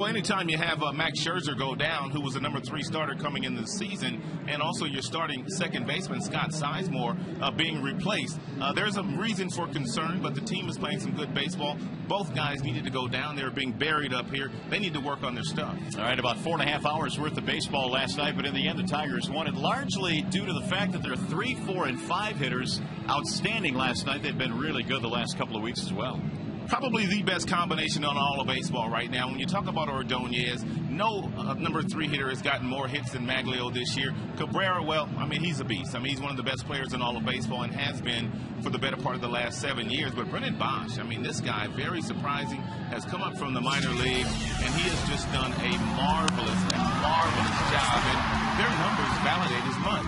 Well, anytime you have Max Scherzer go down, who was the number 3 starter coming into the season, and also your starting second baseman, Scott Sizemore, being replaced, there's a reason for concern, but the team is playing some good baseball. Both guys needed to go down. They were being buried up here. They need to work on their stuff. All right, about 4.5 hours worth of baseball last night, but in the end, the Tigers won it largely due to the fact that their 3, 4, and 5 hitters outstanding last night. They've been really good the last couple of weeks as well. Probably the best combination on all of baseball right now. When you talk about Ordonez, no number 3 hitter has gotten more hits than Maglio this year. Cabrera, well, I mean, he's a beast. I mean, he's one of the best players in all of baseball and has been for the better part of the last 7 years. But Brennan Bosch, I mean, this guy, very surprising, has come up from the minor league, and he has just done a marvelous job. And their numbers validate as much.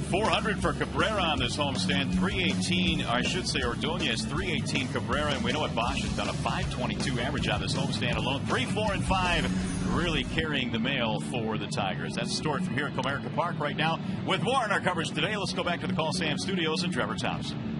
400 for Cabrera on this homestand, 318, I should say Ordonez, 318 Cabrera, and we know what Bosch has done, a 522 average on this homestand alone. 3, 4, and 5 really carrying the mail for the Tigers. That's the story from here at Comerica Park right now. With more in our coverage today, let's go back to the Call Sam Studios and Trevor Thompson.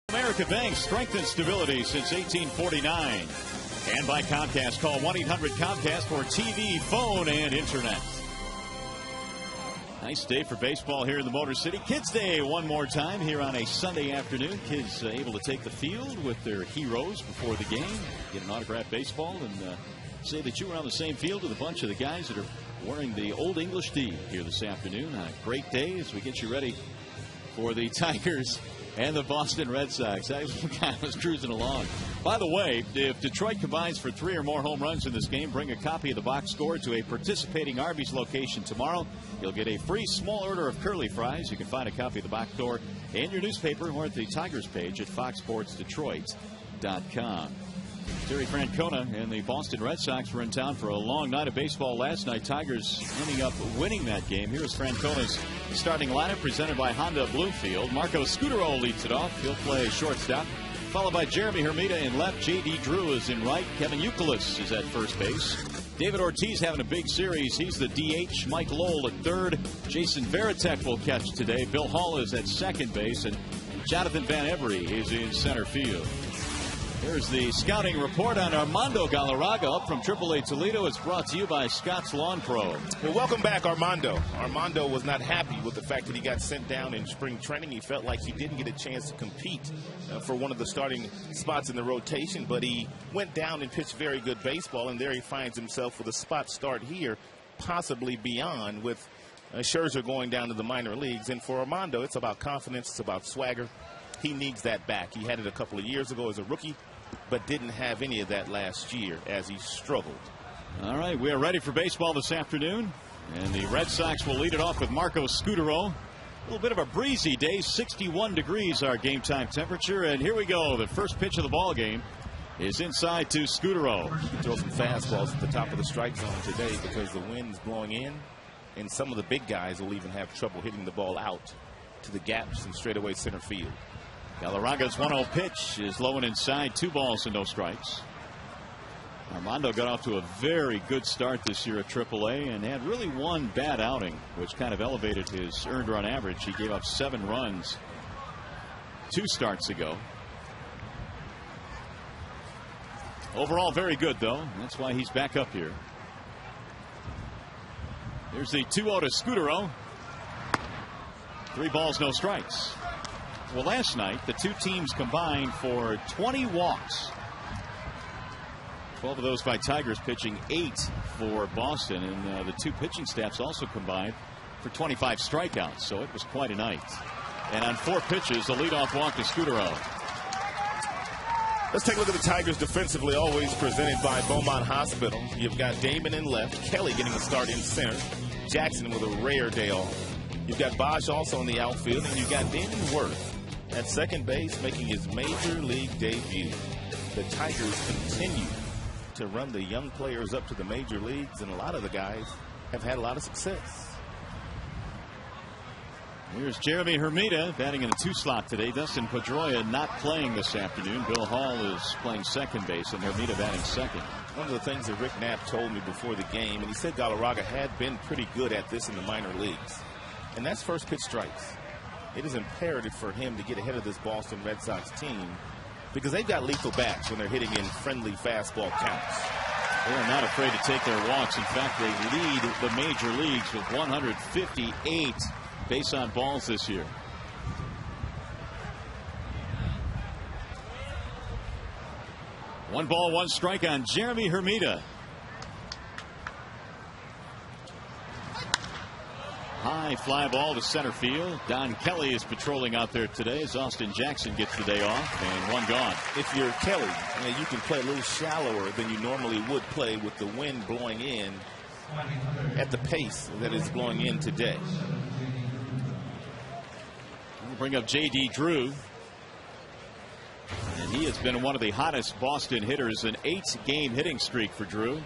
America Bank, strength and stability since 1849. And by Comcast, call 1-800-COMCAST for TV, phone, and internet. Nice day for baseball here in the Motor City. Kids Day one more time here on a Sunday afternoon. Kids able to take the field with their heroes before the game, get an autographed baseball, and say that you were on the same field with a bunch of the guys that are wearing the Old English D here this afternoon. A great day as we get you ready for the Tigers and the Boston Red Sox. I was cruising along. By the way, if Detroit combines for 3 or more home runs in this game, bring a copy of the box score to a participating Arby's location tomorrow. You'll get a free small order of curly fries. You can find a copy of the box score in your newspaper or at the Tigers page at foxsportsdetroit.com. Terry Francona and the Boston Red Sox were in town for a long night of baseball last night. Tigers ending up winning that game. Here's Francona's starting lineup presented by Honda Bloomfield. Marco Scutaro leads it off. He'll play shortstop, followed by Jeremy Hermida in left. J.D. Drew is in right. Kevin Youkilis is at first base. David Ortiz having a big series. He's the DH. Mike Lowell at third. Jason Varitek will catch today. Bill Hall is at second base. And Jonathan Van Every is in center field. Here's the scouting report on Armando Galarraga up from AAA Toledo. It's brought to you by Scott's Lawn Pro. Well, welcome back, Armando. Armando was not happy with the fact that he got sent down in spring training. He felt like he didn't get a chance to compete for one of the starting spots in the rotation, but he went down and pitched very good baseball, and there he finds himself with a spot start here, possibly beyond, with Scherzer going down to the minor leagues. And for Armando, it's about confidence. It's about swagger. He needs that back. He had it a couple of years ago as a rookie, but didn't have any of that last year as he struggled. All right, we are ready for baseball this afternoon, and the Red Sox will lead it off with Marco Scutaro. A little bit of a breezy day, 61 degrees our game time temperature, and here we go. The first pitch of the ball game is inside to Scutaro. Throw some fastballs at the top of the strike zone today because the wind's blowing in, and some of the big guys will even have trouble hitting the ball out to the gaps in straightaway center field. Galarraga's 1-0 pitch is low and inside, 2 balls and no strikes. Armando got off to a very good start this year at AAA and had really one bad outing, which kind of elevated his earned run average. He gave up 7 runs 2 starts ago. Overall, very good, though. That's why he's back up here. Here's the 2-0 to Scutaro. 3 balls, no strikes. Well, last night, the two teams combined for 20 walks. 12 of those by Tigers pitching, 8 for Boston. And the two pitching staffs also combined for 25 strikeouts. So it was quite a night. And on 4 pitches, a leadoff walk to Scutaro. Let's take a look at the Tigers defensively, always presented by Beaumont Hospital. You've got Damon in left, Kelly getting a start in center, Jackson with a rare day off. You've got Bosch also in the outfield, and you've got Danny Worth at second base making his major league debut. The Tigers continue to run the young players up to the major leagues, and a lot of the guys have had a lot of success. Here's Jeremy Hermida batting in the 2 slot today. Dustin Pedroia not playing this afternoon. Bill Hall is playing second base, and Hermida batting second. One of the things that Rick Knapp told me before the game, and he said Galarraga had been pretty good at this in the minor leagues, and that's first pitch strikes. It is imperative for him to get ahead of this Boston Red Sox team because they've got lethal bats when they're hitting in friendly fastball counts. They are not afraid to take their walks. In fact, they lead the major leagues with 158 base on balls this year. One ball, 1 strike on Jeremy Hermida. High fly ball to center field. Don Kelly is patrolling out there today as Austin Jackson gets the day off, and 1 gone. If you're Kelly, you can play a little shallower than you normally would play with the wind blowing in at the pace that is blowing in today. We'll bring up J.D. Drew. And he has been one of the hottest Boston hitters, an 8-game hitting streak for Drew.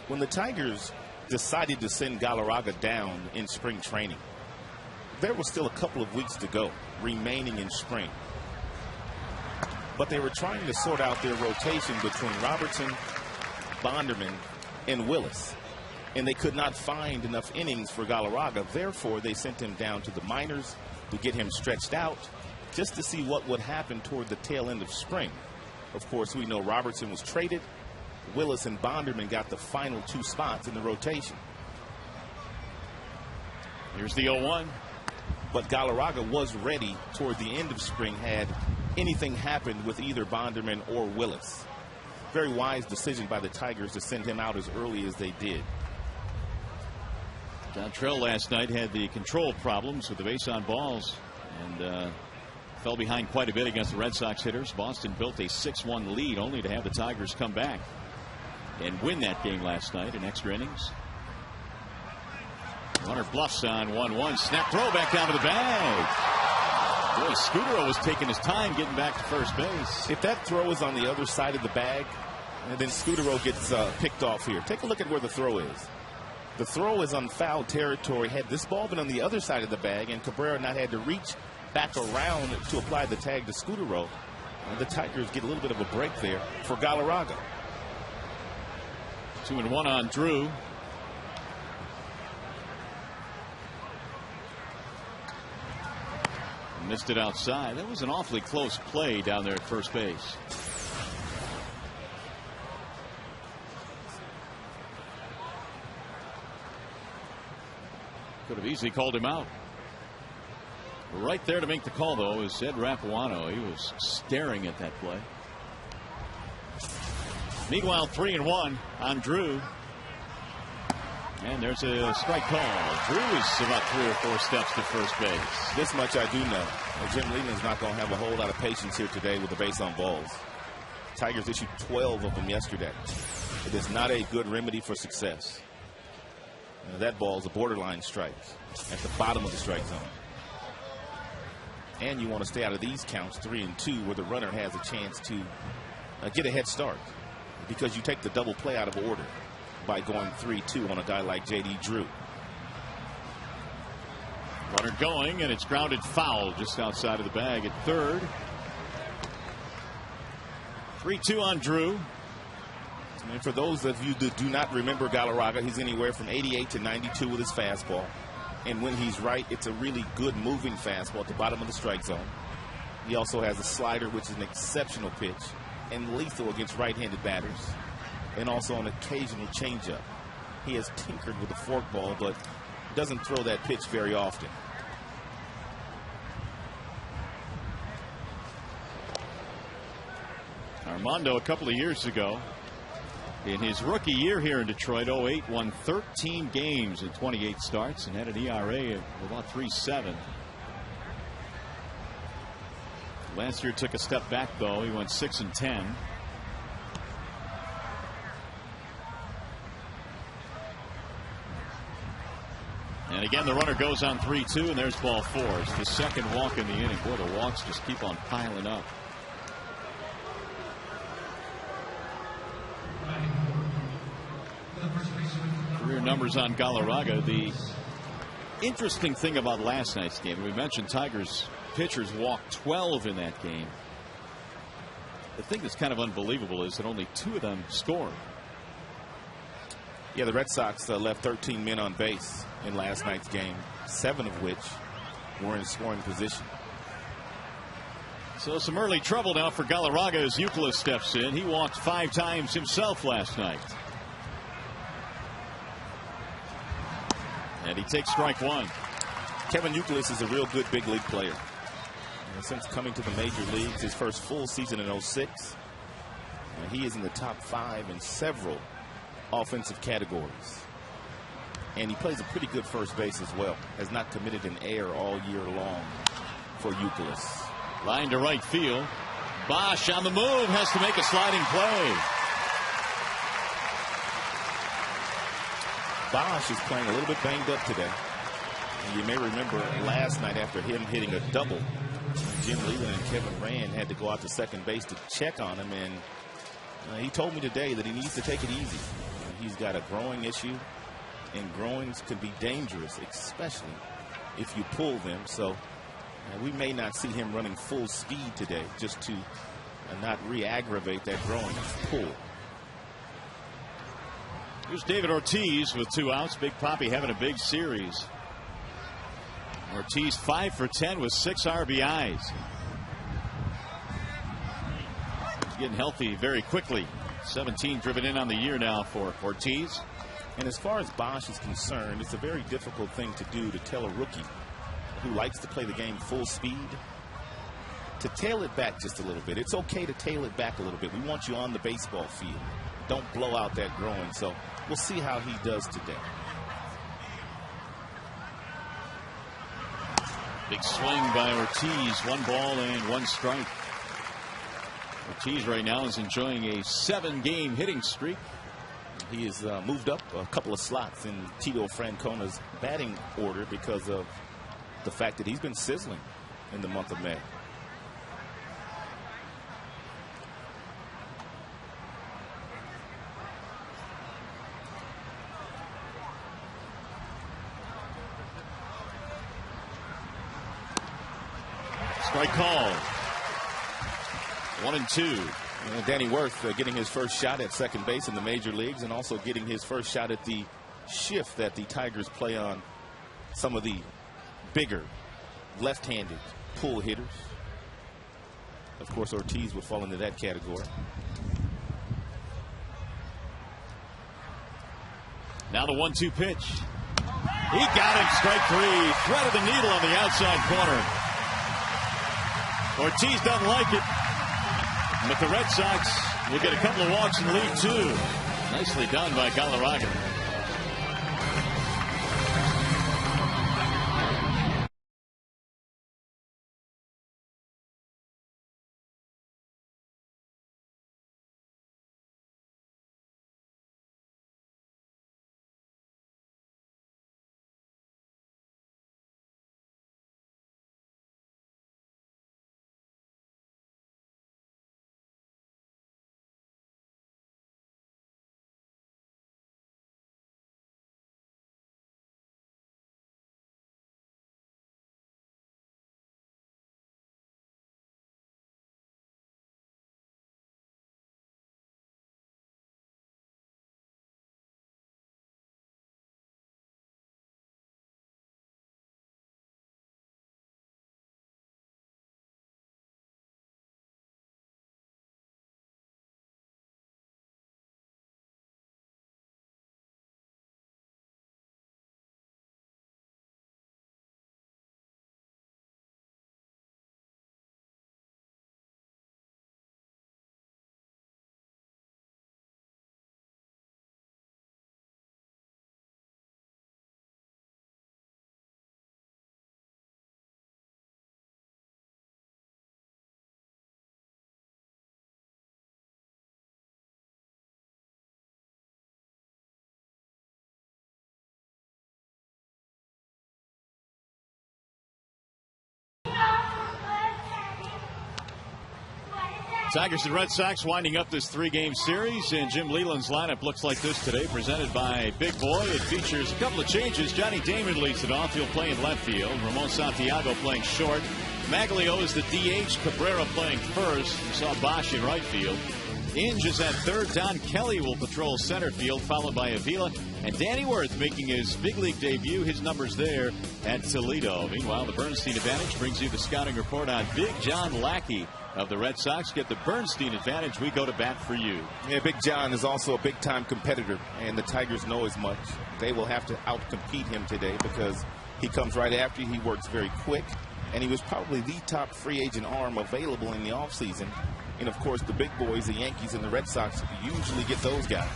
When the Tigers decided to send Galarraga down in spring training, there was still a couple of weeks to go remaining in spring, but they were trying to sort out their rotation between Robertson, Bonderman, and Willis, and they could not find enough innings for Galarraga. Therefore, they sent him down to the minors to get him stretched out just to see what would happen toward the tail end of spring. Of course, we know Robertson was traded. Willis and Bonderman got the final 2 spots in the rotation. Here's the 0-1. But Galarraga was ready toward the end of spring had anything happened with either Bonderman or Willis. Very wise decision by the Tigers to send him out as early as they did. Dontrell last night had the control problems with the base on balls and fell behind quite a bit against the Red Sox hitters. Boston built a 6-1 lead only to have the Tigers come back and win that game last night in extra innings. Runner bluffs on 1-1. Snap throw back down to the bag. Boy, Scudero was taking his time getting back to first base. If that throw is on the other side of the bag, and then Scudero gets picked off here. Take a look at where the throw is. The throw is on foul territory. Had this ball been on the other side of the bag and Cabrera not had to reach back around to apply the tag to Scudero, the Tigers get a little bit of a break there for Galarraga. 2-1 on Drew. Missed it outside. That was an awfully close play down there at first base. Could have easily called him out. Right there to make the call, though, is Ed Rapuano. He was staring at that play. Meanwhile, 3-1 on Drew. And there's a strike call. Drew is about 3 or 4 steps to first base. This much I do know. Jim Leyland's not going to have a whole lot of patience here today with the base on balls. Tigers issued 12 of them yesterday. It is not a good remedy for success. That ball is a borderline strike at the bottom of the strike zone. And you want to stay out of these counts 3-2 where the runner has a chance to get a head start, because you take the double play out of order by going 3-2 on a guy like J.D. Drew. Runner going, and it's grounded foul just outside of the bag at third. 3-2 on Drew. And for those of you that do not remember Galarraga, he's anywhere from 88 to 92 with his fastball. And when he's right, it's a really good moving fastball at the bottom of the strike zone. He also has a slider, which is an exceptional pitch and lethal against right-handed batters, and also an occasional changeup. He has tinkered with the forkball, but doesn't throw that pitch very often. Armando, a couple of years ago, in his rookie year here in Detroit, 08, won 13 games in 28 starts and had an ERA of about 3.7. Last year took a step back, though. He went 6-10. And again, the runner goes on 3-2, and there's ball 4. It's the second walk in the inning. Boy, the walks just keep on piling up. Career numbers on Galarraga. The interesting thing about last night's game, we mentioned Tigers pitchers walked 12 in that game. The thing that's kind of unbelievable is that only 2 of them scored. Yeah, the Red Sox left 13 men on base in last night's game, 7 of which were in scoring position. So some early trouble now for Galarraga as Euclid steps in. He walked 5 times himself last night. And he takes strike 1. Kevin Euclid is a real good big league player. Since coming to the major leagues, his first full season in 06, he is in the top 5 in several offensive categories. And he plays a pretty good first base as well. Has not committed an error all year long for Euclid. Line to right field. Bosch on the move, has to make a sliding play. Bosch is playing a little bit banged up today. And you may remember last night after him hitting a double, Jim Leyland and Kevin Rand had to go out to second base to check on him, and he told me today that he needs to take it easy. He's got a growing issue, and growings can be dangerous, especially if you pull them. So we may not see him running full speed today, just to not re-aggravate that growing pull. Here's David Ortiz with 2 outs. Big Papi having a big series. Ortiz 5 for 10 with 6 RBIs. He's getting healthy very quickly. 17 driven in on the year now for Ortiz. And as far as Bosch is concerned, it's a very difficult thing to do, to tell a rookie who likes to play the game full speed to tail it back just a little bit. It's okay to tail it back a little bit. We want you on the baseball field. Don't blow out that growing. So we'll see how he does today. Big swing by Ortiz. 1 ball and 1 strike. Ortiz right now is enjoying a 7-game hitting streak. He has moved up a couple of slots in Tito Francona's batting order because of the fact that he's been sizzling in the month of May. Strike call. 1-2. And Danny Worth getting his first shot at second base in the major leagues, and also getting his first shot at the shift that the Tigers play on some of the bigger left-handed pull hitters. Of course, Ortiz would fall into that category. Now the 1-2 pitch. He got him. Strike three. Threaded the needle on the outside corner. Ortiz doesn't like it. But the Red Sox will get a couple of walks and lead two. Nicely done by Colorado. Tigers and Red Sox winding up this three-game series, and Jim Leyland's lineup looks like this today, presented by Big Boy. It features a couple of changes. Johnny Damon leads it off. He'll play in left field. Ramon Santiago playing short. Maglio is the DH. Cabrera playing first. We saw Bosch in right field. Inge is at third. Don Kelly will patrol center field, followed by Avila. And Danny Worth making his big league debut. His numbers there at Toledo. Meanwhile, the Bernstein Advantage brings you the scouting report on Big John Lackey of the Red Sox. Get the Bernstein Advantage. We go to bat for you. Yeah, Big John is also a big-time competitor, and the Tigers know as much. They will have to outcompete him today because he comes right after you. He works very quick, and he was probably the top free agent arm available in the offseason. And, of course, the big boys, the Yankees and the Red Sox, usually get those guys.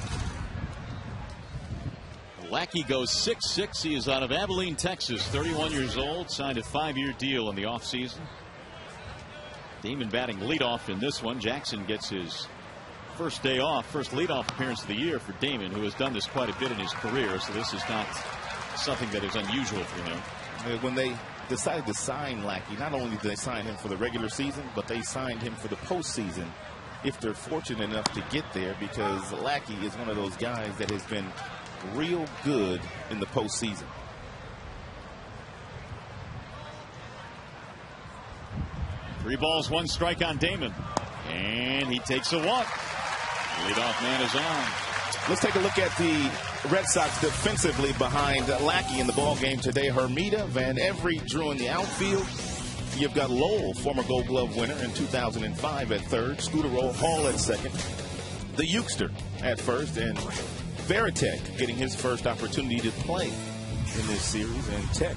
Lackey goes 6'6". He is out of Abilene, Texas. 31 years old. Signed a 5-year deal in the offseason. Damon batting leadoff in this one. Jackson gets his first day off, first leadoff appearance of the year for Damon, who has done this quite a bit in his career. So this is not something that is unusual for him. When they decided to sign Lackey, not only did they sign him for the regular season, but they signed him for the postseason, if they're fortunate enough to get there, because Lackey is one of those guys that has been real good in the postseason. Three balls, one strike on Damon. And he takes a walk. Leadoff man is on. Let's take a look at the Red Sox defensively behind Lackey in the ball game today. Hermida, Van Every, Drew in the outfield. You've got Lowell, former Gold Glove winner in 2005 at third. Scudero, Hall at second. The Ukester at first, and Veritek getting his first opportunity to play in this series. And Tech,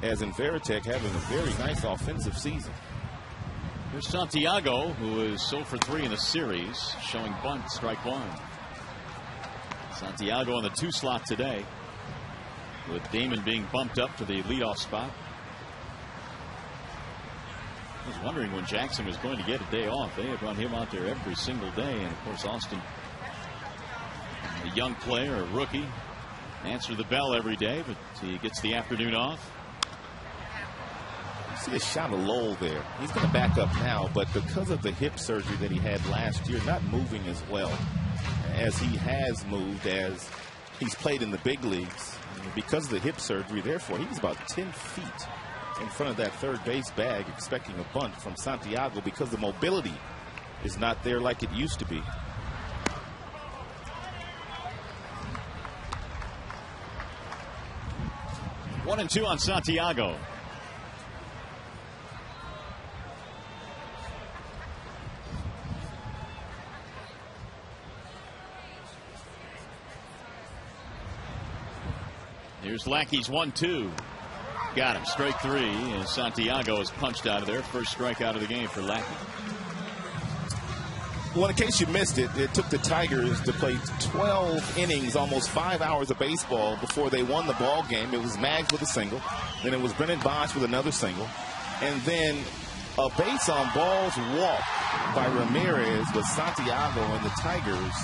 as in Veritek, having a very nice offensive season. Here's Santiago, who is 0 for 3 in the series, showing bunt, strike one. Santiago in the 2 slot today, with Damon being bumped up to the leadoff spot. I was wondering when Jackson was going to get a day off. They had run him out there every single day. And, of course, Austin, a young player, a rookie, answer the bell every day, but he gets the afternoon off. See a shot of Lowell there. He's going to back up now, but because of the hip surgery that he had last year, not moving as well as he has moved as he's played in the big leagues. And because of the hip surgery, therefore, he was about 10 feet in front of that third base bag, expecting a bunt from Santiago because the mobility is not there like it used to be. One and two on Santiago. Here's Lackey's 1-2. Got him. Strike three. And Santiago is punched out of there. First strikeout of the game for Lackey. Well, in case you missed it, it took the Tigers to play 12 innings, almost 5 hours of baseball before they won the ball game. It was Mags with a single. Then it was Brennan Bosch with another single. And then a base on balls walk by Ramirez with Santiago, and the Tigers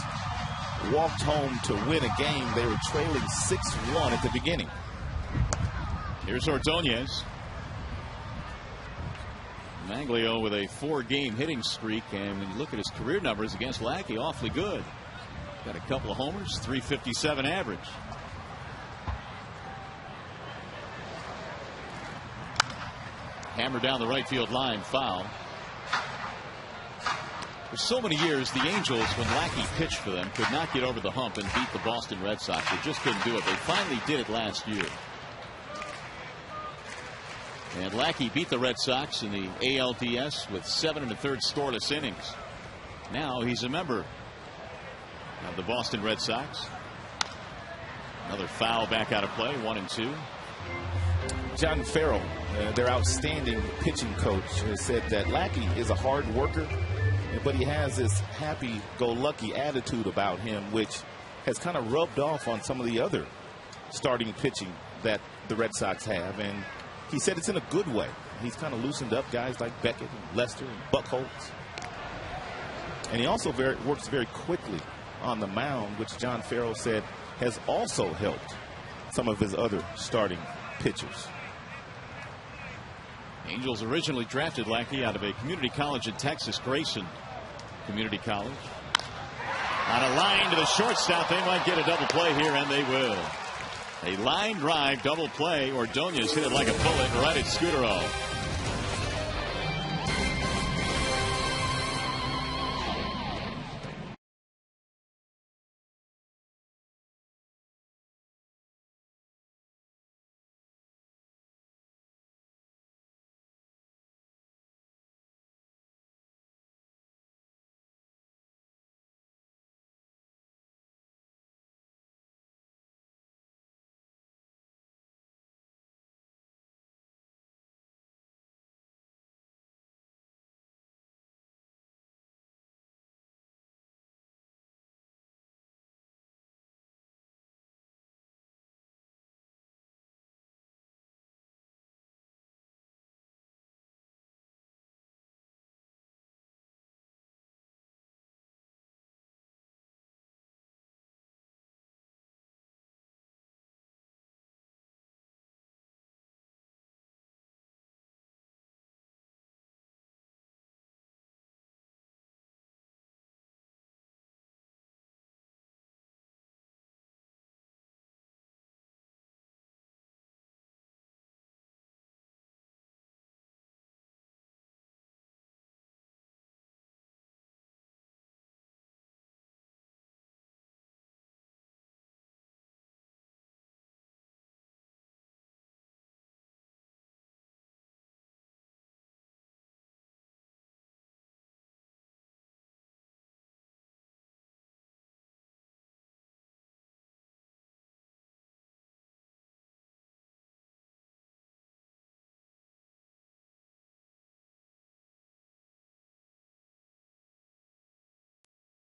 walked home to win a game. They were trailing 6-1 at the beginning. Here's Ordonez. Maglio with a 4-game hitting streak, and when you look at his career numbers against Lackey, awfully good. Got a couple of homers, 357 average. Hammer down the right field line, foul. For so many years, the Angels, when Lackey pitched for them, could not get over the hump and beat the Boston Red Sox. They just couldn't do it. They finally did it last year. And Lackey beat the Red Sox in the ALDS with 7 1/3 scoreless innings. Now he's a member of the Boston Red Sox. Another foul back out of play, 1-2. John Farrell, their outstanding pitching coach, has said that Lackey is a hard worker, but he has this happy-go-lucky attitude about him, which has kind of rubbed off on some of the other starting pitching that the Red Sox have. And he said it's in a good way. He's kind of loosened up guys like Beckett and Lester and Buchholz. And he also works very quickly on the mound, which John Farrell said has also helped some of his other starting pitchers. Angels originally drafted Lackey out of a community college in Texas, Grayson Community College. On a line to the shortstop, they might get a double play here, and they will. A line drive double play. Ordonez hit it like a bullet right at Scudero.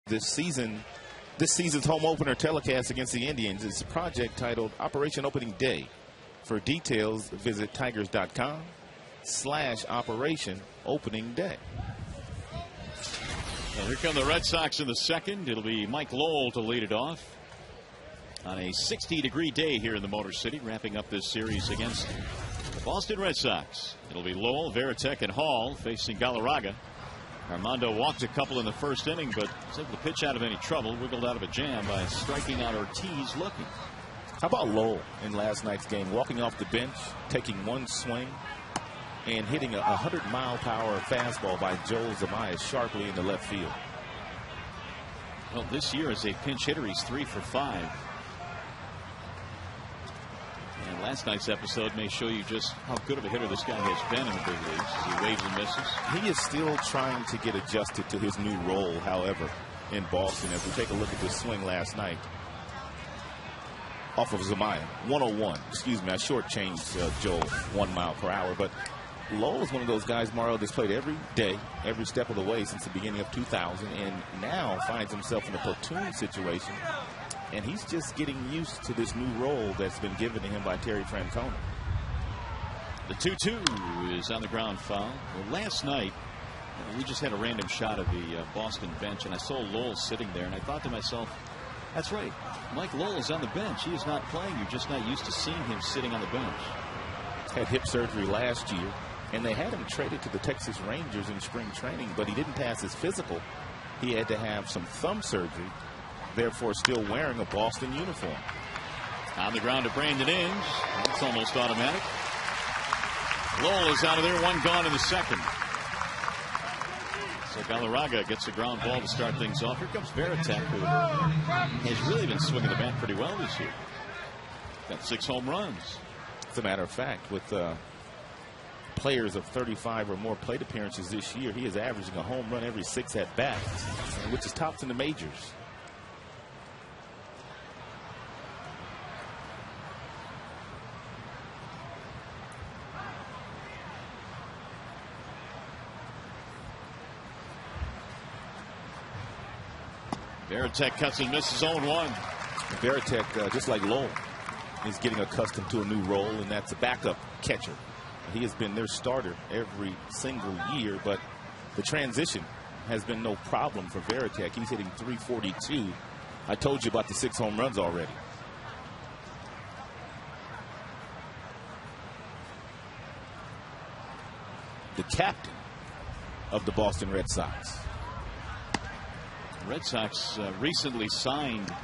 This season's home opener telecast against the Indians is a project titled Operation Opening Day. For details, visit tigers.com/Operation Opening Day. Well, here come the Red Sox in the second. It'll be Mike Lowell to lead it off on a 60-degree day here in the Motor City, wrapping up this series against Boston Red Sox. It'll be Lowell, Varitek, and Hall facing Galarraga. Armando walked a couple in the first inning, but was able to pitch out of any trouble. Wiggled out of a jam by striking out Ortiz looking. How about Lowell in last night's game, walking off the bench, taking one swing, and hitting a 100-mile-per-hour fastball by Joel Zamaia sharply in the left field. Well, this year as a pinch hitter, he's 3 for 5. And last night's episode may show you just how good of a hitter this guy has been in the big leagues as he waves and misses. He is still trying to get adjusted to his new role, however, in Boston. As we take a look at this swing last night off of Zamaia, 101. Excuse me, I shortchanged Joel 1 mile per hour. But Lowell is one of those guys, Mario, that's played every day, every step of the way since the beginning of 2000, and now finds himself in a platoon situation. And he's just getting used to this new role that's been given to him by Terry Francona. The 2-2 is on the ground foul. Well, last night, we just had a random shot of the Boston bench, and I saw Lowell sitting there, and I thought to myself, that's right, Mike Lowell is on the bench. He is not playing. You're just not used to seeing him sitting on the bench. Had hip surgery last year, and they had him traded to the Texas Rangers in spring training, but he didn't pass his physical. He had to have some thumb surgery, therefore still wearing a Boston uniform. On the ground to Brandon Inge. It's almost automatic. Lowell is out of there, 1 gone in the second. So Galarraga gets a ground ball to start things off. Here comes Varitek, who has really been swinging the bat pretty well this year. Got 6 home runs. As a matter of fact, with players of 35 or more plate appearances this year, he is averaging a home run every 6 at bats, which is tops in the majors. Varitek cuts and misses 0-1. Varitek, just like Lowell, is getting accustomed to a new role, and that's a backup catcher. He has been their starter every single year, but the transition has been no problem for Varitek. He's hitting .342. I told you about the 6 home runs already. The captain of the Boston Red Sox. Red Sox recently signed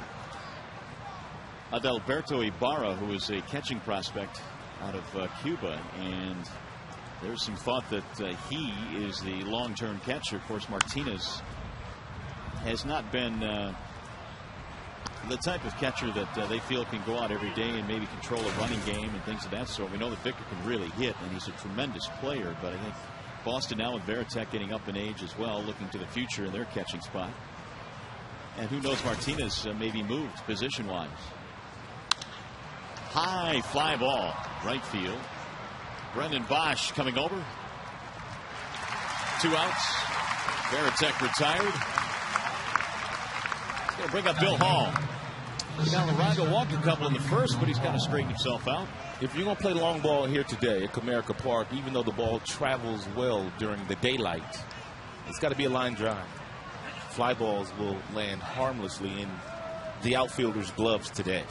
Adalberto Ibarra, who is a catching prospect out of Cuba, and there's some thought that he is the long-term catcher. Of course, Martinez has not been the type of catcher that they feel can go out every day and maybe control a running game and things of that sort. We know that Victor can really hit, and he's a tremendous player, but I think Boston now with Varitek getting up in age as well, looking to the future in their catching spot. And who knows, Martinez may be moved position-wise. High fly ball, right field. Brendan Bosch coming over. 2 outs. Varitek retired. He's going to bring up Bill Hall. Galarraga walked a couple in the first, but he's got to straighten himself out. If you're going to play long ball here today at Comerica Park, even though the ball travels well during the daylight, it's got to be a line drive. Fly balls will land harmlessly in the outfielder's gloves today.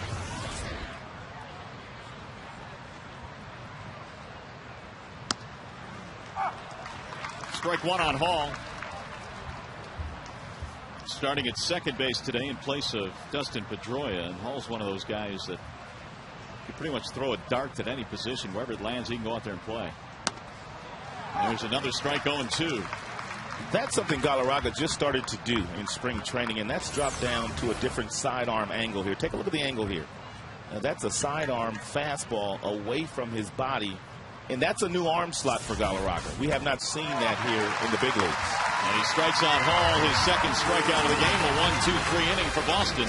Strike 1 on Hall. Starting at second base today in place of Dustin Pedroia, and Hall's one of those guys that can pretty much throw a dart at any position. Wherever it lands, he can go out there and play. There's another strike 0-2. That's something Galarraga just started to do in spring training, and that's dropped down to a different sidearm angle here. Take a look at the angle here. That's a sidearm fastball away from his body, and that's a new arm slot for Galarraga. We have not seen that here in the big leagues. And he strikes out Hall, his second strikeout of the game, a 1-2-3 inning for Boston.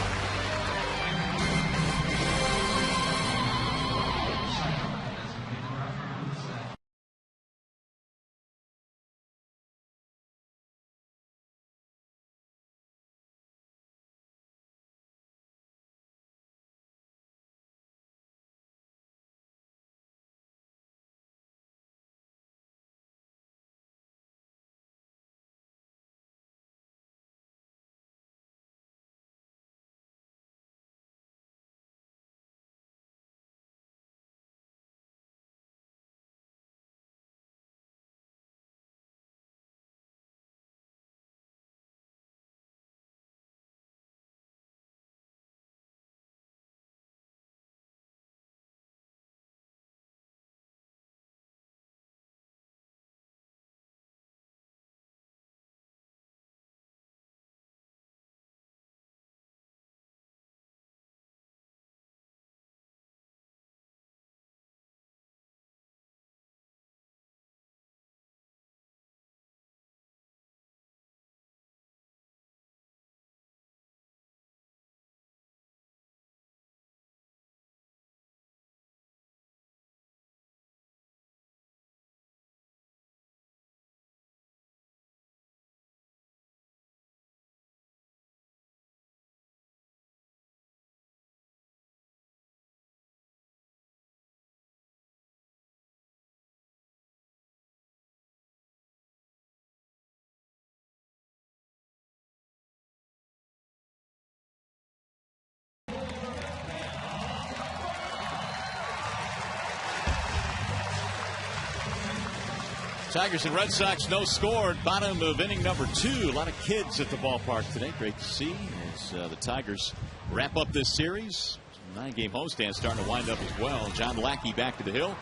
Tigers and Red Sox, no score. Bottom of inning number 2. A lot of kids at the ballpark today. Great to see as the Tigers wrap up this series. 9-game homestand starting to wind up as well. John Lackey back to the hill.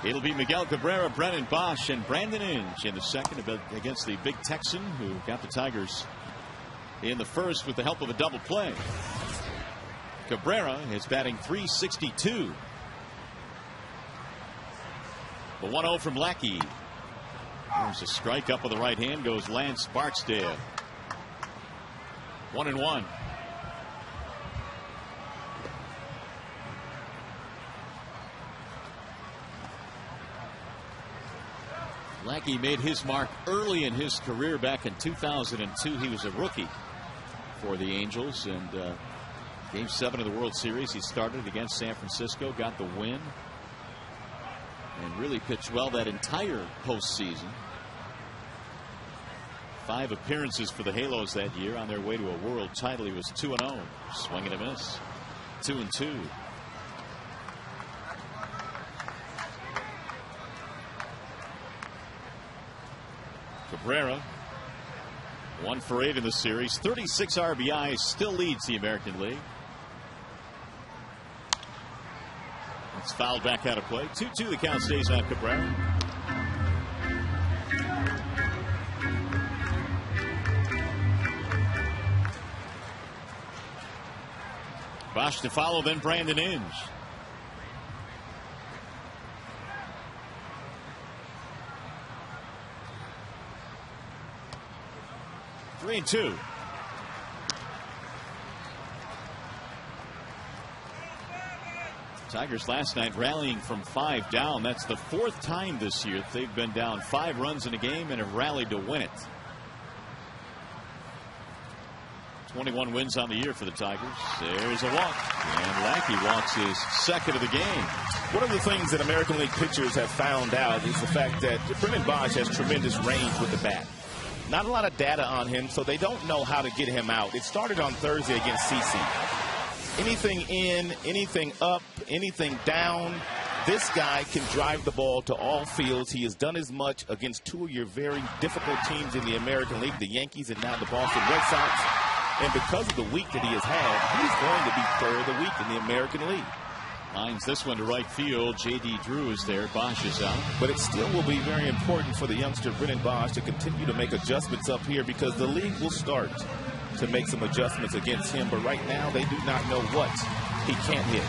It'll be Miguel Cabrera, Brennan Bosch, and Brandon Inge in the second against the big Texan who got the Tigers in the first with the help of a double play. Cabrera is batting .362. The 1-0 from Lackey. There's a strike up with the right hand. Goes Lance Barksdale. 1-1. Lackey made his mark early in his career back in 2002. He was a rookie for the Angels, and Game 7 of the World Series he started against San Francisco, got the win, and really pitched well that entire postseason. 5 appearances for the Halos that year. On their way to a world title, he was 2-0. Swing and a miss. 2-2. Cabrera, 1 for 8 in the series. 36 RBIs, still leads the American League. It's fouled back out of play. 2-2, the count stays on Cabrera. Bosch to follow, then Brandon Inge. Three and 2. Tigers last night rallying from 5 down. That's the 4th time this year they've been down 5 runs in a game and have rallied to win it. 21 wins on the year for the Tigers. There's a walk, and Lackey walks his second of the game. One of the things that American League pitchers have found out is the fact that Brennan Bosch has tremendous range with the bat. Not a lot of data on him, so they don't know how to get him out. It started on Thursday against CC. Anything in, anything up, anything down, this guy can drive the ball to all fields. He has done as much against 2 of your very difficult teams in the American League, the Yankees and now the Boston Red Sox. And because of the week that he has had, he's going to be player of the week in the American League. Lines this one to right field. J.D. Drew is there. Bosch is out. But it still will be very important for the youngster Brennan Bosch to continue to make adjustments up here, because the league will start to make some adjustments against him. But right now they do not know what he can't hit.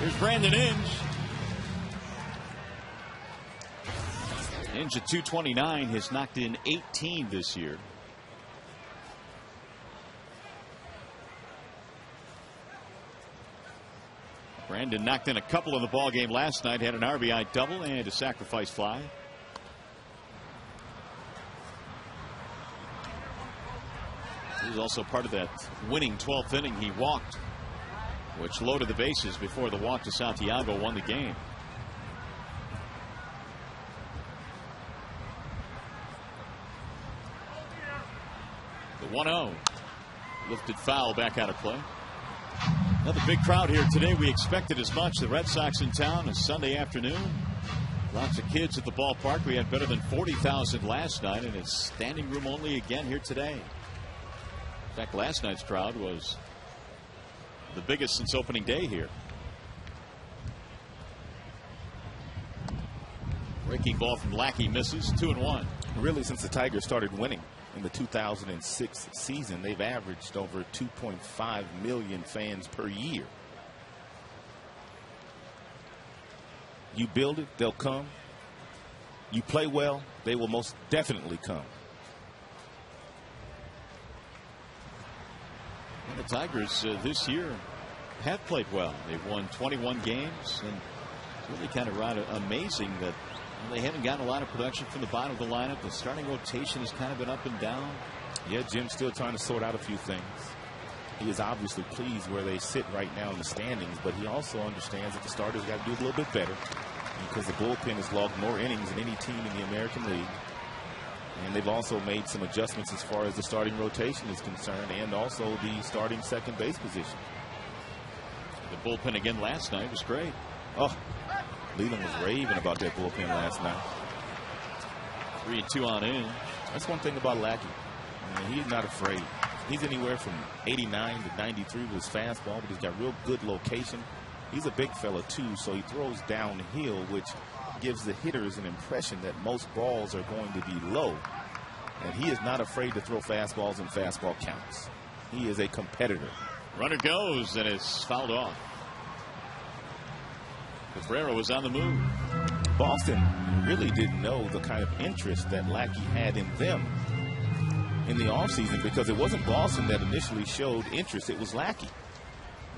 Here's Brandon Inge. Inge at .229 has knocked in 18 this year. Brandon knocked in a couple in the ball game last night, had an RBI double and a sacrifice fly. He was also part of that winning 12th inning. He walked, which loaded the bases before the walk to Santiago won the game. The 1-0 lifted foul back out of play. Another big crowd here today. We expected as much. The Red Sox in town a Sunday afternoon. Lots of kids at the ballpark. We had better than 40,000 last night, and it's standing room only again here today. In fact, last night's crowd was the biggest since opening day here. Breaking ball from Lackey misses. 2-1. Really, since the Tigers started winning in the 2006 season, they've averaged over 2.5 million fans per year. You build it, they'll come. You play well, they will most definitely come. And the Tigers this year have played well. They've won 21 games, and it's really kind of amazing that they haven't gotten a lot of production from the bottom of the lineup. The starting rotation has kind of been up and down. Yeah, Jim's still trying to sort out a few things. He is obviously pleased where they sit right now in the standings, but he also understands that the starters got to do a little bit better, because the bullpen has logged more innings than any team in the American League. And they've also made some adjustments as far as the starting rotation is concerned, and also the starting second base position. The bullpen again last night was great. Oh, Leland was raving about that bullpen last night. 3-2 on in. That's one thing about Lackey. I mean, he's not afraid. He's anywhere from 89 to 93 with his fastball, but he's got real good location. He's a big fella too, so he throws downhill, which gives the hitters an impression that most balls are going to be low. And he is not afraid to throw fastballs in fastball counts. He is a competitor. Runner goes, and it's fouled off. Cabrera was on the move. Boston really didn't know the kind of interest that Lackey had in them in the offseason, because it wasn't Boston that initially showed interest. It was Lackey.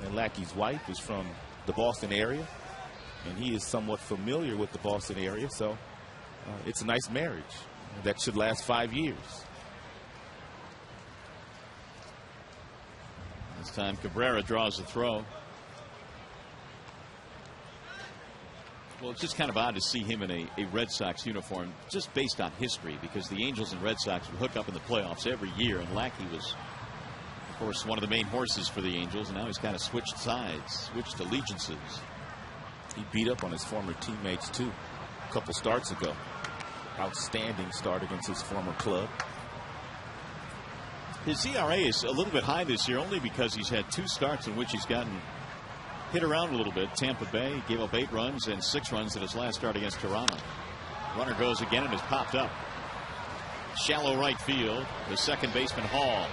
And Lackey's wife is from the Boston area, and he is somewhat familiar with the Boston area, so it's a nice marriage that should last 5 years. This time Cabrera draws the throw. Well, it's just kind of odd to see him in a Red Sox uniform, just based on history, because the Angels and Red Sox would hook up in the playoffs every year, and Lackey was, of course, one of the main horses for the Angels, and now he's kind of switched sides, switched allegiances. He beat up on his former teammates too a couple starts ago. Outstanding start against his former club. His ERA is a little bit high this year, only because he's had 2 starts in which he's gotten hit around a little bit. Tampa Bay gave up 8 runs and 6 runs in his last start against Toronto. Runner goes again and is popped up. Shallow right field. The second baseman Hall.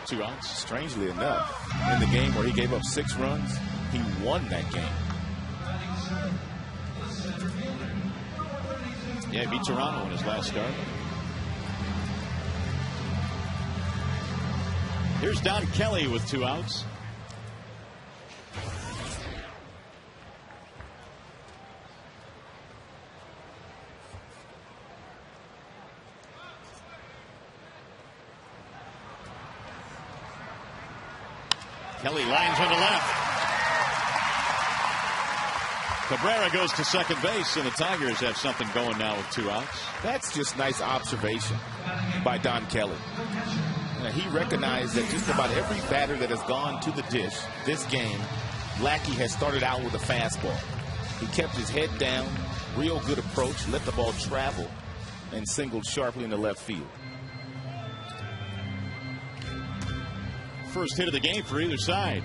2 outs. Strangely enough, in the game where he gave up 6 runs, he won that game. Yeah, he beat Toronto in his last start. Here's Don Kelly with 2 outs. Kelly lines on the left. Cabrera goes to second base, and the Tigers have something going now with 2 outs. That's just nice observation by Don Kelly. He recognized that just about every batter that has gone to the dish this game, Lackey has started out with a fastball. He kept his head down, real good approach, let the ball travel, and singled sharply in the left field. First hit of the game for either side.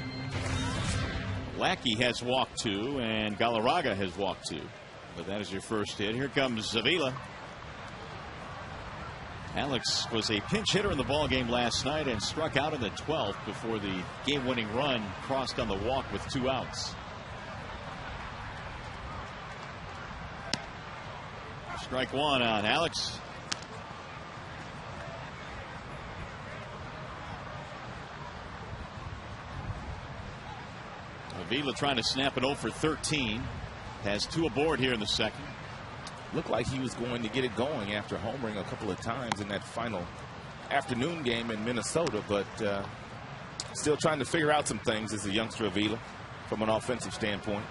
Lackey has walked 2, and Galarraga has walked 2. But that is your first hit. Here comes Avila. Alex was a pinch hitter in the ball game last night and struck out in the 12th before the game-winning run crossed on the walk with 2 outs. Strike 1 on Alex. Avila trying to snap it 0 for 13. Has 2 aboard here in the second. Looked like he was going to get it going after homering a couple of times in that final afternoon game in Minnesota, but still trying to figure out some things as a youngster Avila from an offensive standpoint.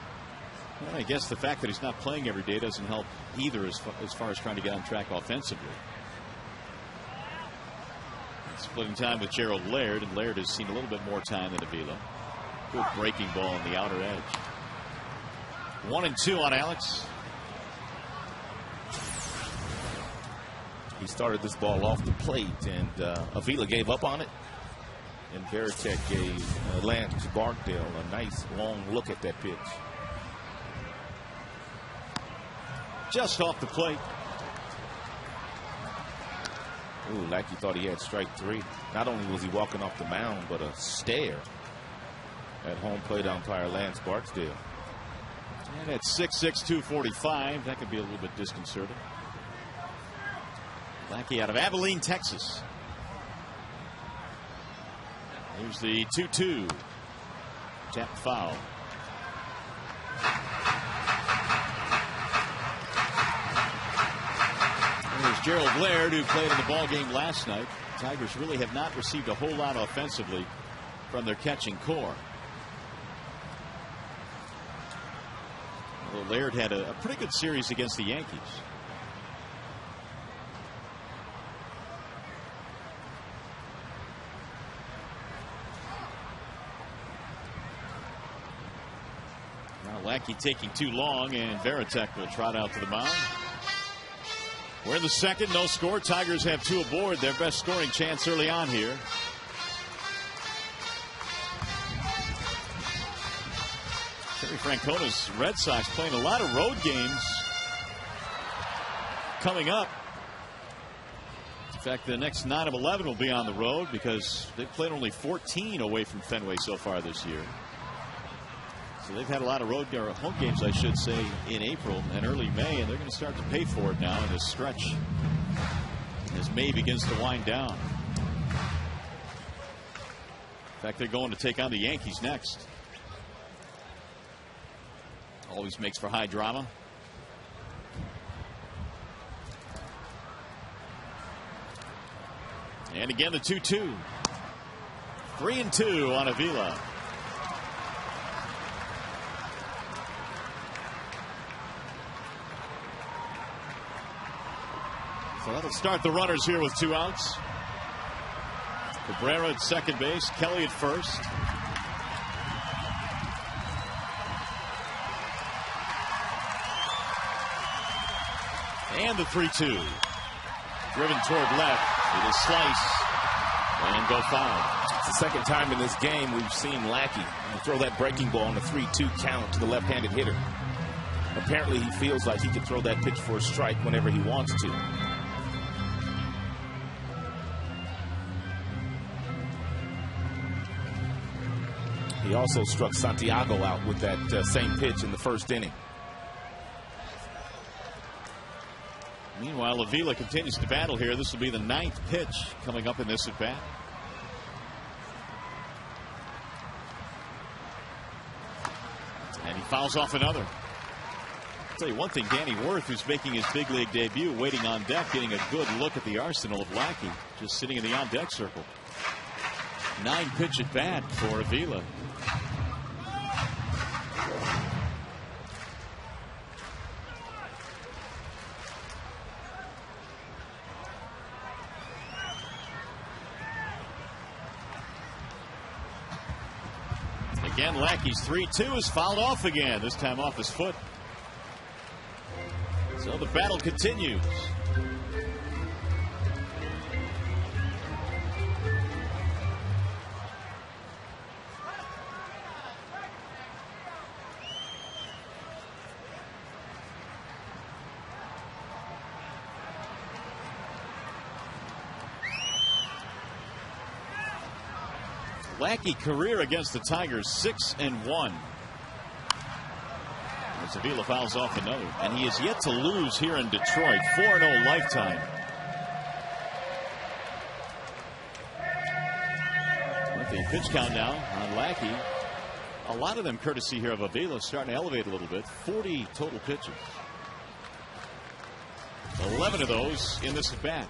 Well, I guess the fact that he's not playing every day doesn't help either as far as trying to get on track offensively. Splitting time with Gerald Laird, and Laird has seen a little bit more time than Avila. Good breaking ball on the outer edge. 1-2 on Alex. He started this ball off the plate, and Avila gave up on it. And Veritek gave Lance Barkdale a nice long look at that pitch. Just off the plate. Ooh, Lackey thought he had strike 3. Not only was he walking off the mound, but a stare at home plate umpire Lance Barksdale. And at 6'6", 245, that could be a little bit disconcerting. Lackey out of Abilene, Texas. Here's the 2-2. Tap foul. There's Gerald Laird, who played in the ball game last night. The Tigers really have not received a whole lot offensively from their catching core. Well, Laird had a pretty good series against the Yankees. Now Lackey taking too long, and Varitek will trot out to the mound. We're in the second, no score. Tigers have 2 aboard, their best scoring chance early on here. Terry Francona's Red Sox playing a lot of road games coming up. In fact, the next 9 of 11 will be on the road because they've played only 14 away from Fenway so far this year. So they've had a lot of home games, I should say, in April and early May, and they're going to start to pay for it now in this stretch as May begins to wind down. In fact, they're going to take on the Yankees next. Always makes for high drama. And again, the 2-2. 3-2 on Avila. So that'll start the runners here with 2 outs. Cabrera at second base, Kelly at first. And the 3-2. Driven toward left. It is slice and go foul. It's the second time in this game we've seen Lackey throw that breaking ball on a 3-2 count to the left-handed hitter. Apparently he feels like he can throw that pitch for a strike whenever he wants to. He also struck Santiago out with that same pitch in the first inning. Meanwhile, Avila continues to battle here. This will be the 9th pitch coming up in this at bat. And he fouls off another. I'll tell you one thing, Danny Worth, who's making his big league debut, waiting on deck, getting a good look at the arsenal of Lackey, just sitting in the on deck circle. 9 pitch at bat for Avila. Again, Lackey's 3-2 is fouled off again, this time off his foot. So the battle continues. Lackey career against the Tigers 6-1. As Avila fouls off another, and he is yet to lose here in Detroit. 4-0 lifetime. With the pitch count now on Lackey, a lot of them courtesy here of Avila, starting to elevate a little bit. 40 total pitches. 11 of those in this at bat.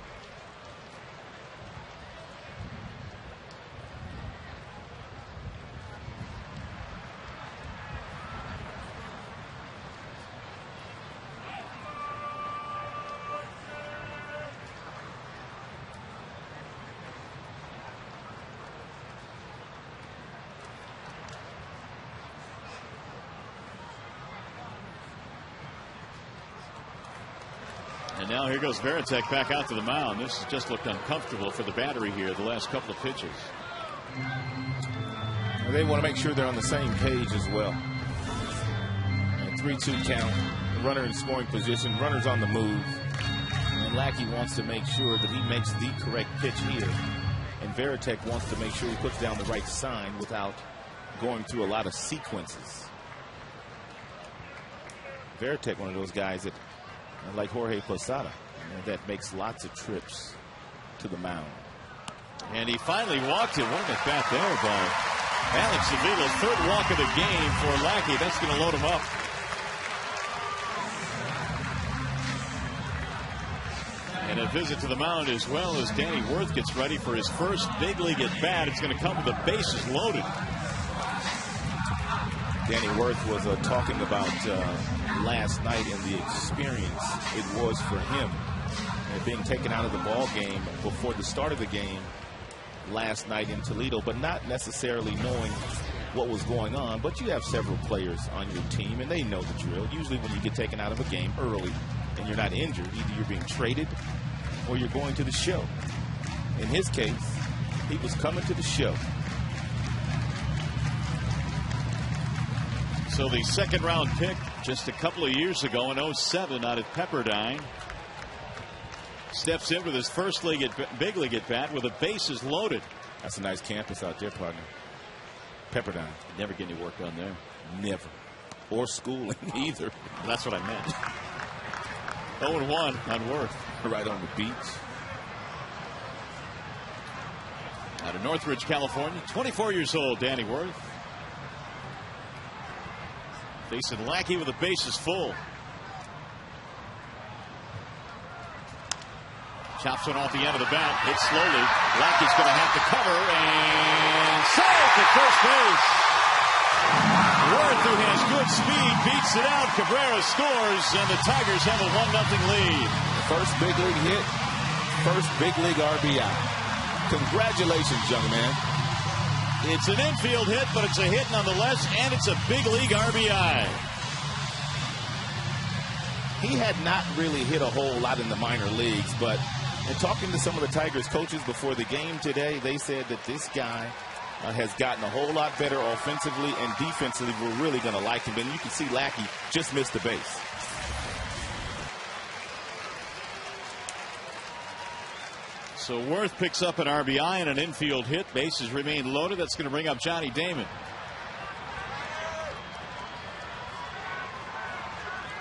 And now here goes Varitek back out to the mound. This has just looked uncomfortable for the battery here the last couple of pitches. They want to make sure they're on the same page as well. 3-2 count. Runner in scoring position. Runner's on the move. And Lackey wants to make sure that he makes the correct pitch here. And Varitek wants to make sure he puts down the right sign without going through a lot of sequences. Varitek, one of those guys that, like Jorge Posada, that makes lots of trips to the mound. And he finally walked it. What a bat there by Alex Avila. 3rd walk of the game for Lackey. That's going to load him up. And a visit to the mound as well as Danny Worth gets ready for his first big league at bat. It's going to come with the bases loaded. Danny Worth was talking about last night and the experience it was for him being taken out of the ball game before the start of the game last night in Toledo, but not necessarily knowing what was going on, but you have several players on your team, and they know the drill. Usually when you get taken out of a game early and you're not injured, either you're being traded or you're going to the show. In his case, he was coming to the show. So the second-round pick just a couple of years ago in 07 out of Pepperdine steps in with his first big league at bat with the bases loaded. That's a nice campus out there, partner. Pepperdine. Never get any work done there. Never. Or schooling either. Well, that's what I meant. 0-1 on Worth. Right on the beach. Out of Northridge, California. 24 years old, Danny Worth. Facing Lackey with the bases full. Chops one off the end of the bat. Hits slowly. Lackey's going to have to cover and saves at first base. Worth, who has good speed, beats it out. Cabrera scores, and the Tigers have a 1-0 lead. First big league hit. First big league RBI. Congratulations, young man. It's an infield hit, but it's a hit nonetheless, and it's a big league RBI. He had not really hit a whole lot in the minor leagues, but in talking to some of the Tigers coaches before the game today, they said that this guy has gotten a whole lot better offensively and defensively. We're really going to like him. And you can see Lackey just missed the base. So Worth picks up an RBI and an infield hit. Bases remain loaded. That's going to bring up Johnny Damon.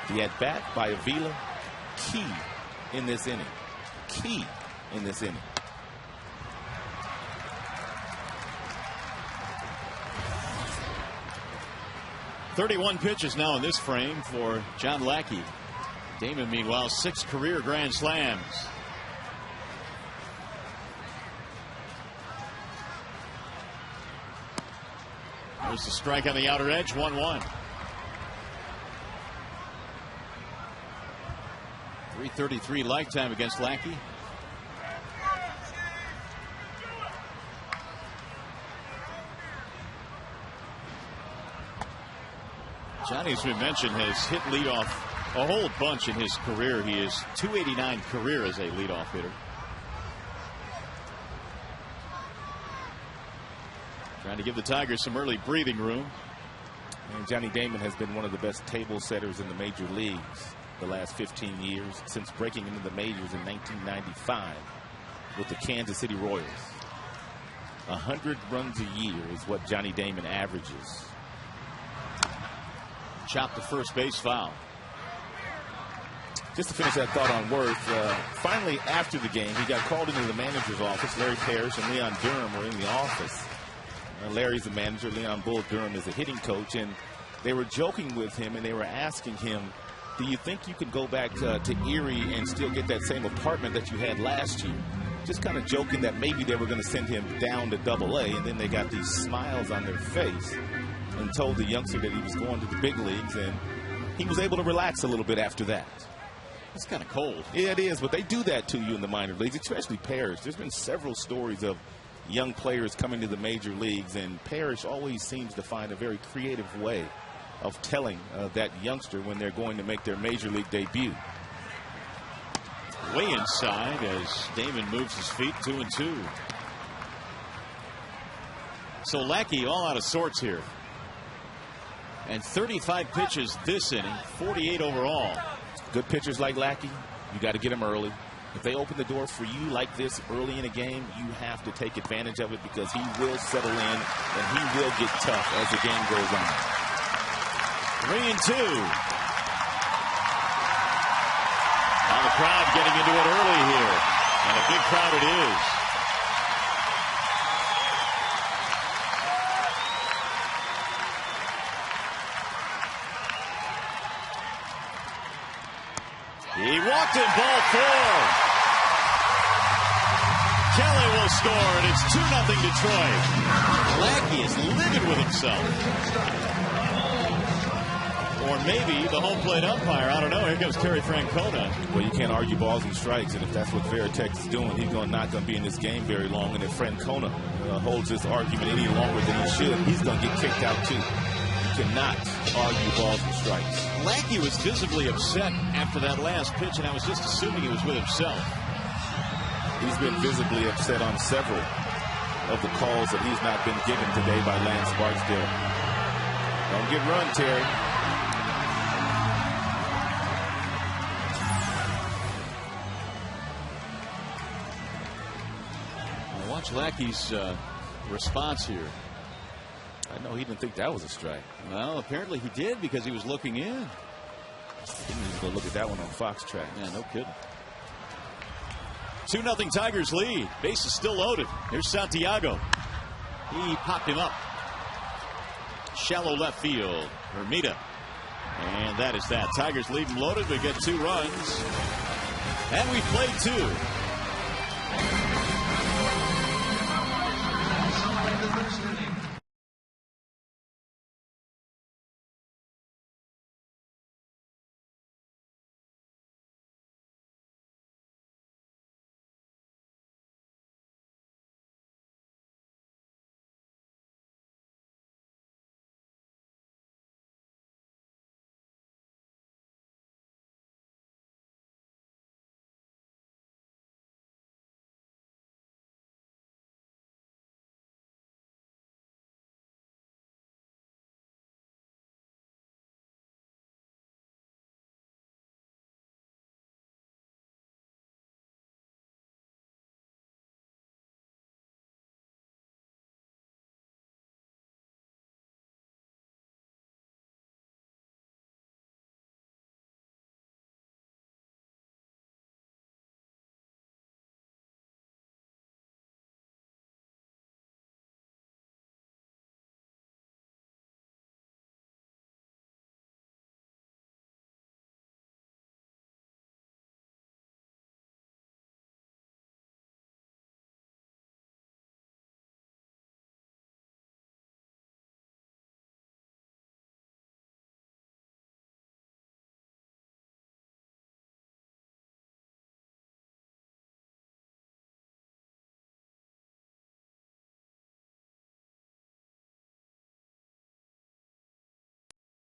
The at-bat by Avila, key in this inning. Key in this inning. .31 pitches now in this frame for John Lackey. Damon, meanwhile, 6 career grand slams. There's the strike on the outer edge, 1-1. 333 lifetime against Lackey. Johnny, as we mentioned, has hit leadoff a whole bunch in his career. He is .289 career as a leadoff hitter. Trying to give the Tigers some early breathing room. And Johnny Damon has been one of the best table setters in the major leagues the last 15 years, since breaking into the majors in 1995 with the Kansas City Royals. 100 runs a year is what Johnny Damon averages. Chopped to first base, foul. Just to finish that thought on Worth, finally after the game, he got called into the manager's office. Larry Parrish and Leon Durham were in the office. Larry's the manager, Leon Bull Durham is the hitting coach, and they were joking with him, and they were asking him, do you think you could go back to Erie and still get that same apartment that you had last year? Just kind of joking that maybe they were going to send him down to AA, and then they got these smiles on their face and told the youngster that he was going to the big leagues, and he was able to relax a little bit after that. It's kind of cold. Yeah, it is, but they do that to you in the minor leagues, especially Parrish. There's been several stories of young players coming to the major leagues, and Parrish always seems to find a very creative way of telling that youngster when they're going to make their major league debut. Way inside as Damon moves his feet, 2-2. So Lackey all out of sorts here. And 35 pitches this inning, 48 overall. Good pitchers like Lackey, you got to get them early. If they open the door for you like this early in a game, you have to take advantage of it, because he will settle in and he will get tough as the game goes on. 3-2. Now the crowd getting into it early here, and a big crowd it is. He walked in, ball 4. Kelly will score, and it's 2-0 Detroit. Lackey is livid with himself. or maybe the home plate umpire. I don't know. Here comes Terry Francona. Well, you can't argue balls and strikes, and if that's what Veritek is doing, he's not going to be in this game very long. And if Francona holds this argument any longer than he should, he's going to get kicked out too. You cannot argue balls and strikes. Lackey was visibly upset after that last pitch, and I was just assuming he was with himself. He's been visibly upset on several of the calls that he's not been given today by Lance Barksdale. Don't get run, Terry. Now watch Lackey's response here. I know he didn't think that was a strike. Well, apparently he did because he was looking in. He didn't even go look at that one on Fox Track. Yeah, no kidding. 2-0 Tigers lead. Base is still loaded. Here's Santiago. He popped him up. Shallow left field. Hermida. And that is that. Tigers lead and loaded. We get 2 runs. And we played 2.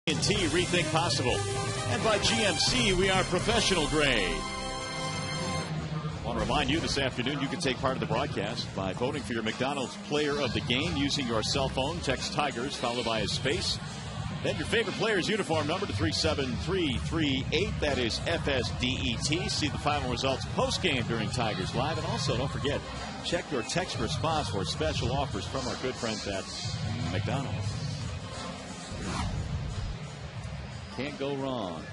T Rethink Possible. And by GMC, we are professional grade. I want to remind you this afternoon you can take part of the broadcast by voting for your McDonald's player of the game using your cell phone. Text Tigers followed by a space. Then your favorite player's uniform number to 37338. That is FSDET. See the final results post-game during Tigers Live. And also, don't forget, check your text response for special offers from our good friends at McDonald's. Can't go wrong.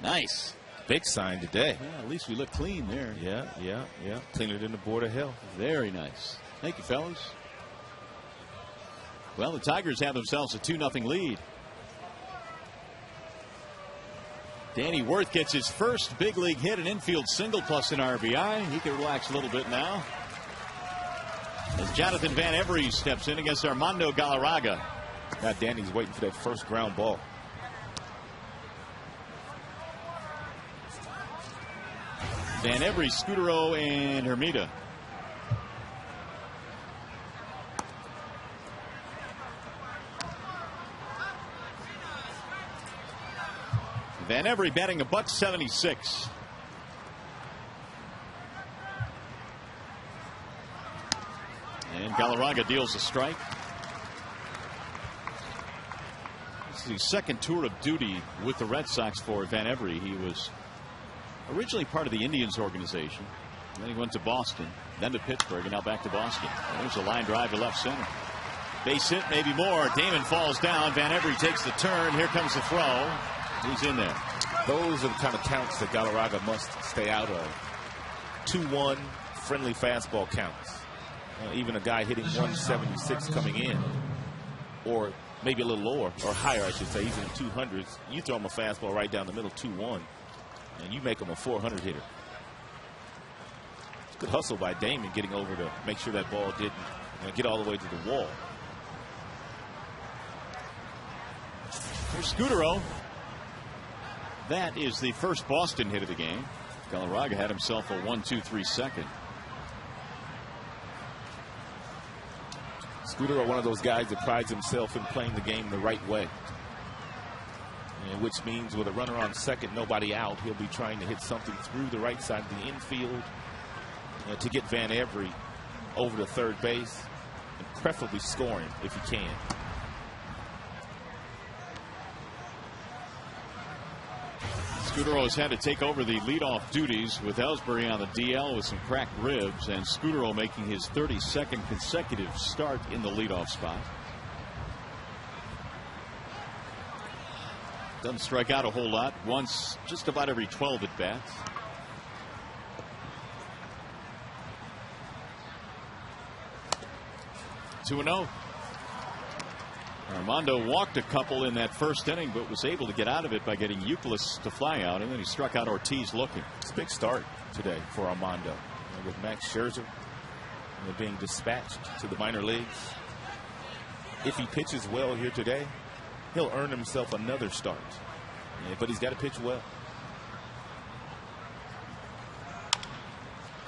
Nice. Big sign today. Yeah, at least we look clean there. Yeah. Cleaner than the Board of Health. Very nice. Thank you, fellas. Well, the Tigers have themselves a 2-0 lead. Danny Worth gets his first big league hit, an infield single plus an RBI. He can relax a little bit now. As Jonathan Van Every steps in against Armando Galarraga. Now Danny's waiting for that first ground ball. Van Every, Scutero, and Hermida. Van Every batting $176. And Galarraga deals a strike. This is the second tour of duty with the Red Sox for Van Every. He was originally part of the Indians organization. Then he went to Boston, then to Pittsburgh, and now back to Boston. There's a line drive to left center. Base hit, maybe more. Damon falls down. Van Every takes the turn. Here comes the throw. He's in there. Those are the kind of counts that Galarraga must stay out of. 2-1 friendly fastball counts. Even a guy hitting 176 coming in, or maybe a little lower, or higher, I should say. He's in the 200s. You throw him a fastball right down the middle, 2-1, and you make him a 400 hitter. It's good hustle by Damon getting over to make sure that ball didn't get all the way to the wall. There's Scudero. That is the first Boston hit of the game. Galarraga had himself a 1-2-3 second. Scudero, one of those guys that prides himself in playing the game the right way. Which means with a runner on second, nobody out, he'll be trying to hit something through the right side of the infield to get Van Every over to third base, and preferably scoring if he can. Scudero has had to take over the leadoff duties with Ellsbury on the DL with some cracked ribs, and Scudero making his 32nd consecutive start in the leadoff spot. Doesn't strike out a whole lot. Once just about every 12 at bats. Two and 0. Armando walked a couple in that first inning, but was able to get out of it by getting Euclid to fly out, and then he struck out Ortiz looking. It's a big start today for Armando, with Max Scherzer being dispatched to the minor leagues. If he pitches well here today, he'll earn himself another start, but he's got to pitch well.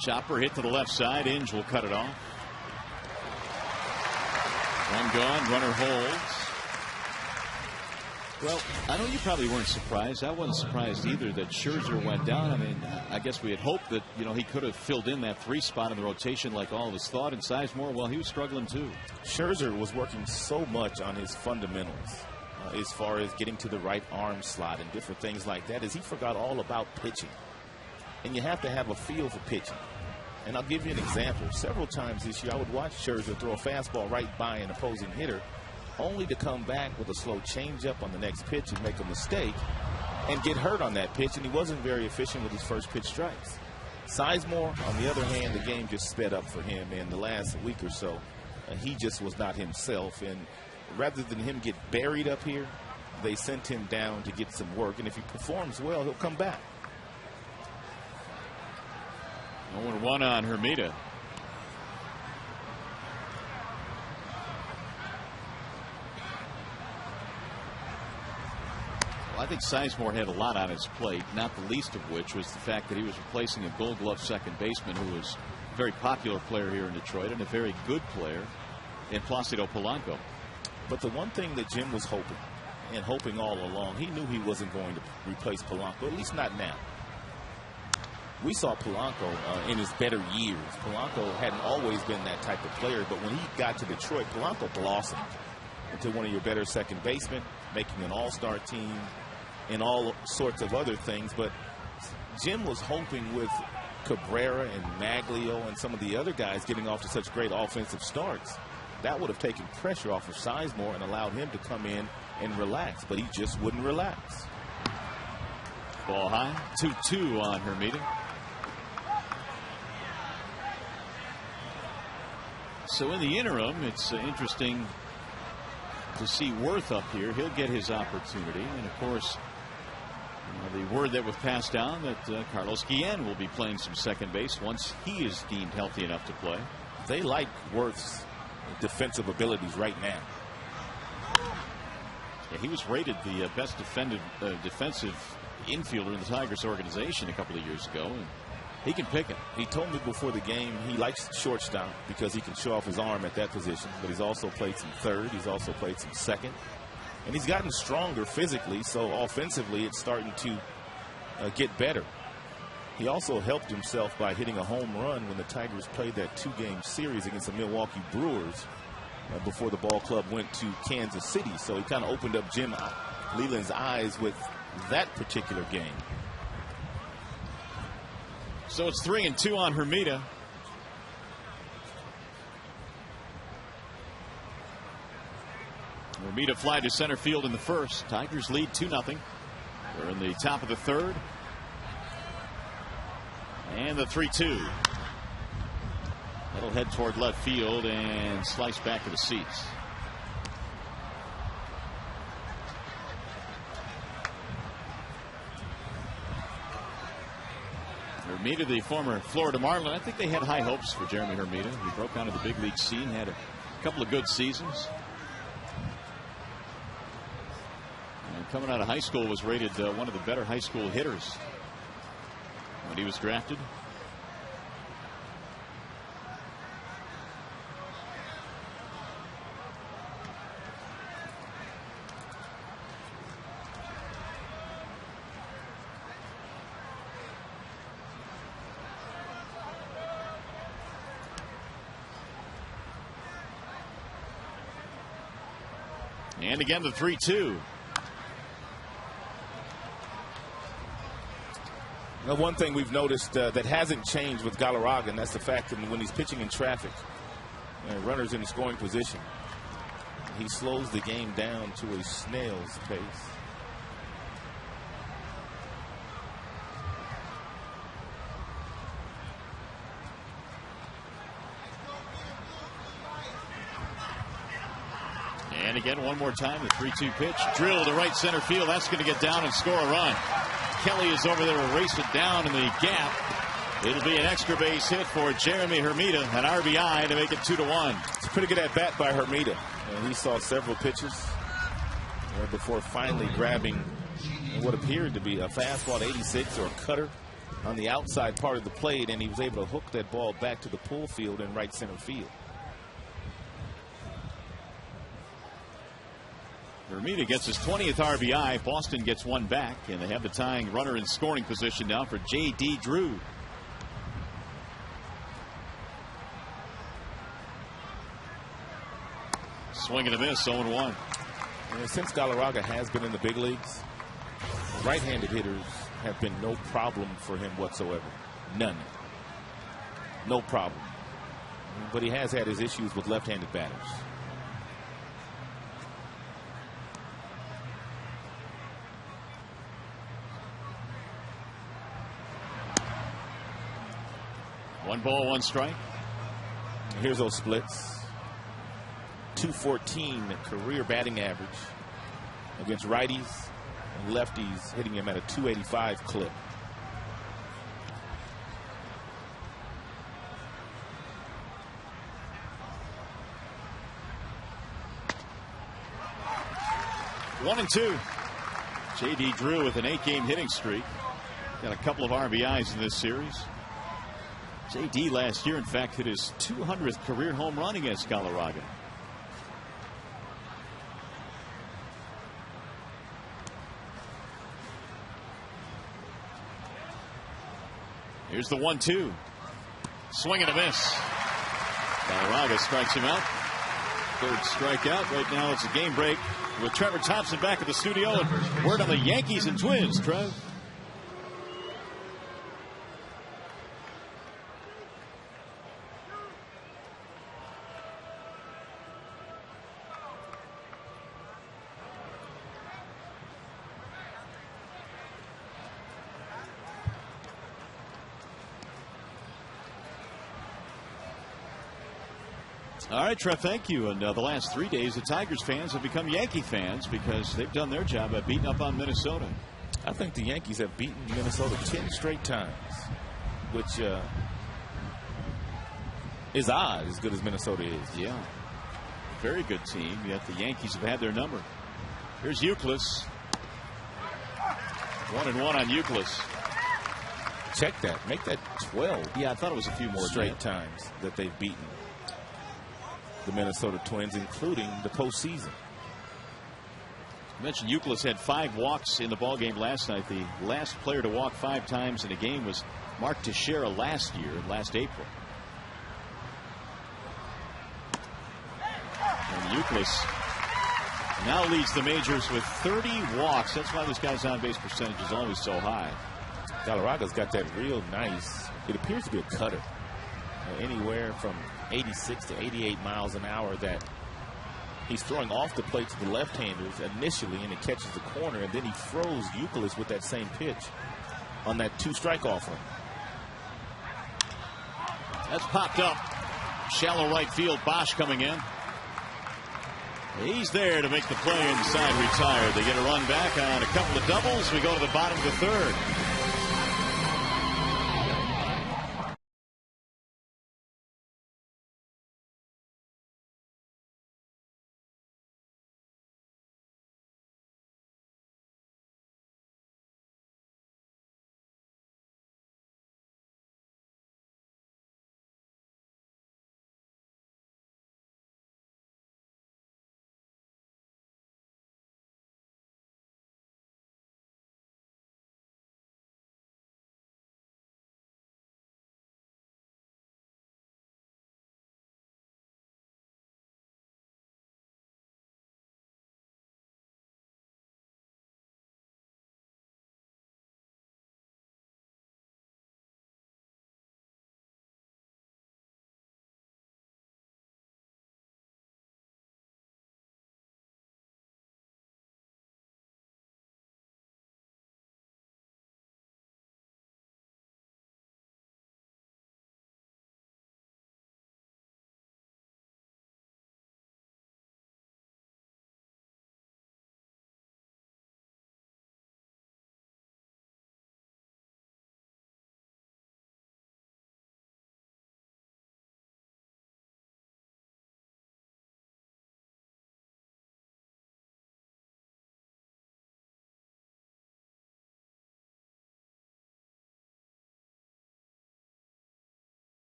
Chopper hit to the left side. Inge will cut it off. One gone, runner holds. Well, I know you probably weren't surprised. I wasn't surprised either that Scherzer went down. I mean, I guess we had hoped that, he could have filled in that 3 spot in the rotation like all of us thought. And Sizemore, well, he was struggling too. Scherzer was working so much on his fundamentals as far as getting to the right arm slot and different things like that, as he forgot all about pitching. And you have to have a feel for pitching. And I'll give you an example. Several times this year, I would watch Scherzer throw a fastball right by an opposing hitter, only to come back with a slow changeup on the next pitch and make a mistake and get hurt on that pitch, and he wasn't very efficient with his first pitch strikes. Sizemore, on the other hand, the game just sped up for him in the last week or so. He just was not himself, and rather than him get buried up here, they sent him down to get some work, and if he performs well, he'll come back. 0-1 on Hermida. Well, I think Sizemore had a lot on his plate, not the least of which was the fact that he was replacing a Gold Glove second baseman who was a very popular player here in Detroit and a very good player in Placido Polanco. But the one thing that Jim was hoping, and hoping all along, he knew he wasn't going to replace Polanco, at least not now. We saw Polanco in his better years. Polanco hadn't always been that type of player, but when he got to Detroit, Polanco blossomed into one of your better second basemen, making an all-star team and all sorts of other things. But Jim was hoping with Cabrera and Maglio and some of the other guys getting off to such great offensive starts, that would have taken pressure off of Sizemore and allowed him to come in and relax, but he just wouldn't relax. Ball high, 2-2 on Hermida. So in the interim, it's interesting to see Worth up here. He'll get his opportunity. And of course, the word that was passed down that Carlos Guillen will be playing some second base once he is deemed healthy enough to play. They like Worth's defensive abilities right now. Yeah, he was rated the best defensive infielder in the Tigers organization a couple of years ago, and he can pick it. He told me before the game he likes shortstop because he can show off his arm at that position, but he's also played some third, he's also played some second, and he's gotten stronger physically, so offensively it's starting to get better. He also helped himself by hitting a home run when the Tigers played that 2-game series against the Milwaukee Brewers before the ball club went to Kansas City, so he kind of opened up Jim Leland's eyes with that particular game. So it's 3-2 on Hermida. Hermida fly to center field in the first. Tigers lead 2-0. We're in the top of the third. And the 3-2. That'll head toward left field and slice back to the seats. Hermida, the former Florida Marlin. I think they had high hopes for Jeremy Hermida. He broke onto the big league scene, had a couple of good seasons. coming out of high school, was rated one of the better high school hitters when he was drafted. And again, the 3-2. Now, one thing we've noticed that hasn't changed with Galarraga, and that's the fact that when he's pitching in traffic, runners in scoring position, he slows the game down to a snail's pace. And again, one more time, the 3-2 pitch. Drill to right center field. That's going to get down and score a run. Kelly is over there to race it down in the gap. It'll be an extra base hit for Jeremy Hermida, an RBI to make it 2-1. It's a pretty good at bat by Hermida. He saw several pitches before finally grabbing what appeared to be a fastball at 86 or a cutter on the outside part of the plate, and he was able to hook that ball back to the pull field in right center field. Hermida gets his 20th RBI. Boston gets one back, and they have the tying runner in scoring position now for J.D. Drew. Swing and a miss, 0-1. Since Galarraga has been in the big leagues, right-handed hitters have been no problem for him whatsoever. None. No problem. But he has had his issues with left-handed batters. One ball, one strike. Here's those splits. 214 career batting average against righties and lefties, hitting him at a 285 clip. One and two. J.D. Drew with an 8-game hitting streak. Got a couple of RBIs in this series. J.D. last year, in fact, hit his 200th career home run against Galarraga. Here's the 1-2. Swing and a miss. Galarraga strikes him out. Third strikeout. Right now it's a game break with Trevor Thompson back at the studio. And word on the Yankees and Twins, Trev. All right, Trev, thank you. And the last 3 days, the Tigers fans have become Yankee fans because they've done their job at beating up on Minnesota. I think the Yankees have beaten Minnesota 10 straight times, which is odd, as good as Minnesota is. Yeah. Very good team, yet the Yankees have had their number. Here's Youkilis. 1-1 on Youkilis. Check that. Make that 12. Yeah, I thought it was a few more straight times that they've beaten the Minnesota Twins, including the postseason. I mentioned Youkilis had 5 walks in the ballgame last night. The last player to walk 5 times in a game was Mark Teixeira last April. And Youkilis now leads the majors with 30 walks. That's why this guy's on-base percentage is always so high. Galarraga's got that real nice, it appears to be a cutter. Anywhere from 86 to 88 miles an hour that he's throwing off the plate to the left-handers initially, and it catches the corner, and then he throws Youkilis with that same pitch on that 2-strike offer. That's popped up. Shallow right field. Bosch coming in. He's there to make the play inside, retired. They get a run back on a couple of doubles. We go to the bottom of the third.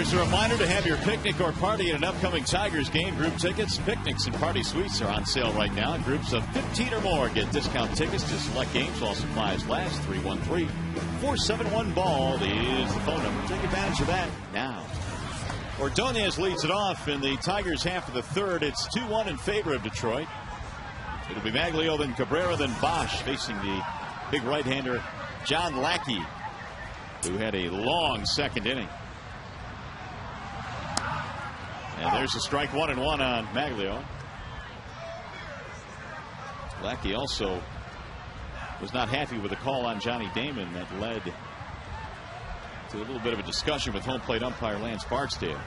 Here's a reminder to have your picnic or party at an upcoming Tigers game. Group tickets, picnics, and party suites are on sale right now. Groups of 15 or more get discount tickets to select games while supplies last. 313-471-BALL is the phone number. Take advantage of that now. Ordonez leads it off in the Tigers half of the third. It's 2-1 in favor of Detroit. It'll be Maglio, then Cabrera, then Bosch facing the big right-hander John Lackey, who had a long second inning. And there's a strike 1-1 on Maglio. Lackey also was not happy with the call on Johnny Damon that led to a little bit of a discussion with home plate umpire Lance Barksdale.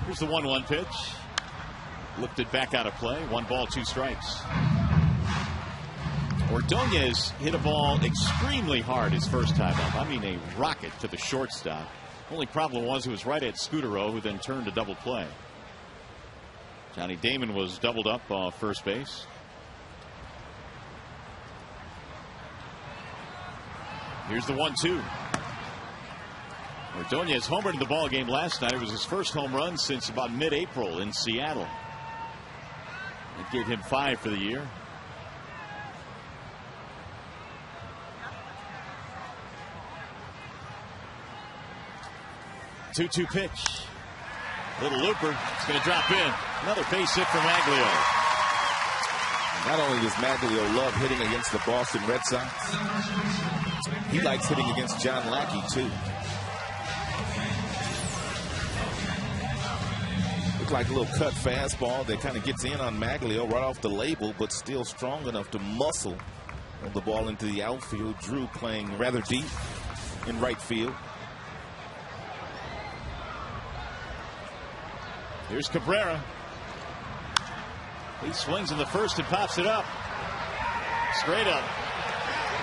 Here's the 1-1 pitch. Looked it back out of play. 1 ball, 2 strikes. Ordonez hit a ball extremely hard his first time up. I mean, a rocket to the shortstop. Only problem was it was right at Scudero, who then turned to double play. Johnny Damon was doubled up off first base. Here's the 1-2. Ordonez homered in the ball game last night. It was his first home run since about mid-April in Seattle. It gave him 5 for the year. Two-two pitch. Little looper. It's going to drop in. Another base hit for Maglio. Not only does Maglio love hitting against the Boston Red Sox, he likes hitting against John Lackey too. Looks like a little cut fastball that kind of gets in on Maglio right off the label, but still strong enough to muscle the ball into the outfield. Drew playing rather deep in right field. Here's Cabrera. He swings in the first and pops it up. Straight up.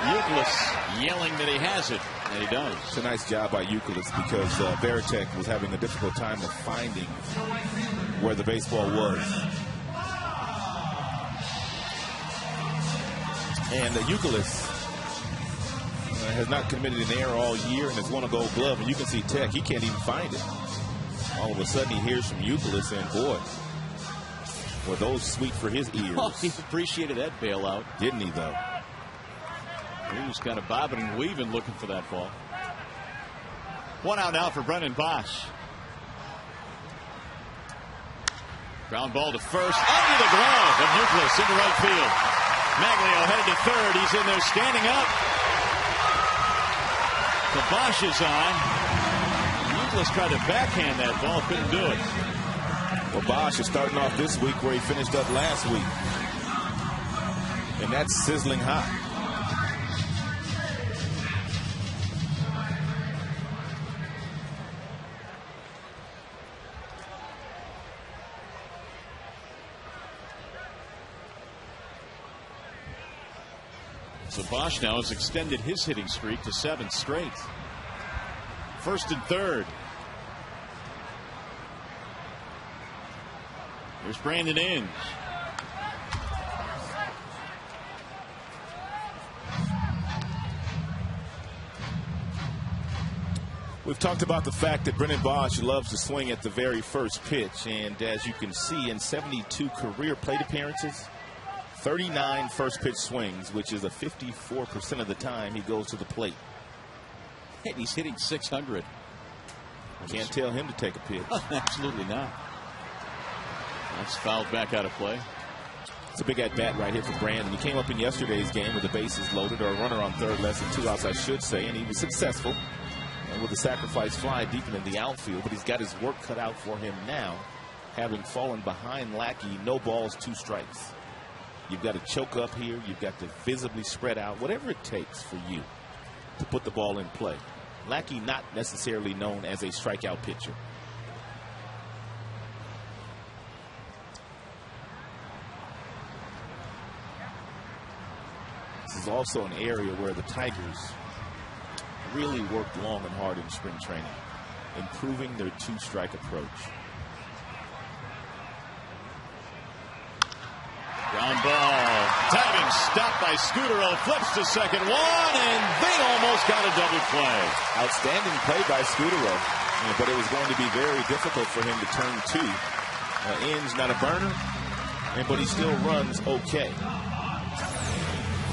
Youkilis yelling that he has it, and he does. It's a nice job by Youkilis because Veritek was having a difficult time of finding where the baseball was. And Youkilis has not committed an error all year and has won a Gold Glove. And you can see Tech, he can't even find it. All of a sudden he hears from Youkilis, and boy, were those sweet for his ears. Oh, he appreciated that bailout. Didn't he, though? He was kind of bobbing and weaving looking for that ball. 1 out now for Brennan Bosch. Ground ball to first. Under the glove of Youkilis into right field. Maglio headed to third. He's in there standing up. The Bosch is on. Youkilis tried to backhand that ball. Couldn't do it. Well, Bosch is starting off this week where he finished up last week. And that's sizzling hot. So Bosch now has extended his hitting streak to 7 straight. First and third. Here's Brandon Inge. We've talked about the fact that Brennan Bosch loves to swing at the very first pitch. And as you can see, in 72 career plate appearances, 39 first pitch swings, which is a 54% of the time he goes to the plate. And he's hitting 600. Can't tell him to take a pitch. Absolutely not. That's fouled back out of play. It's a big at-bat right here for Brandon. He came up in yesterday's game with the bases loaded, or a runner on third, less than 2 outs, I should say, and he was successful with a sacrifice fly deep in the outfield, but he's got his work cut out for him now, having fallen behind Lackey. No balls, 2 strikes. You've got to choke up here. You've got to visibly spread out, whatever it takes for you to put the ball in play. Lackey not necessarily known as a strikeout pitcher. This is also an area where the Tigers really worked long and hard in spring training, improving their 2-strike approach. Ground ball. Timing stopped by Scudero. Flips to second. 1, and they almost got a double play. Outstanding play by Scudero. But it was going to be very difficult for him to turn two. Inge not a burner, but he still runs okay.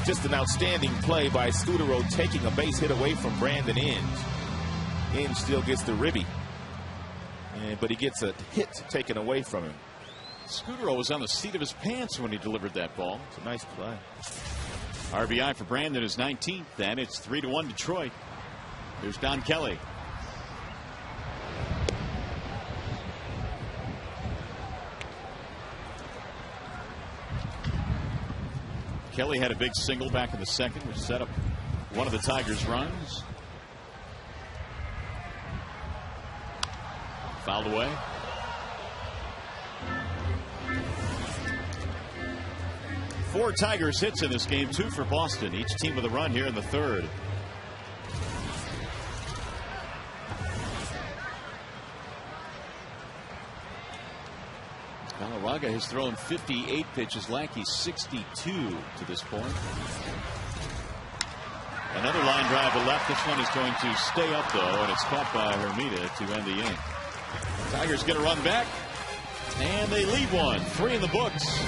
Just an outstanding play by Scudero, taking a base hit away from Brandon Inge. Inge still gets the ribby, but he gets a hit taken away from him. Scudero was on the seat of his pants when he delivered that ball. It's a nice play. RBI for Brandon is 19th, and it's 3-1 Detroit. Here's Don Kelly. Kelly had a big single back in the second, which set up one of the Tigers' runs. Fouled away. Four Tigers hits in this game, 2 for Boston. Each team with a run here in the third. Galarraga has thrown 58 pitches. Lackey's 62 to this point. Another line drive to left. This one is going to stay up, though, and it's caught by Hermida to end the inning. Tigers get a run back, and they leave one. 3 in the books.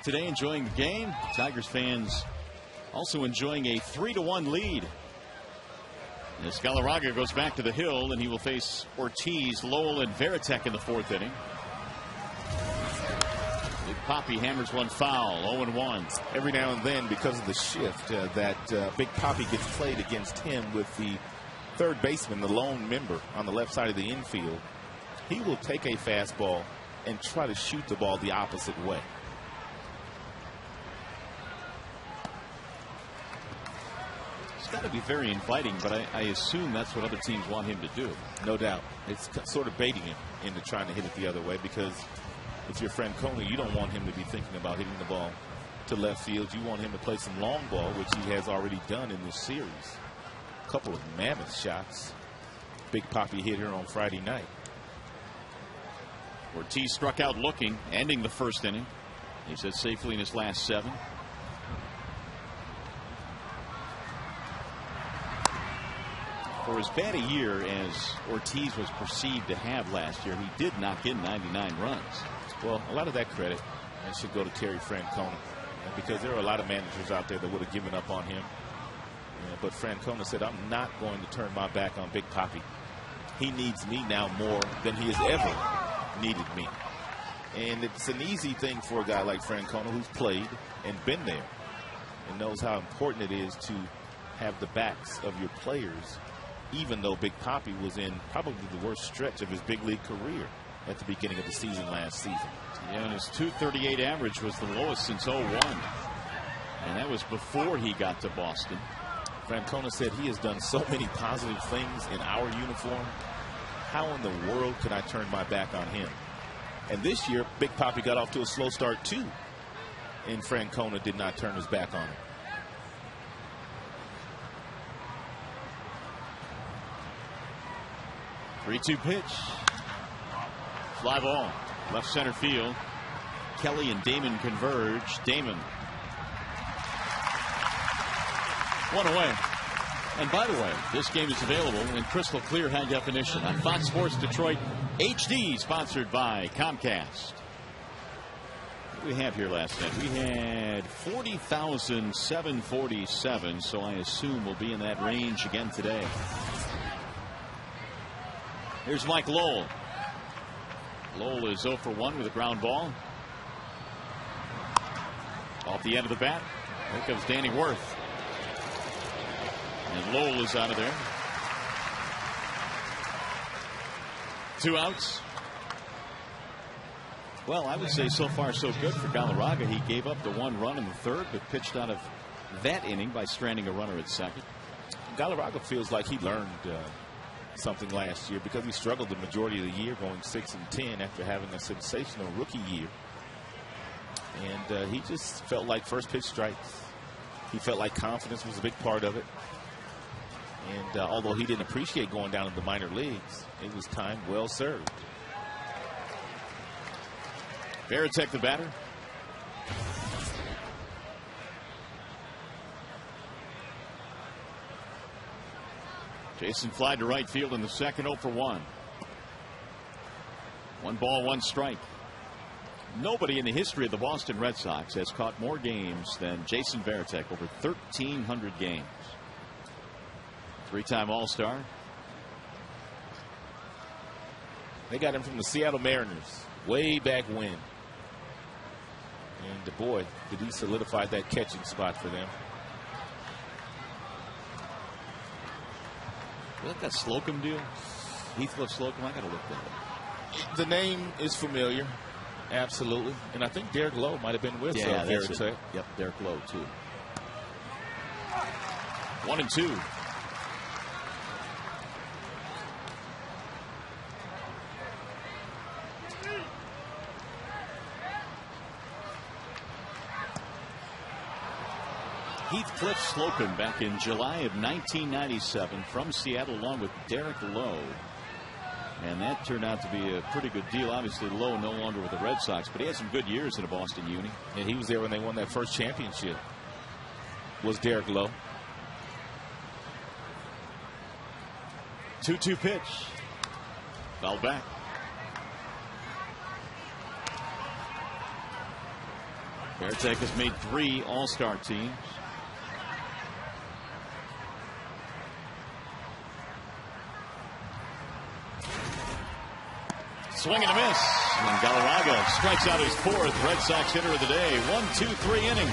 Today enjoying the game. Tigers fans also enjoying a 3-1 lead. As Galarraga goes back to the hill, and he will face Ortiz, Lowell, and Veritek in the 4th inning. Big Papi hammers one foul. 0-1. Every now and then, because of the shift, Big Papi gets played against him with the third baseman, the lone member on the left side of the infield. He will take a fastball and try to shoot the ball the opposite way. It's got to be very inviting, but I assume that's what other teams want him to do. No doubt. It's sort of baiting him into trying to hit it the other way, because if you're Francona, you don't want him to be thinking about hitting the ball to left field. You want him to play some long ball, which he has already done in this series. A couple of mammoth shots. Big Papi hit here on Friday night. Ortiz struck out looking, ending the 1st inning. He said safely in his last 7. For as bad a year as Ortiz was perceived to have last year, he did knock in 99 runs. Well, a lot of that credit should go to Terry Francona, because there are a lot of managers out there that would have given up on him. But Francona said, I'm not going to turn my back on Big Papi. He needs me now more than he has ever needed me. And it's an easy thing for a guy like Francona, who's played and been there and knows how important it is to have the backs of your players, even though Big Papi was in probably the worst stretch of his big league career. at the beginning of the season last season. Yeah, and his .238 average was the lowest since '01. And that was before he got to Boston. Francona said he has done so many positive things in our uniform. How in the world could I turn my back on him? And this year, Big Papi got off to a slow start too. And Francona did not turn his back on him. Three-two pitch. Fly ball. Left center field. Kelly and Damon converge. Damon. One away. And by the way, this game is available in crystal clear high definition on Fox Sports Detroit HD, sponsored by Comcast. What do we have here last night? We had 40,747, so I assume we'll be in that range again today. Here's Mike Lowell. Lowell is 0 for 1 with a ground ball. Off the end of the bat. Here comes Danny Worth. And Lowell is out of there. 2 outs. Well, I would say so far so good for Galarraga. He gave up the 1 run in the 3rd, but pitched out of that inning by stranding a runner at 2nd. Galarraga feels like he learned something last year, because he struggled the majority of the year, going 6-10 after having a sensational rookie year. And he just felt like first pitch strikes. He felt like confidence was a big part of it. And although he didn't appreciate going down in the minor leagues, it was time well served. Varitek, the batter. Jason fly to right field in the 2nd, 0 for 1. 1 ball, 1 strike. Nobody in the history of the Boston Red Sox has caught more games than Jason Varitek, over 1,300 games. 3-time All-Star. They got him from the Seattle Mariners way back when. And boy, did he solidify that catching spot for them. Is that Slocum deal? Heathcliff Slocum? I gotta look that up. The name is familiar. Absolutely. And I think Derek Lowe might have been with Varitek. Yep, Derek Lowe, too. 1-2. Heathcliff Slocum back in July of 1997 from Seattle, along with Derek Lowe. And that turned out to be a pretty good deal. Obviously, Lowe no longer with the Red Sox, but he had some good years in a Boston uni. And he was there when they won that first championship. Was Derek Lowe. 2-2 pitch. Fouled back. Varitek has made 3 All-Star teams. Swing and a miss. And Galarraga strikes out his 4th Red Sox hitter of the day. 1-2-3 inning.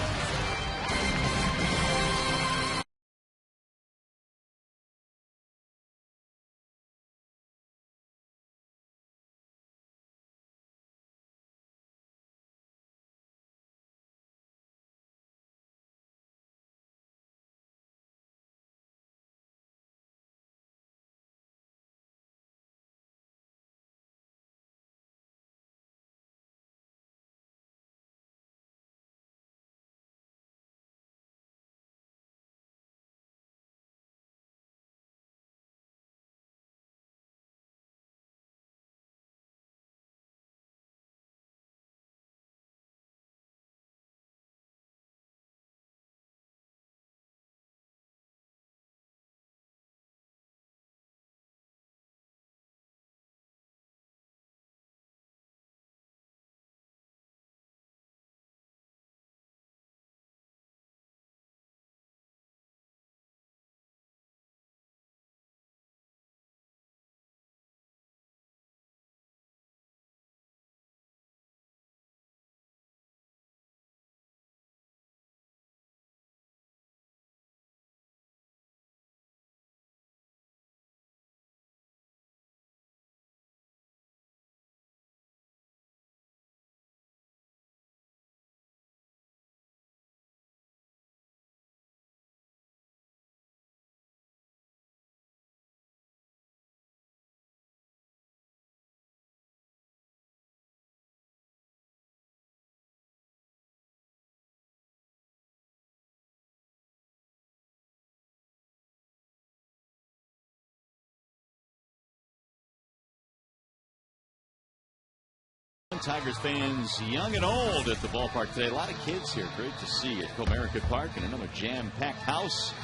Tigers fans, young and old, at the ballpark today. A lot of kids here. Great to see at Comerica Park, and another jam-packed house.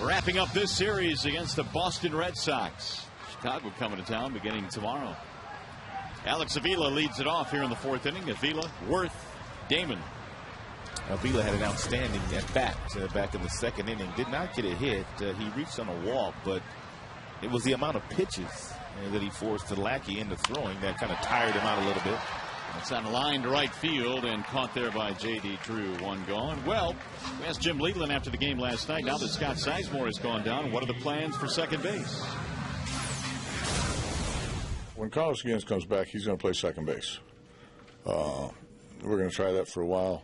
Wrapping up this series against the Boston Red Sox. Chicago coming to town beginning tomorrow. Alex Avila leads it off here in the 4th inning. Avila, Worth, Damon. Avila had an outstanding at bat back in the 2nd inning. Did not get a hit. He reached on a walk, but it was the amount of pitches that he forced the Lackey into throwing that kind of tired him out a little bit. It's on the line to right field and caught there by J.D. Drew. One gone. Well, we asked Jim Leland after the game last night. Now that Scott Sizemore has gone down, what are the plans for second base? When Carlos Guillen comes back, he's going to play second base. We're going to try that for a while.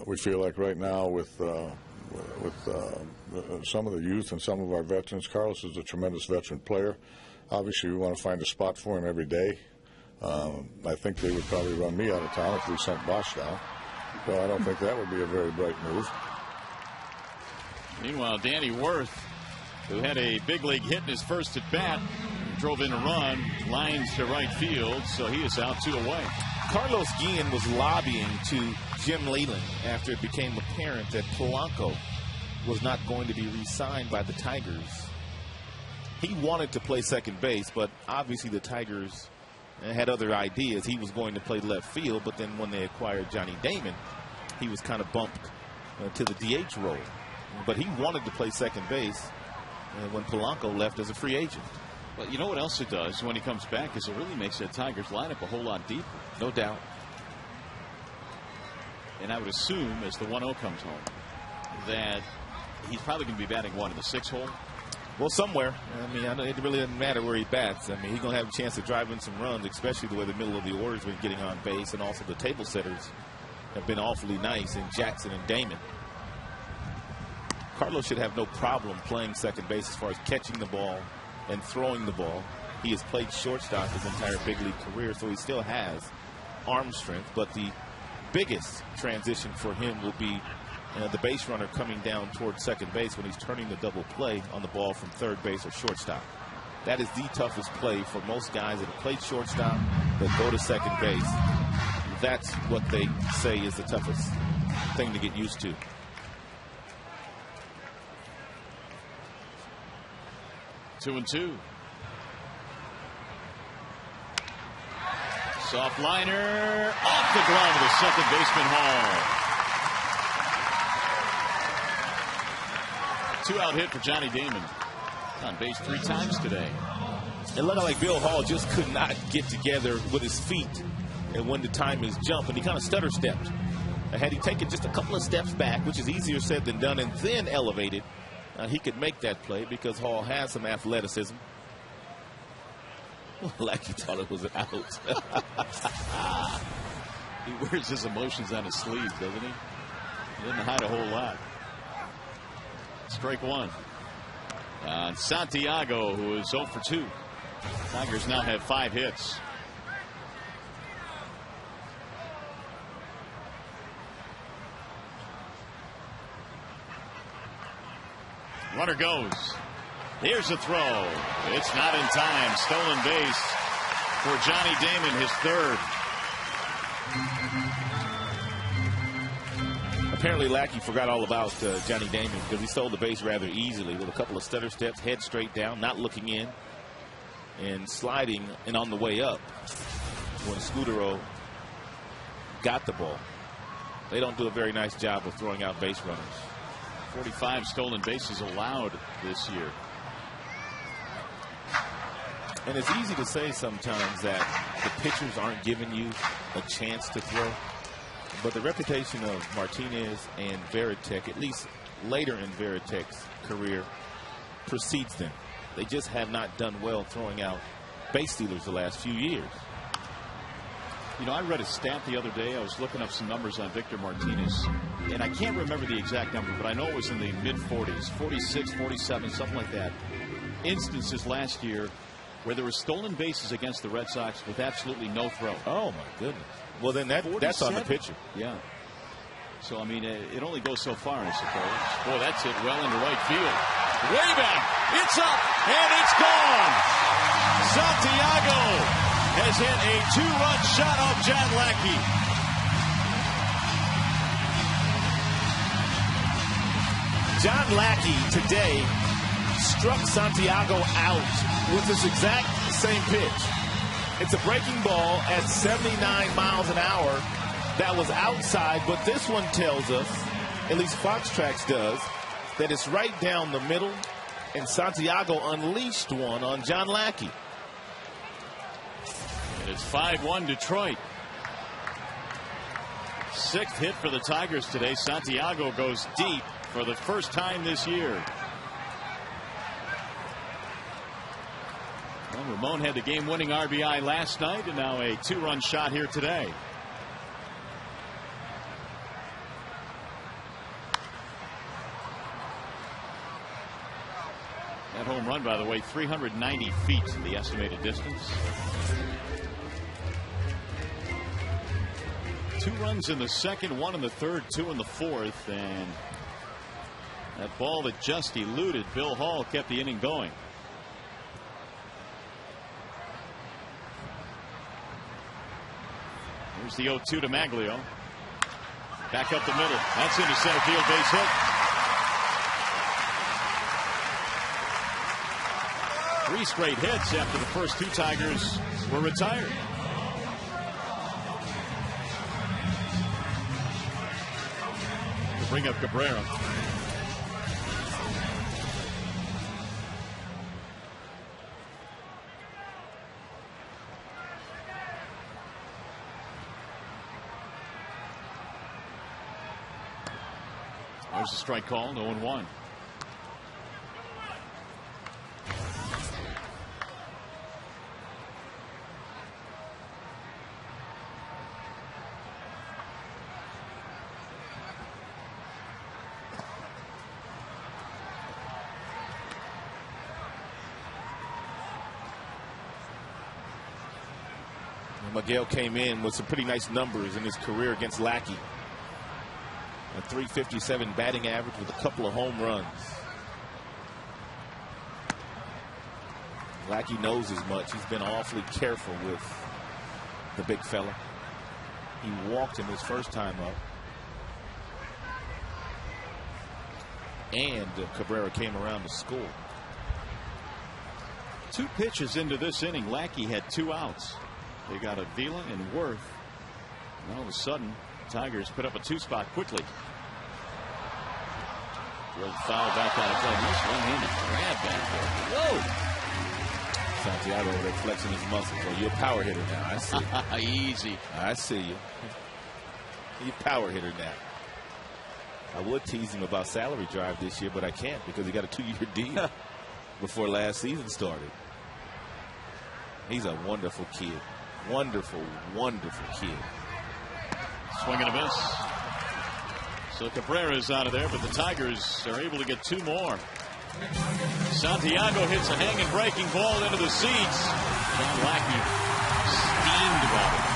We feel like right now with some of the youth and some of our veterans, Carlos is a tremendous veteran player. Obviously, we want to find a spot for him every day. I think they would probably run me out of town if we sent Bosch down. So I don't think that would be a very bright move. Meanwhile, Danny Worth, who had a big league hit in his first at bat, drove in a run, lines to right field, so he is out 2 away. Carlos Guillen was lobbying to Jim Leland after it became apparent that Polanco was not going to be re-signed by the Tigers. He wanted to play second base, but obviously the Tigers had other ideas. He was going to play left field, but then when they acquired Johnny Damon, he was kind of bumped to the DH role. But he wanted to play second base when Polanco left as a free agent. Well, you know what else it does when he comes back is it really makes that Tigers lineup a whole lot deeper. No doubt. And I would assume as the 1-0 comes home that he's probably going to be batting in the 6 hole. Well, somewhere. I mean, it really doesn't matter where he bats. I mean, he's going to have a chance to drive in some runs, especially the way the middle of the order's been getting on base, and also the table setters have been awfully nice in Jackson and Damon. Carlos should have no problem playing second base as far as catching the ball and throwing the ball. He has played shortstop his entire big league career, so he still has arm strength. But the biggest transition for him will be the base runner coming down towards second base when he's turning the double play on the ball from third base or shortstop. That is the toughest play for most guys that have played shortstop that go to second base. That's what they say is the toughest thing to get used to. 2-2. Soft liner off the glove of the second baseman Hall. 2-out hit for Johnny Damon. On base 3 times today. It looked like Bill Hall just could not get together with his feet and when to time his jump, and he kind of stutter stepped. Had he taken just a couple of steps back, which is easier said than done, and then elevated, he could make that play because Hall has some athleticism. Like he thought it was an out. He wears his emotions on his sleeve, doesn't he? He doesn't hide a whole lot. Strike 1. Santiago, who is 0 for 2. Tigers now have 5 hits. Runner goes. Here's a throw. It's not in time. Stolen base for Johnny Damon, his 3rd. Apparently Lackey forgot all about Johnny Damon because he stole the base rather easily with a couple of stutter steps, head straight down, not looking in, and sliding and on the way up when Scudero got the ball. They don't do a very nice job of throwing out base runners. 45 stolen bases allowed this year. And it's easy to say sometimes that the pitchers aren't giving you a chance to throw. But the reputation of Martinez and Varitek, at least later in Varitek's career, precedes them. They just have not done well throwing out base stealers the last few years. You know, I read a stat the other day. I was looking up some numbers on Victor Martinez, and I can't remember the exact number, but I know it was in the mid-40s, 46, 47, something like that. Instances last year where there were stolen bases against the Red Sox with absolutely no throw. Oh, my goodness. Well, then that's on the pitcher. Yeah. So, I mean, it only goes so far, I suppose. Boy, that's it well into right field. Way back. It's up, and it's gone. Santiago has hit a 2-run shot off John Lackey. John Lackey today struck Santiago out with this exact same pitch. It's a breaking ball at 79 miles an hour that was outside, but this one tells us, at least Fox Tracks does, that it's right down the middle, and Santiago unleashed one on John Lackey. And it's 5-1 Detroit. 6th hit for the Tigers today. Santiago goes deep for the first time this year. Well, Ramon had the game-winning RBI last night, and now a 2-run shot here today. That home run, by the way, 390 feet, the estimated distance. 2 runs in the second, 1 in the third, 2 in the fourth, and that ball that just eluded Bill Hall kept the inning going. Here's the 0-2 to Maglio. Back up the middle. That's into center field, base hit. 3 straight hits after the first 2 Tigers were retired. To bring up Cabrera. There's a strike call, 0-1. Miguel came in with some pretty nice numbers in his career against Lackey. A .357 batting average with a couple of home runs. Lackey knows as much. He's been awfully careful with the big fella. He walked him his first time up. And Cabrera came around to score. 2 pitches into this inning, Lackey had 2 outs. They got Avila and Worth. And all of a sudden, Tigers put up a 2-spot quickly. Drilled foul back out of play. Nice one-handed grab back there. Whoa! Santiago over there flexing his muscles. Well, you're a power hitter now. I see. Easy. I see you. You're a power hitter now. I would tease him about salary drive this year, but I can't because he got a 2-year deal before last season started. He's a wonderful kid. Wonderful, wonderful kid. Swing and a miss. So Cabrera's out of there, but the Tigers are able to get 2 more. Santiago hits a hanging breaking ball into the seats. John Lackey steamed about it.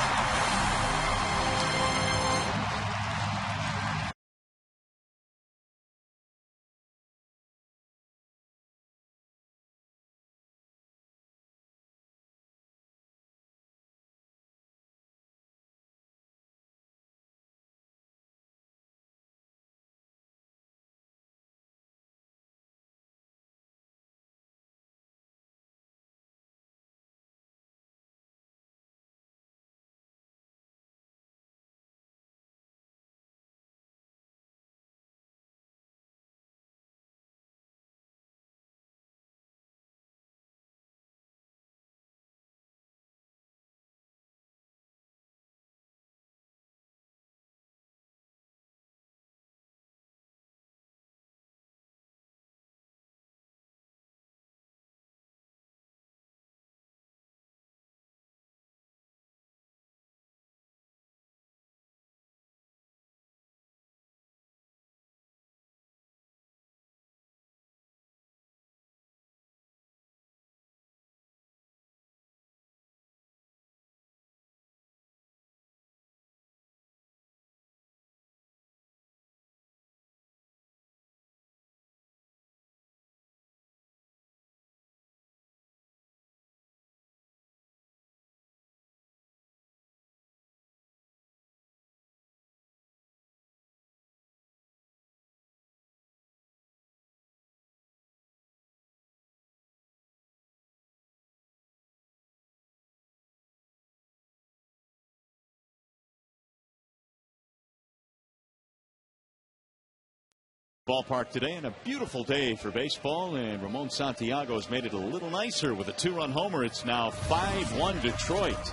Ballpark today, and a beautiful day for baseball, and Ramon Santiago has made it a little nicer with a 2-run homer. It's now 5-1 Detroit.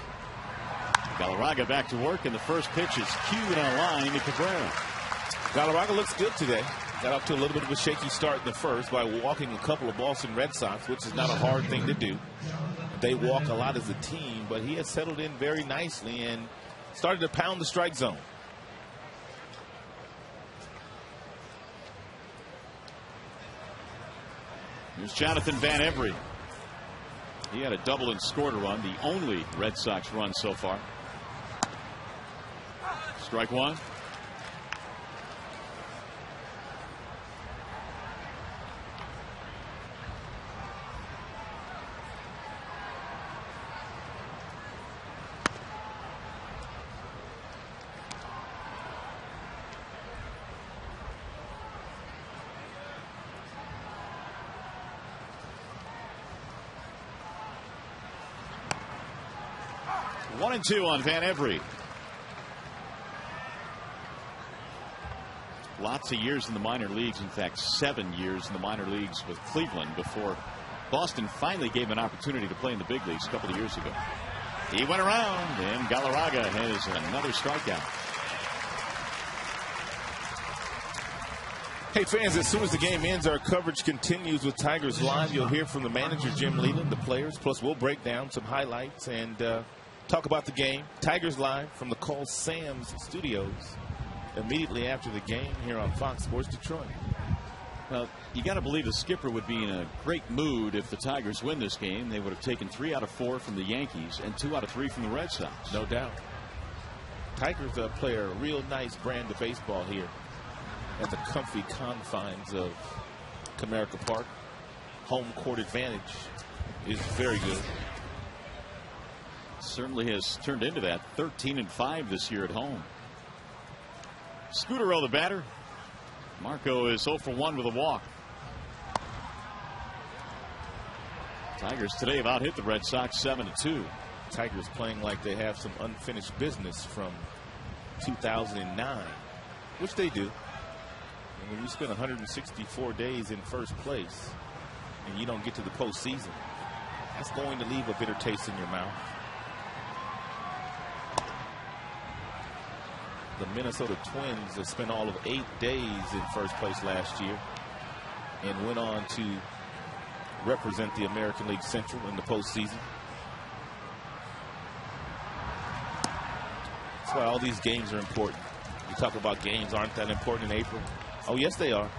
Galarraga back to work, and the first pitch is cued on line to Cabrera. Galarraga looks good today. Got off to a little bit of a shaky start in the first by walking a couple of Boston Red Sox, which is not a hard thing to do. They walk a lot as a team, but he has settled in very nicely and started to pound the strike zone. Here's Jonathan Van Every. He had a double and scored a run, the only Red Sox run so far. Strike one. One and two on Van Every. Lots of years in the minor leagues. In fact, 7 years in the minor leagues with Cleveland before Boston finally gave him an opportunity to play in the big leagues a couple of years ago. He went around, and Galarraga has another strikeout. Hey fans, as soon as the game ends, our coverage continues with Tigers Live. You'll hear from the manager, Jim Leland, the players, plus we'll break down some highlights and talk about the game. Tigers Live from the Call Sam's studios immediately after the game here on Fox Sports Detroit. Well, you got to believe the skipper would be in a great mood if the Tigers win this game. They would have taken 3 out of 4 from the Yankees and 2 out of 3 from the Red Sox. No doubt. Tigers play a real nice brand of baseball here at the comfy confines of Comerica Park. Home court advantage is very good. Certainly has turned into that. 13-5 this year at home. Scutaro the batter. Marco is 0 for 1 with a walk. Tigers today have out-hit the Red Sox 7-2. Tigers playing like they have some unfinished business from 2009, which they do. And when you spend 164 days in first place and you don't get to the postseason, that's going to leave a bitter taste in your mouth. The Minnesota Twins have spent all of 8 days in first place last year and went on to represent the American League Central in the postseason. That's why all these games are important. You talk about games aren't that important in April. Oh, yes, they are.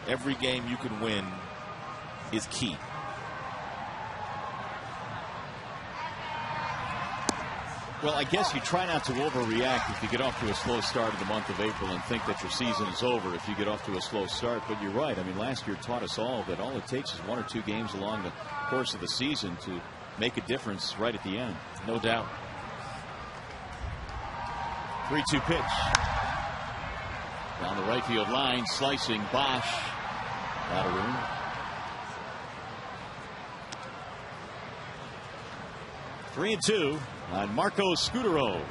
Every game you can win is key. Well, I guess you try not to overreact if you get off to a slow start in the month of April and think that your season is over if you get off to a slow start. But you're right. I mean, last year taught us all that all it takes is 1 or 2 games along the course of the season to make a difference right at the end. No doubt. 3-2 pitch. Down the right field line, slicing Bosch. Out of room. Three and two on Marco Scutaro.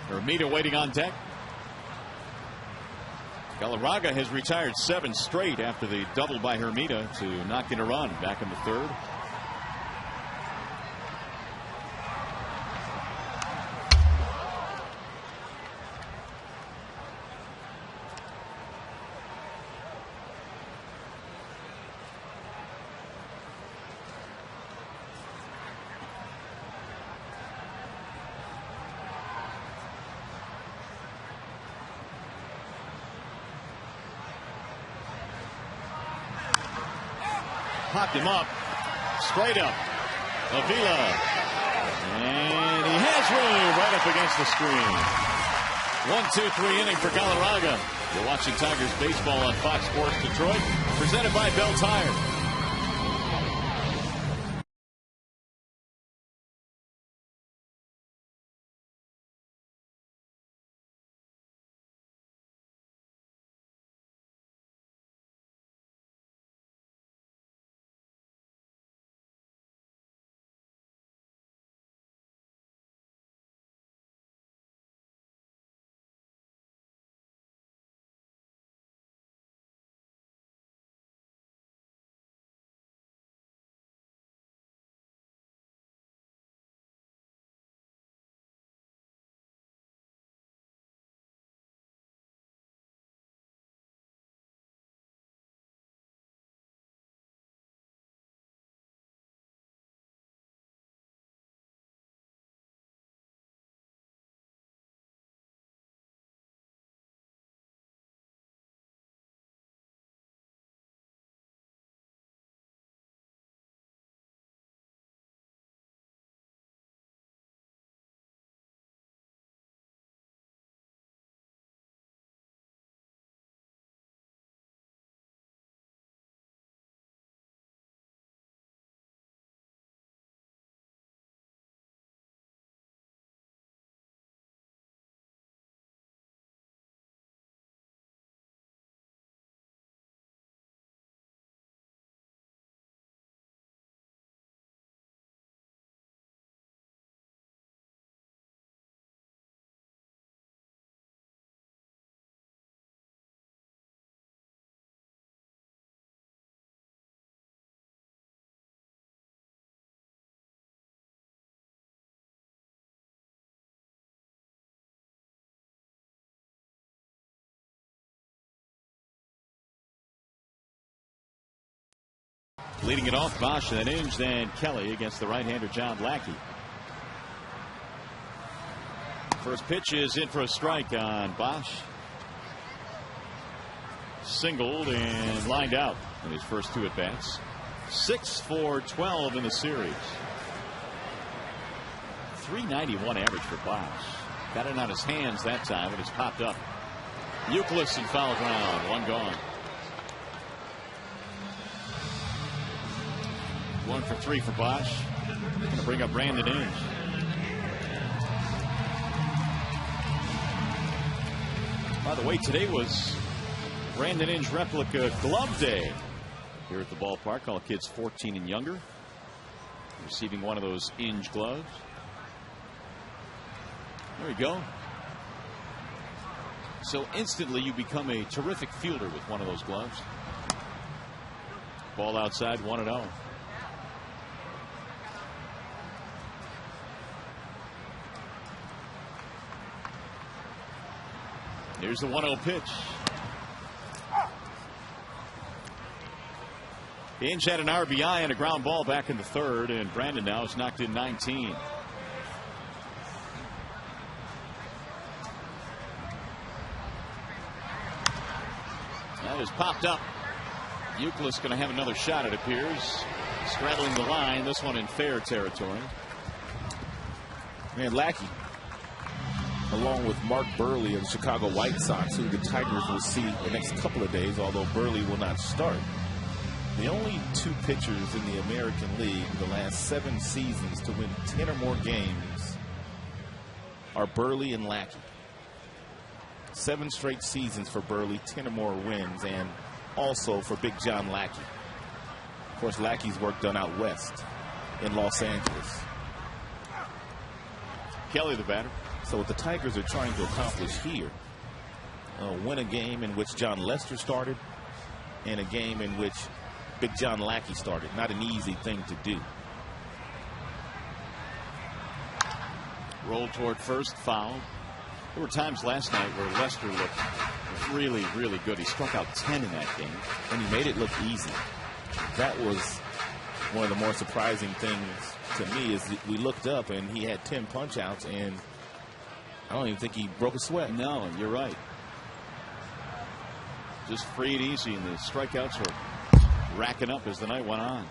Hermida waiting on deck. Galarraga has retired 7 straight after the double by Hermida to knock in a run back in the third. Popped him up, straight up, Avila, and he has room right up against the screen. 1-2-3 inning for Galarraga. You're watching Tigers baseball on Fox Sports Detroit, presented by Bell Tire. Leading it off, Bosch, then Inge, then Kelly against the right-hander John Lackey. First pitch is in for a strike on Bosch. Singled and lined out in his first 2 at-bats. 6 for 12 in the series. 391 average for Bosch. Got it on his hands that time, but it's popped up. Euclid in foul ground. 1 gone. 1 for 3 for Bosch. Going to bring up Brandon Inge. By the way, today was Brandon Inge replica glove day here at the ballpark. All kids 14 and younger receiving one of those Inge gloves. There you go. So instantly you become a terrific fielder with one of those gloves. Ball outside, 1-0. Here's the 1-0 pitch. Inge had an RBI and a ground ball back in the 3rd, and Brandon now has knocked in 19. That is popped up. Euclid's going to have another shot, it appears. Straddling the line, this one in fair territory. Man, Lackey, along with Mark Burley of the Chicago White Sox, who the Tigers will see the next couple of days, although Burley will not start. The only 2 pitchers in the American League in the last 7 seasons to win 10 or more games are Burley and Lackey. 7 straight seasons for Burley, 10 or more wins, and also for Big John Lackey. Of course, Lackey's work done out west in Los Angeles. Kelly the batter. So what the Tigers are trying to accomplish here, win a game in which John Lester started and a game in which Big John Lackey started. Not an easy thing to do. Rolled toward first, foul. There were times last night where Lester looked really, really good. He struck out 10 in that game. And he made it look easy. That was one of the more surprising things to me, is we looked up and he had 10 punch outs, and I don't even think he broke a sweat. No, you're right. Just free and easy, and the strikeouts were racking up as the night went on.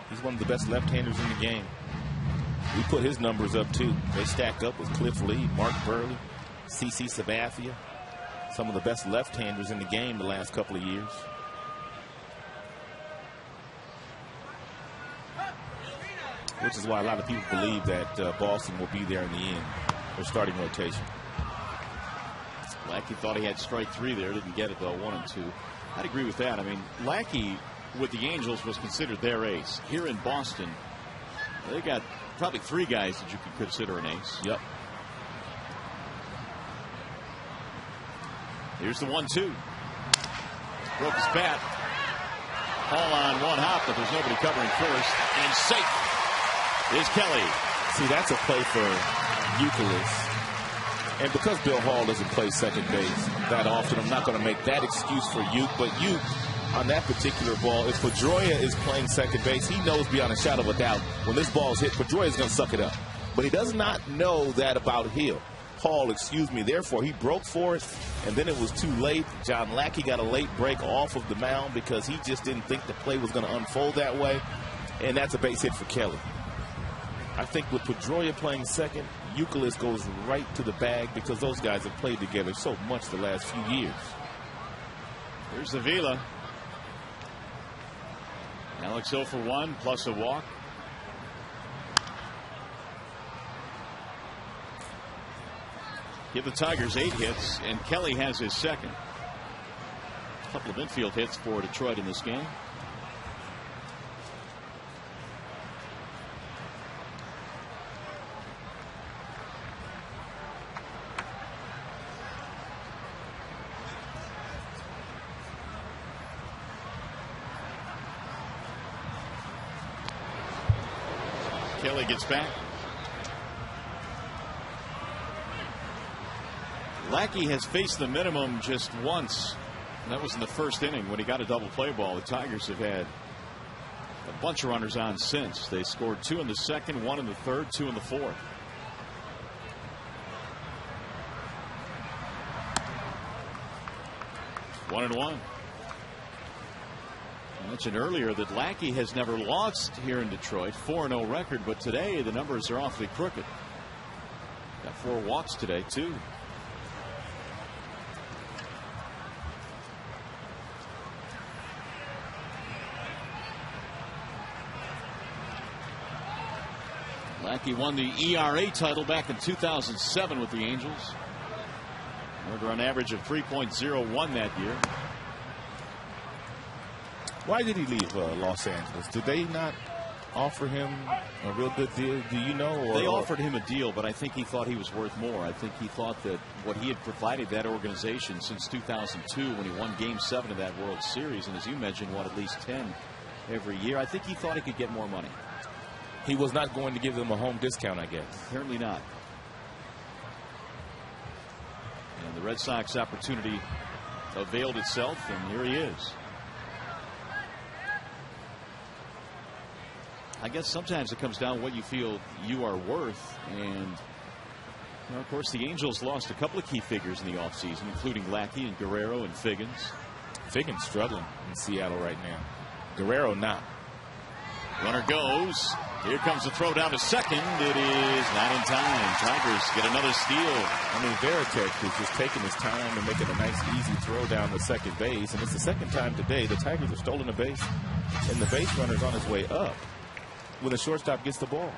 He's one of the best left-handers in the game. We put his numbers up too. They stack up with Cliff Lee, Mark Burley, CC Sabathia, some of the best left-handers in the game the last couple of years. Which is why a lot of people believe that Boston will be there in the end, their starting rotation. Lackey thought he had strike 3 there, didn't get it though. 1 and 2. I'd agree with that. I mean, Lackey with the Angels was considered their ace. Here in Boston, they got probably 3 guys that you could consider an ace. Yep. Here's the 1-2. Broke his bat. All on 1 hop, but there's nobody covering first. And safe is Kelly. See, that's a play for Euclid. And because Bill Hall doesn't play second base that often, I'm not going to make that excuse for Uke. But Uke, on that particular ball, if Pedroia is playing second base, he knows beyond a shadow of a doubt when this ball is hit, Pedroia is going to suck it up. But he does not know that about Hall, excuse me. Therefore, he broke for it, and then it was too late. John Lackey got a late break off of the mound because he just didn't think the play was going to unfold that way. And that's a base hit for Kelly. I think with Pedroia playing second, Euclid goes right to the bag because those guys have played together so much the last few years. Here's the Vila. Alex 0 for 1 plus a walk. Give the Tigers 8 hits, and Kelly has his second. A couple of infield hits for Detroit in this game. Kelly gets back. Lackey has faced the minimum just once. And that was in the first inning when he got a double play ball. The Tigers have had A bunch of runners on since. They scored 2 in the second, 1 in the third, 2 in the fourth. One and one. I mentioned earlier that Lackey has never lost here in Detroit. 4-0 record, but today the numbers are awfully crooked. Got 4 walks today, too. Lackey won the ERA title back in 2007 with the Angels. Another on average of 3.01 that year. Why did he leave Los Angeles? Did they not offer him a real good deal? Do you know? Or, they offered him a deal, but I think he thought he was worth more. I think he thought that what he had provided that organization since 2002 when he won Game 7 of that World Series, and as you mentioned, won at least 10 every year, I think he thought he could get more money. He was not going to give them a home discount, I guess. Apparently not. And the Red Sox opportunity availed itself, and here he is. I guess sometimes it comes down to what you feel you are worth. And, you know, of course, the Angels lost a couple of key figures in the offseason, including Lackey and Guerrero and Figgins. Figgins struggling in Seattle right now. Guerrero not. Runner goes. Here comes the throw down to second. It is not in time. Tigers get another steal. I mean, Veritek is just taking his time and making a nice, easy throw down to second base. And it's the second time today the Tigers have stolen a base, and the base runner's on his way up when the shortstop gets the ball.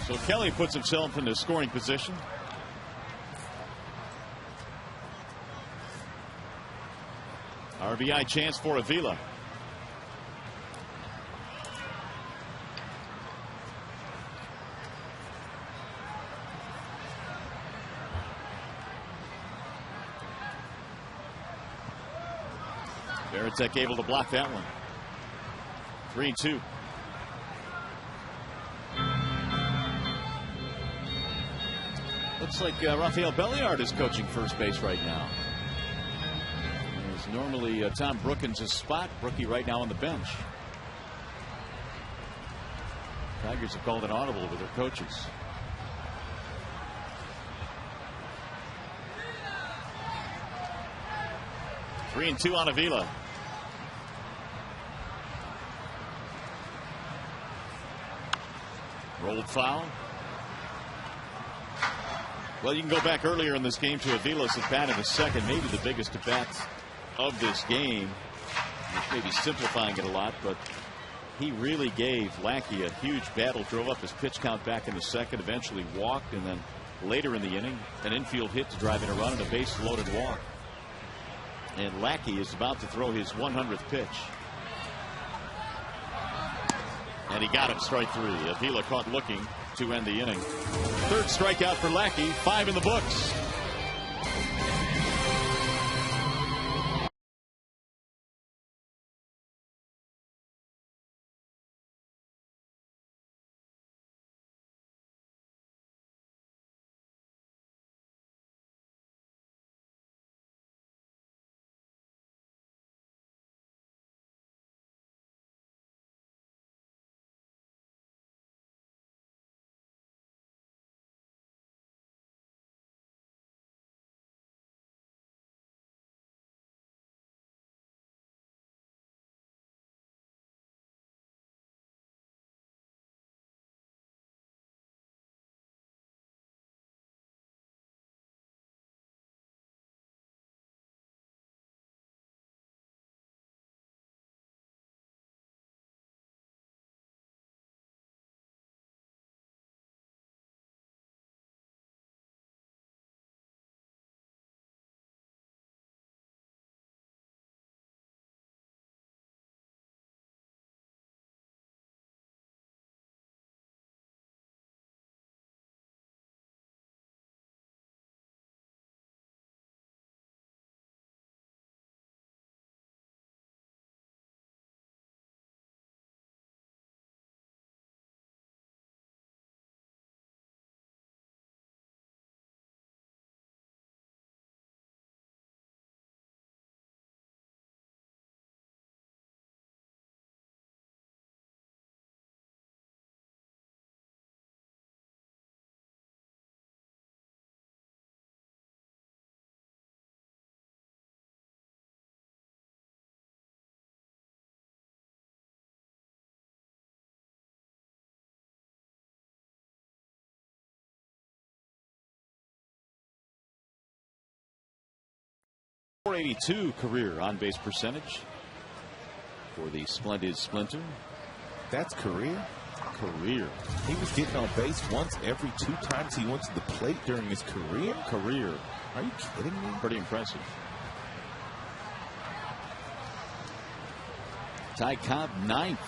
So Kelly puts himself into scoring position. RBI chance for Avila. Veritek able to block that one. 3-2. Looks like Rafael Belliard is coaching first base right now. It's normally Tom Brookins' spot. Brookie right now on the bench. Tigers have called an audible with their coaches. Three and two on Avila. Rolled foul. Well, you can go back earlier in this game to Avila's at bat in the second, maybe the biggest at bat of this game. Maybe simplifying it a lot, but he really gave Lackey a huge battle. Drove up his pitch count back in the second, eventually walked, and then later in the inning, an infield hit to drive in a run and a base-loaded walk. And Lackey is about to throw his 100th pitch. And he got him, strike three. Avila caught looking to end the inning. Third strikeout for Lackey, 5 in the books. .482 career on-base percentage for the splendid Splinter. That's career? Career. He was getting on base once every 2 times he went to the plate during his career? Career. Are you kidding me? Pretty impressive. Ty Cobb 9th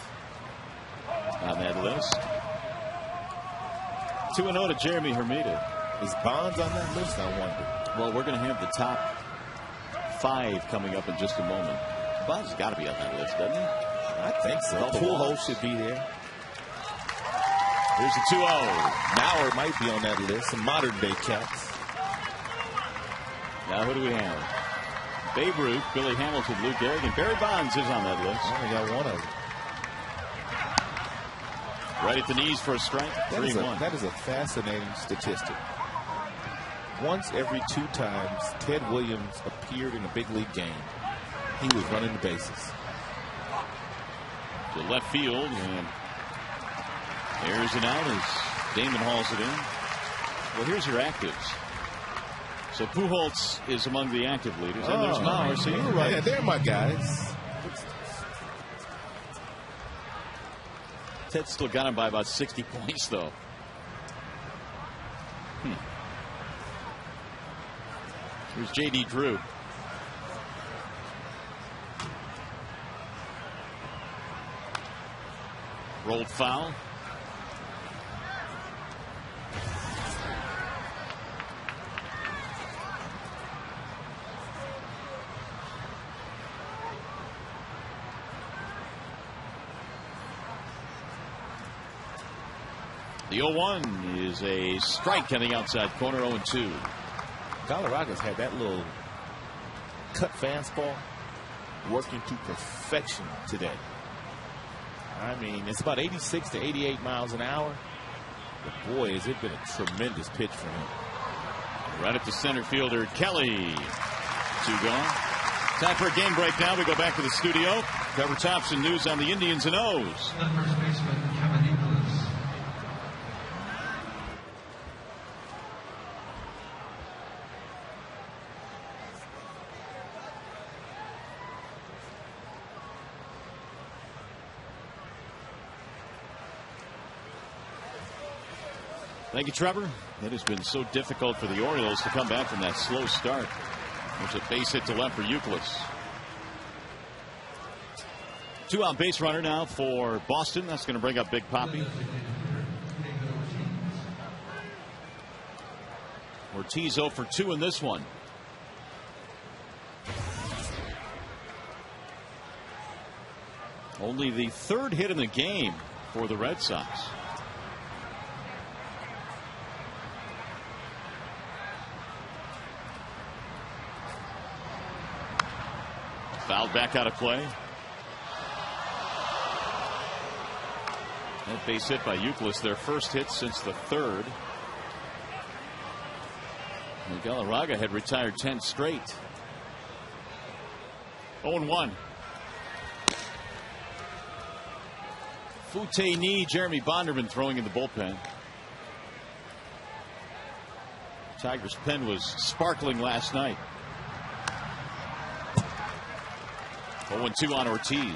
on that list. 2-0 to Jeremy Hermida. Is Bonds on that list, I wonder? Well, we're going to have the top 5 coming up in just a moment. Bonds has got to be on that list, doesn't he? I think so. Pujols should be there. Here's the 2-0. Mauer might be on that list. Some modern day cats. Now who do we have? Babe Ruth, Billy Hamilton, Lou Gehrig, and Barry Bonds is on that list. I only got one of them. Right at the knees for a strike. 3-1. That is a fascinating statistic. Once every 2 times Ted Williams appeared in a big league game, he was running the bases. To left field, and there's an out as Damon hauls it in. Well, here's your actives. So Pujols is among the active leaders. And there's Mauer. So you were right. Yeah, they're my guys. Ted still got him by about 60 points, though. Here's J.D. Drew. Rolled foul. The 0-1 is a strike on the outside corner. 0-2. Galarraga's had that little cut fastball working to perfection today. I mean, it's about 86 to 88 miles an hour. But boy, has it been a tremendous pitch for him. Right at the center fielder, Kelly. 2 gone. Time for a game break now. We go back to the studio. Cover Thompson news on the Indians and O's. First baseman Kevin Nicholas. Thank you, Trevor. It has been so difficult for the Orioles to come back from that slow start. There's a base hit to left for Euclid. 2 out base runner now for Boston. That's going to bring up Big Papi. Ortiz 0 for 2 in this one. Only the 3rd hit in the game for the Red Sox. Fouled back out of play. That base hit by Euclid, their first hit since the 3rd. And Galarraga had retired 10 straight. 0-1. Fute knee, Jeremy Bonderman throwing in the bullpen. Tigers' pen was sparkling last night. 0-2 on Ortiz.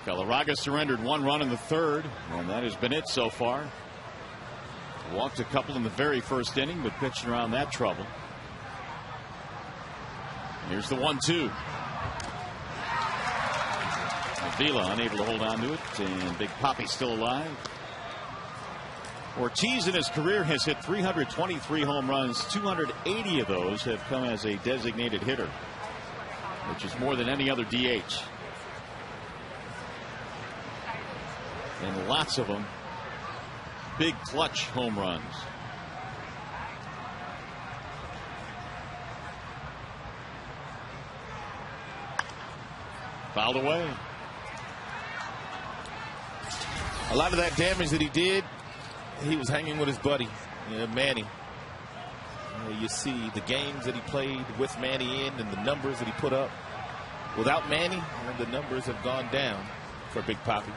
Galarraga surrendered 1 run in the 3rd, and that has been it so far. Walked a couple in the very first inning, but pitching around that trouble. Here's the 1-2. Avila unable to hold on to it, and Big Papi still alive. Ortiz in his career has hit 323 home runs. 280 of those have come as a designated hitter, which is more than any other DH. And lots of them big clutch home runs. Fouled away. A lot of that damage that he did, he was hanging with his buddy, Manny. You see the games that he played with Manny in and the numbers that he put up. Without Manny, the numbers have gone down for Big Papi.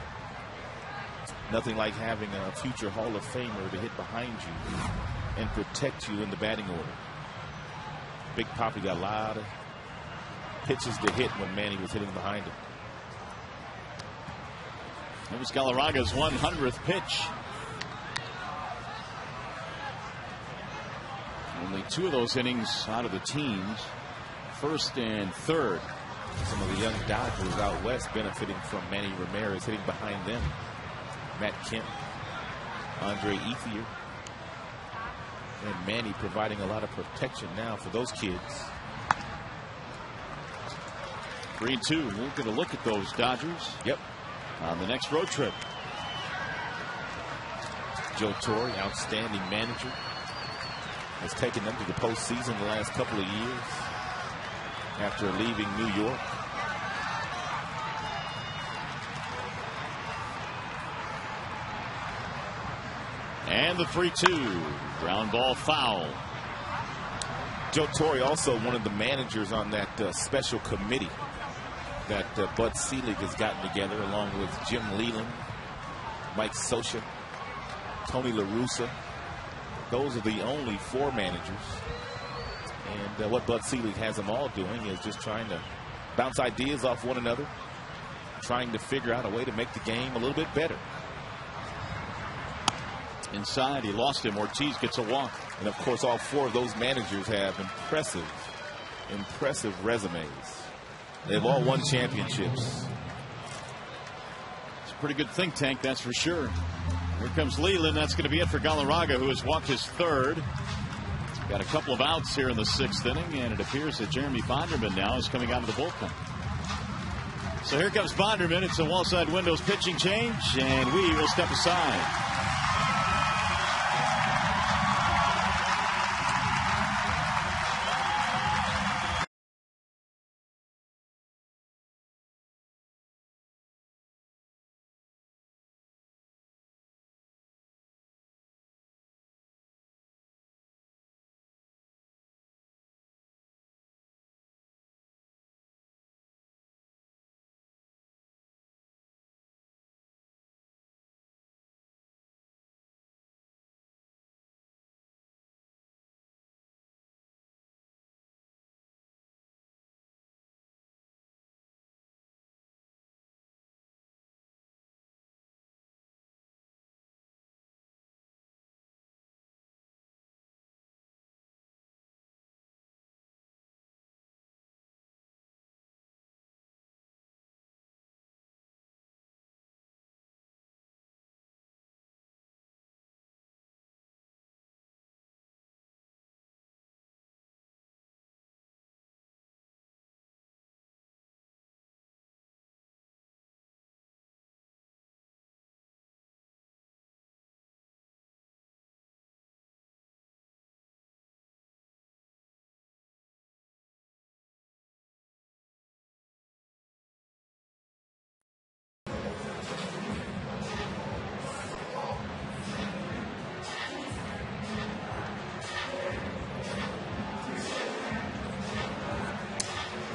Nothing like having a future Hall of Famer to hit behind you and protect you in the batting order. Big Papi got a lot of pitches to hit when Manny was hitting behind him. It was Galarraga's 100th pitch. Only 2 of those innings out of the teams, first and third. Some of the young Dodgers out west benefiting from Manny Ramirez hitting behind them. Matt Kemp, Andre Ethier, and Manny providing a lot of protection now for those kids. 3-2. We'll get a look at those Dodgers. Yep. On the next road trip. Joe Torre, outstanding manager, has taken them to the postseason the last couple of years after leaving New York. And the 3-2. Ground ball foul. Joe Torre also one of the managers on that special committee that Bud Selig has gotten together along with Jim Leland, Mike Scioscia, Tony La Russa. Those are the only 4 managers. And what Bud Selig has them all doing is just trying to bounce ideas off one another, trying to figure out a way to make the game a little bit better. Inside, he lost him. Ortiz gets a walk. And of course, all 4 of those managers have impressive resumes. They've all won championships. It's a pretty good think tank, that's for sure. Here comes Leland. That's going to be it for Galarraga, who has walked his 3rd. Got a couple of outs here in the 6th inning, and it appears that Jeremy Bonderman now is coming out of the bullpen. So here comes Bonderman. It's a Wallside Windows pitching change, and we will step aside.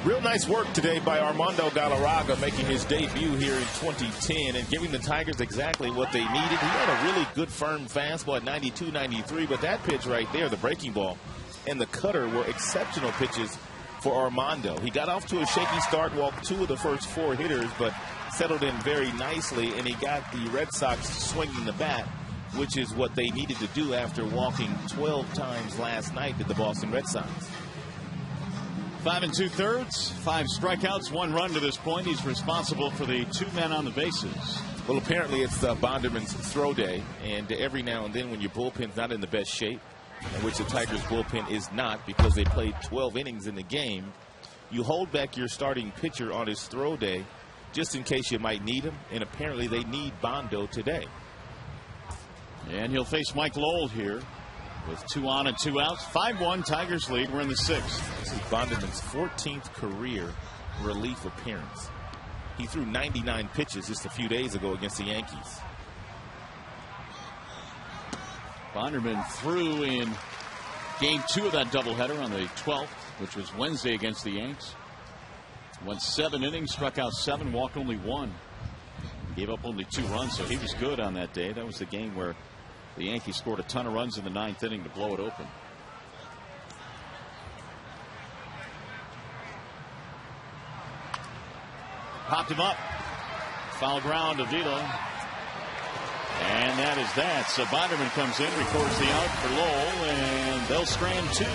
Real nice work today by Armando Galarraga, making his debut here in 2010 and giving the Tigers exactly what they needed. He had a really good firm fastball at 92, 93, but that pitch right there, the breaking ball, and the cutter were exceptional pitches for Armando. He got off to a shaky start, walked 2 of the first 4 hitters, but settled in very nicely, and he got the Red Sox swinging the bat, which is what they needed to do after walking 12 times last night to the Boston Red Sox. 5 2/3, 5 strikeouts, 1 run to this point. He's responsible for the 2 men on the bases. Well, apparently it's Bonderman's throw day, and every now and then when your bullpen's not in the best shape, which the Tigers bullpen is not because they played 12 innings in the game, you hold back your starting pitcher on his throw day just in case you might need him, and apparently they need Bondo today. And he'll face Mike Lowell here with 2 on and 2 outs. 5-1 Tigers lead. We're in the 6th. This is Bonderman's 14th career relief appearance. He threw 99 pitches just a few days ago against the Yankees. Bonderman threw in game 2 of that doubleheader on the 12th, which was Wednesday against the Yanks. Went 7 innings, struck out 7, walked only 1. Gave up only 2 runs, so he was good on that day. That was the game where the Yankees scored a ton of runs in the 9th inning to blow it open. Popped him up. Foul ground to Vila. And that is that. So Bonderman comes in, records the out for Lowell, and they'll scram 2.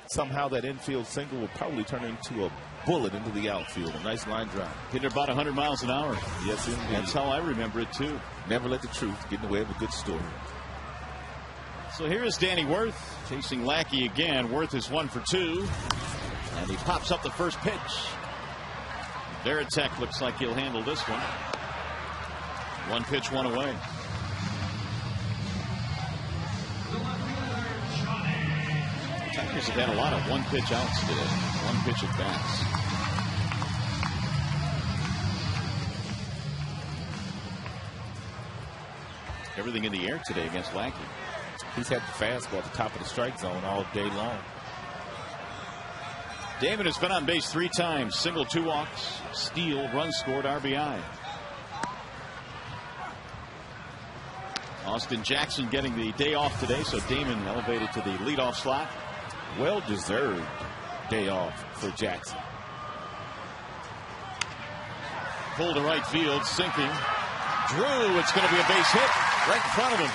Somehow that infield single will probably turn into a bullet into the outfield. A nice line drive. Hitting about 100 miles an hour. Yes, indeed. That's how I remember it, too. Never let the truth get in the way of a good story. So here is Danny Worth chasing Lackey again. Worth is 1 for 2. And he pops up the first pitch. Veritek looks like he'll handle this one. 1 pitch, 1 away. Tigers have had a lot of 1-pitch outs today. 1-pitch at bats. Everything in the air today against Lackey. He's had the fastball at the top of the strike zone all day long. Damon has been on base 3 times. Single, 2 walks, steal, run scored, RBI. Austin Jackson getting the day off today, so Damon elevated to the leadoff slot. Well-deserved day off for Jackson. Pull to right field, sinking. Drew, it's going to be a base hit right in front of him.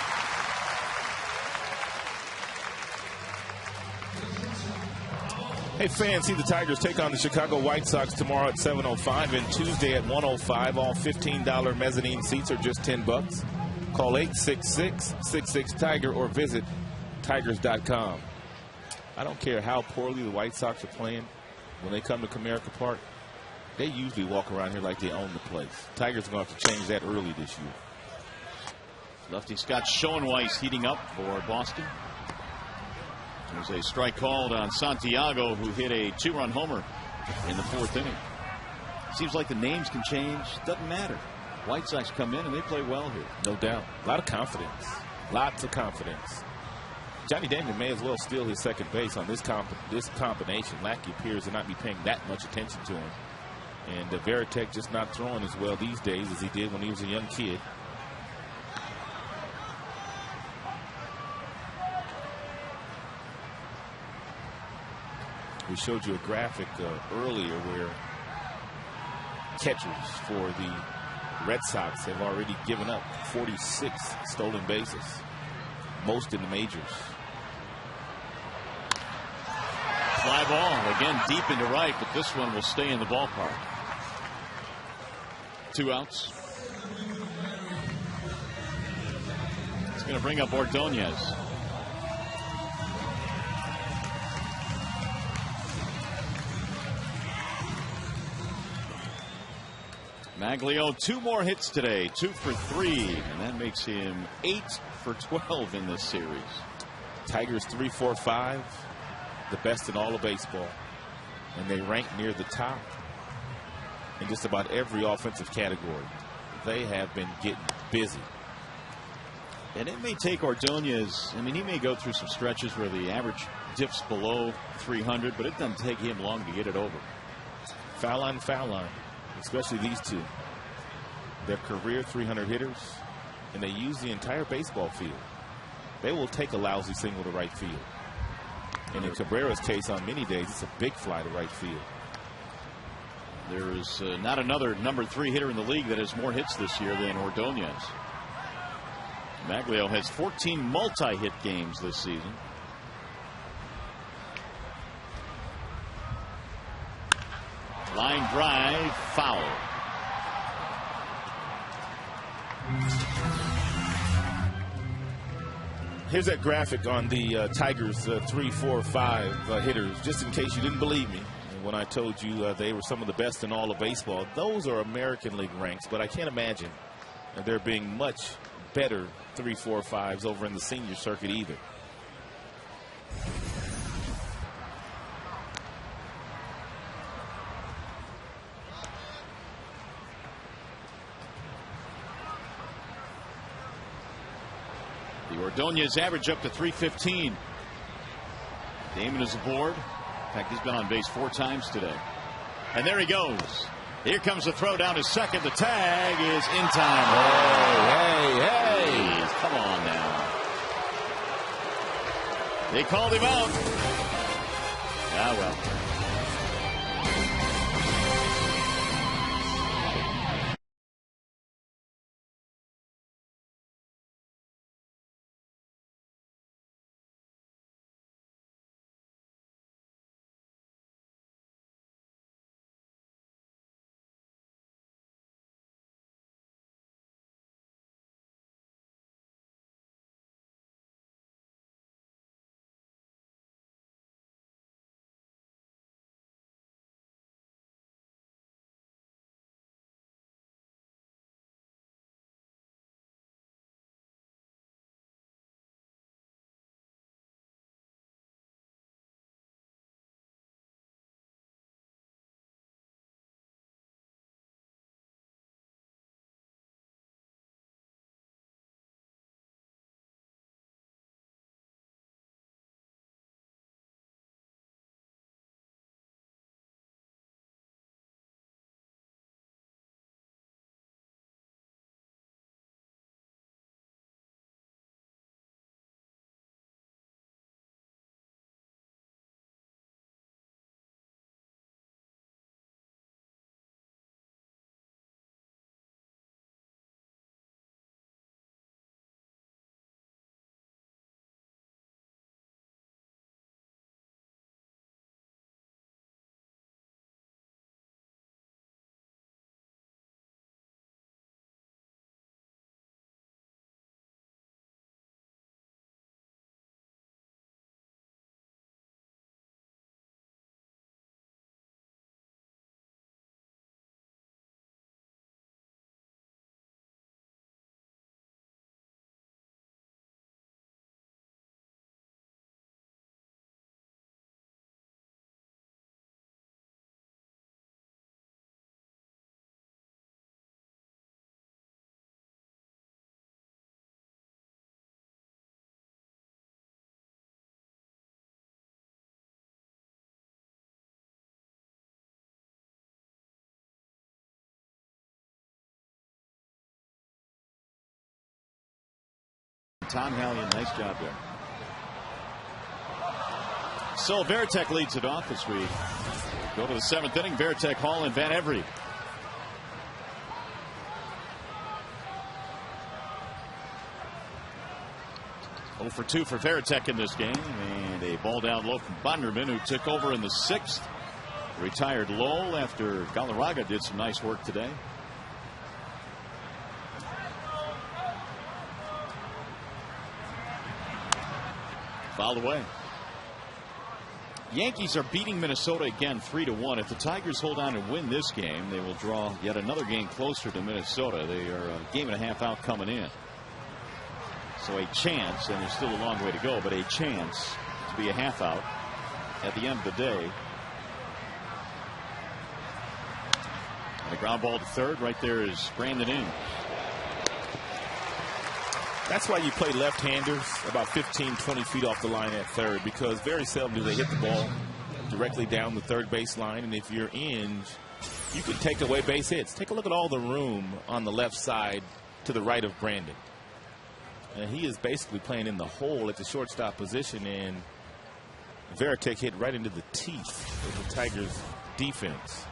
Hey fans, see the Tigers take on the Chicago White Sox tomorrow at 7:05 and Tuesday at 1:05. All $15 mezzanine seats are just $10. Call 866-66-TIGER or visit tigers.com. I don't care how poorly the White Sox are playing. When they come to Comerica Park, they usually walk around here like they own the place. Tigers are going to have to change that early this year. Lefty Scott Schoenweiss heating up for Boston. There's a strike called on Santiago, who hit a 2-run homer in the 4th inning. Seems like the names can change. Doesn't matter. White Sox come in and they play well here. No doubt. A lot of confidence. Lots of confidence. Johnny Damon may as well steal his second base on this combination. Lackey appears to not be paying that much attention to him. And Veritek just not throwing as well these days as he did when he was a young kid. We showed you a graphic earlier where catchers for the Red Sox have already given up 46 stolen bases, most in the majors. Fly ball again deep into right, but this one will stay in the ballpark. 2 outs. It's going to bring up Ordonez. Maglio 2 more hits today, 2 for 3, and that makes him 8 for 12 in this series. Tigers 3, 4, 5, the best in all of baseball, and they rank near the top in just about every offensive category. They have been getting busy. And it may take Ordonez, I mean, he may go through some stretches where the average dips below 300, but it doesn't take him long to get it over. Foul line, especially these two. Their career 300 hitters, and they use the entire baseball field. They will take a lousy single to right field. And in Cabrera's case, on many days, it's a big fly to right field. There is not another number 3 hitter in the league that has more hits this year than Ordonez. Maglio has 14 multi-hit games this season. Line drive, foul. Here's that graphic on the Tigers 3, 4, 5 hitters, just in case you didn't believe me when I told you they were some of the best in all of baseball. Those are American League ranks, but I can't imagine there being much better 3, 4, 5s over in the senior circuit either. The Ordonez average up to 315. Damon is aboard. In fact, he's been on base 4 times today. And there he goes. Here comes the throw down to second. The tag is in time. Hey. Come on now. They called him out. Ah, well. Tom Hallion, nice job there. So Veritek leads it off as we go to the 7th inning. Veritek, Hall, and Van Every. Oh for 2 for Veritek in this game, and a ball down low from Bonderman, who took over in the 6th. Retired Lowell after Galarraga did some nice work today. Fouled away. Yankees are beating Minnesota again 3-1. If the Tigers hold on and win this game, they will draw yet another game closer to Minnesota. They are a game and a half out coming in. So a chance, and there's still a long way to go, but a chance to be a half out at the end of the day. And a ground ball to third. Right there is Brandon Inge. That's why you play left-handers about 15, 20 feet off the line at third, because very seldom do they hit the ball directly down the third base line. And if you're Inge, you can take away base hits. Take a look at all the room on the left side to the right of Brandon. And he is basically playing in the hole at the shortstop position, and Veritek hit right into the teeth of the Tigers' defense.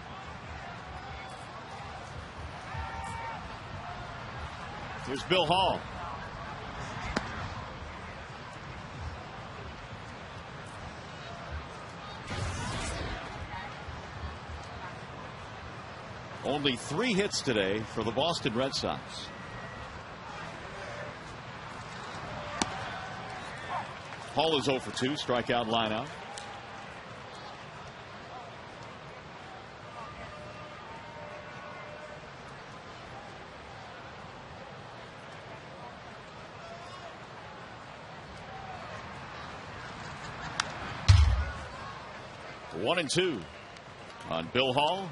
Here's Bill Hall. Only 3 hits today for the Boston Red Sox. Hall is 0 for 2, strikeout, line out. One and 2 on Bill Hall.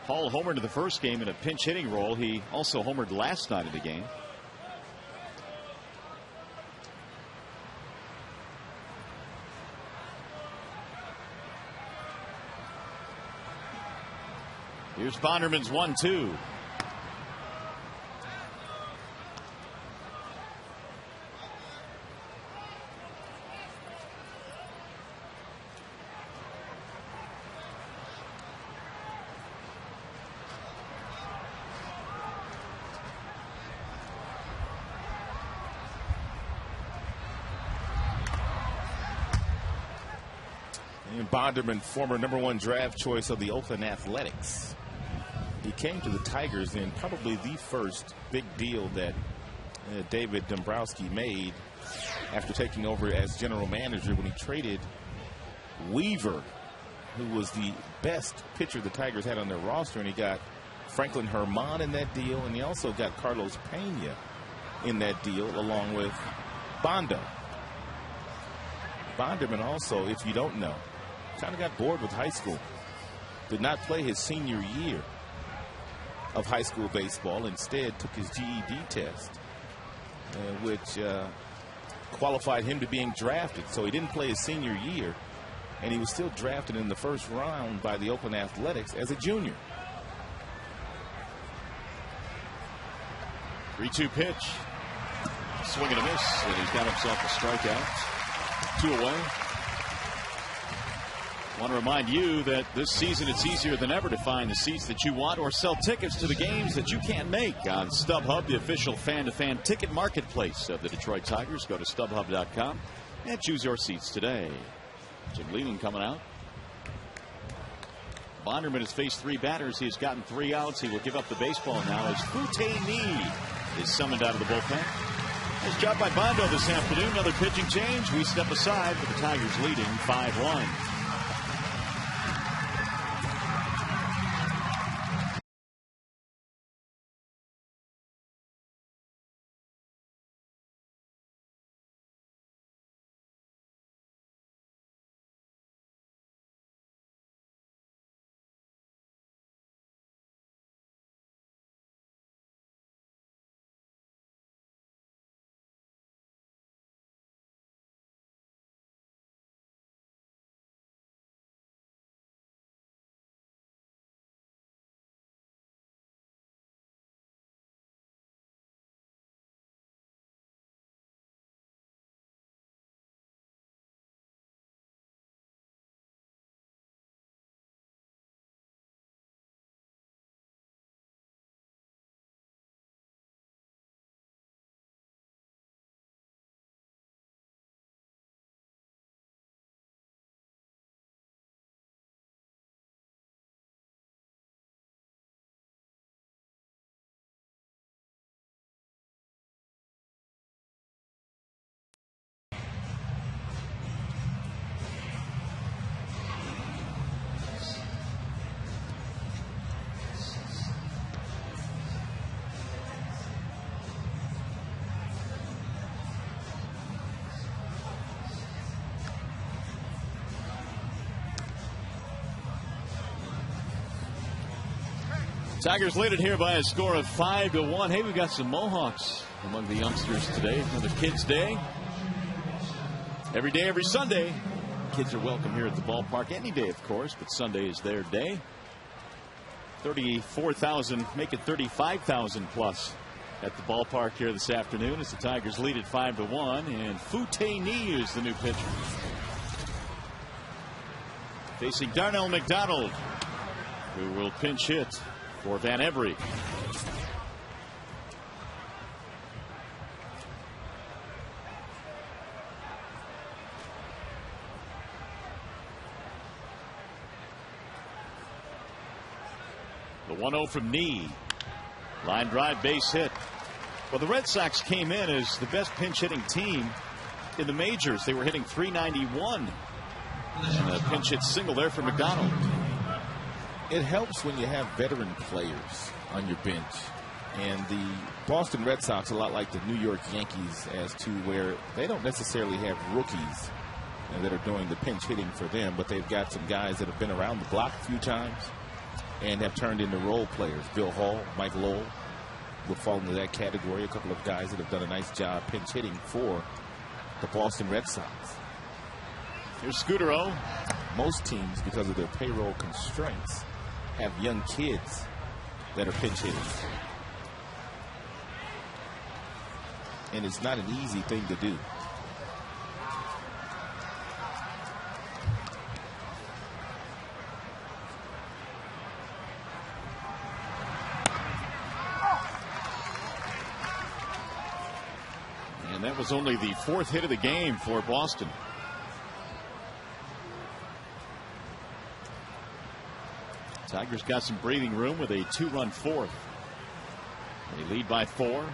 Hall homered in the first game in a pinch hitting role. He also homered last night of the game. Here's Bonderman's 1-2. Bonderman, former #1 draft choice of the Oakland Athletics. He came to the Tigers in probably the first big deal that David Dombrowski made after taking over as general manager, when he traded Weaver, who was the best pitcher the Tigers had on their roster, and he got Franklin Herman in that deal, and he also got Carlos Pena in that deal along with Bondo. Bonderman also, if you don't know, kind of got bored with high school. Did not play his senior year of high school baseball. Instead took his GED test, which qualified him to being drafted. So he didn't play his senior year, and he was still drafted in the first round by the Oakland Athletics as a junior. 3-2 pitch. Swing and a miss, and he's got himself a strikeout. 2 away. I want to remind you that this season it's easier than ever to find the seats that you want or sell tickets to the games that you can't make on StubHub, the official fan-to-fan ticket marketplace of the Detroit Tigers. Go to StubHub.com and choose your seats today. Jim Leland coming out. Bonderman has faced 3 batters. He has gotten 3 outs. He will give up the baseball now as Futeni is summoned out of the bullpen. Nice job by Bondo this afternoon. Another pitching change. We step aside with the Tigers leading 5-1. Tigers lead it here by a score of 5-1. Hey, we got some Mohawks among the youngsters today. Another Kids Day. Every day, every Sunday, kids are welcome here at the ballpark. Any day, of course, but Sunday is their day. 34,000, make it 35,000 plus at the ballpark here this afternoon as the Tigers lead it 5-1. And Fute-Ni is the new pitcher. Facing Darnell McDonald, who will pinch hit for Van Every. The 1-0 from Ni. Line drive, base hit. Well, the Red Sox came in as the best pinch hitting team in the majors. They were hitting .391. And a pinch hit single there for McDonald. It helps when you have veteran players on your bench. And the Boston Red Sox, a lot like the New York Yankees, as to where they don't necessarily have rookies that are doing the pinch hitting for them, but they've got some guys that have been around the block a few times and have turned into role players. Bill Hall, Mike Lowell would fall into that category. A couple of guys that have done a nice job pinch hitting for the Boston Red Sox. Here's Scudero. Most teams, because of their payroll constraints, have young kids that are pinch hitters. And it's not an easy thing to do. And that was only the fourth hit of the game for Boston. Tigers got some breathing room with a 2-run fourth. They lead by 4.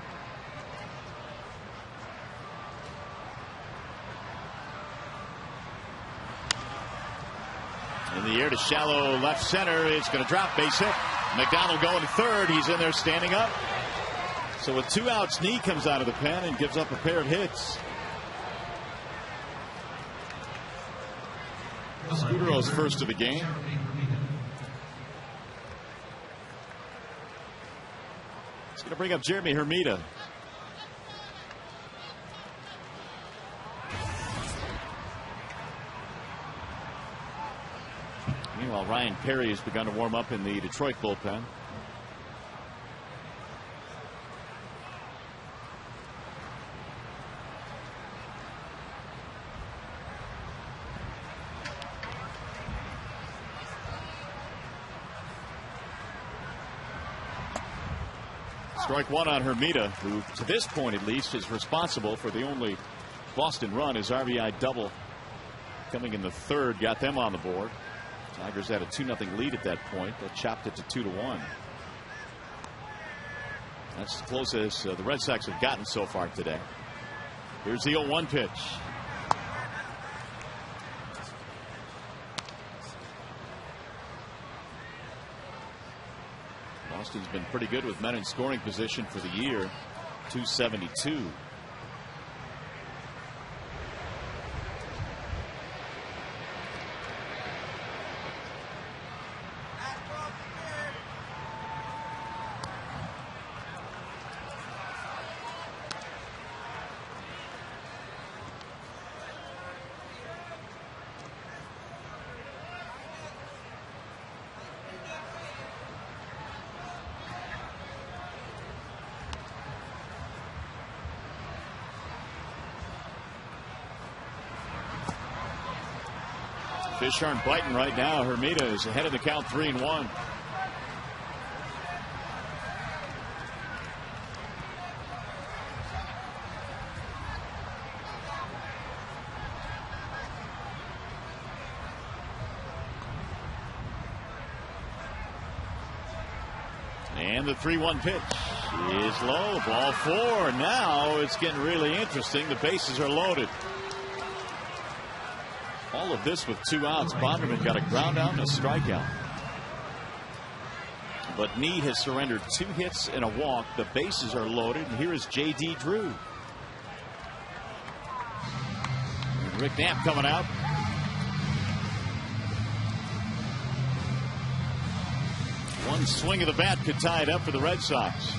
In the air to shallow left center. It's going to drop, base hit. McDonald going to third. He's in there standing up. So with 2 outs, Ni comes out of the pen and gives up a pair of hits. Scudero's first of the game. It's going to bring up Jeremy Hermida. Meanwhile, Ryan Perry has begun to warm up in the Detroit bullpen. Strike one on Hermida, who to this point at least is responsible for the only Boston run. His RBI double coming in the third got them on the board. Tigers had a 2-0 lead at that point. They chopped it to 2-1. That's as close as the Red Sox have gotten so far today. Here's the 0-1 pitch. Boston's been pretty good with men in scoring position for the year. 272. Fish aren't biting right now. Hermida is ahead of the count 3-1. And the 3-1 pitch is low. Ball 4. Now it's getting really interesting. The bases are loaded. All of this with 2 outs. Bonderman got a ground out and a strikeout. But Ni has surrendered 2 hits and a walk. The bases are loaded. And here is J.D. Drew. And Rick Knapp coming out. One swing of the bat could tie it up for the Red Sox.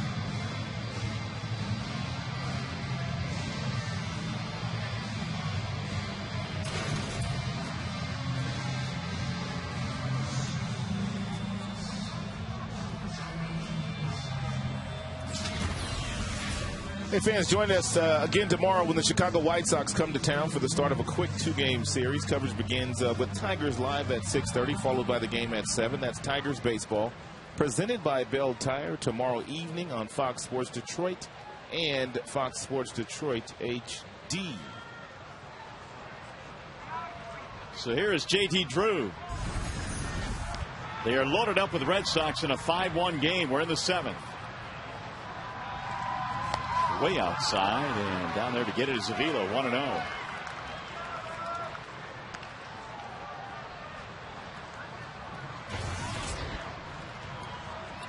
Hey fans, join us again tomorrow when the Chicago White Sox come to town for the start of a quick 2-game series. Coverage begins with Tigers live at 6:30, followed by the game at 7. That's Tigers baseball, presented by Bell Tire, tomorrow evening on Fox Sports Detroit and Fox Sports Detroit HD. So here is J.D. Drew. They are loaded up with the Red Sox in a 5-1 game. We're in the 7th. Way outside, and down there to get it is Avila, 1-0.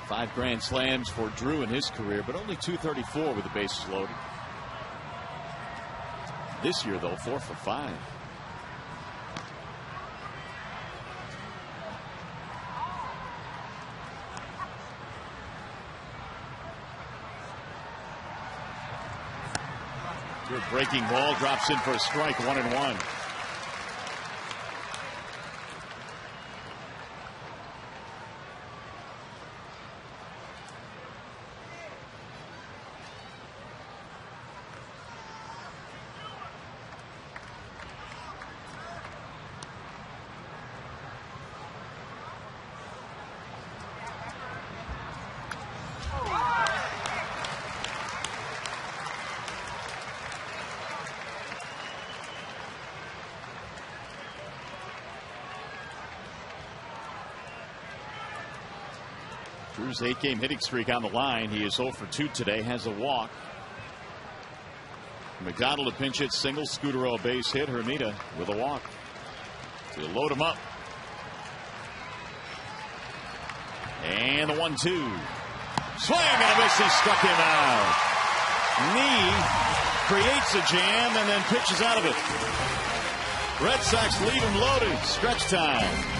Five grand slams for Drew in his career, but only 234 with the bases loaded. This year, though, 4 for 5. Good breaking ball, drops in for a strike, 1-1. Drew's 8-game hitting streak on the line. He is 0 for 2 today, has a walk. McDonald a pinch hit single, Scudero a base hit, Hermida with a walk. To load him up. And the 1-2. Swing and a miss. He struck him out. Knee creates a jam and then pitches out of it. Red Sox leave him loaded. Stretch time.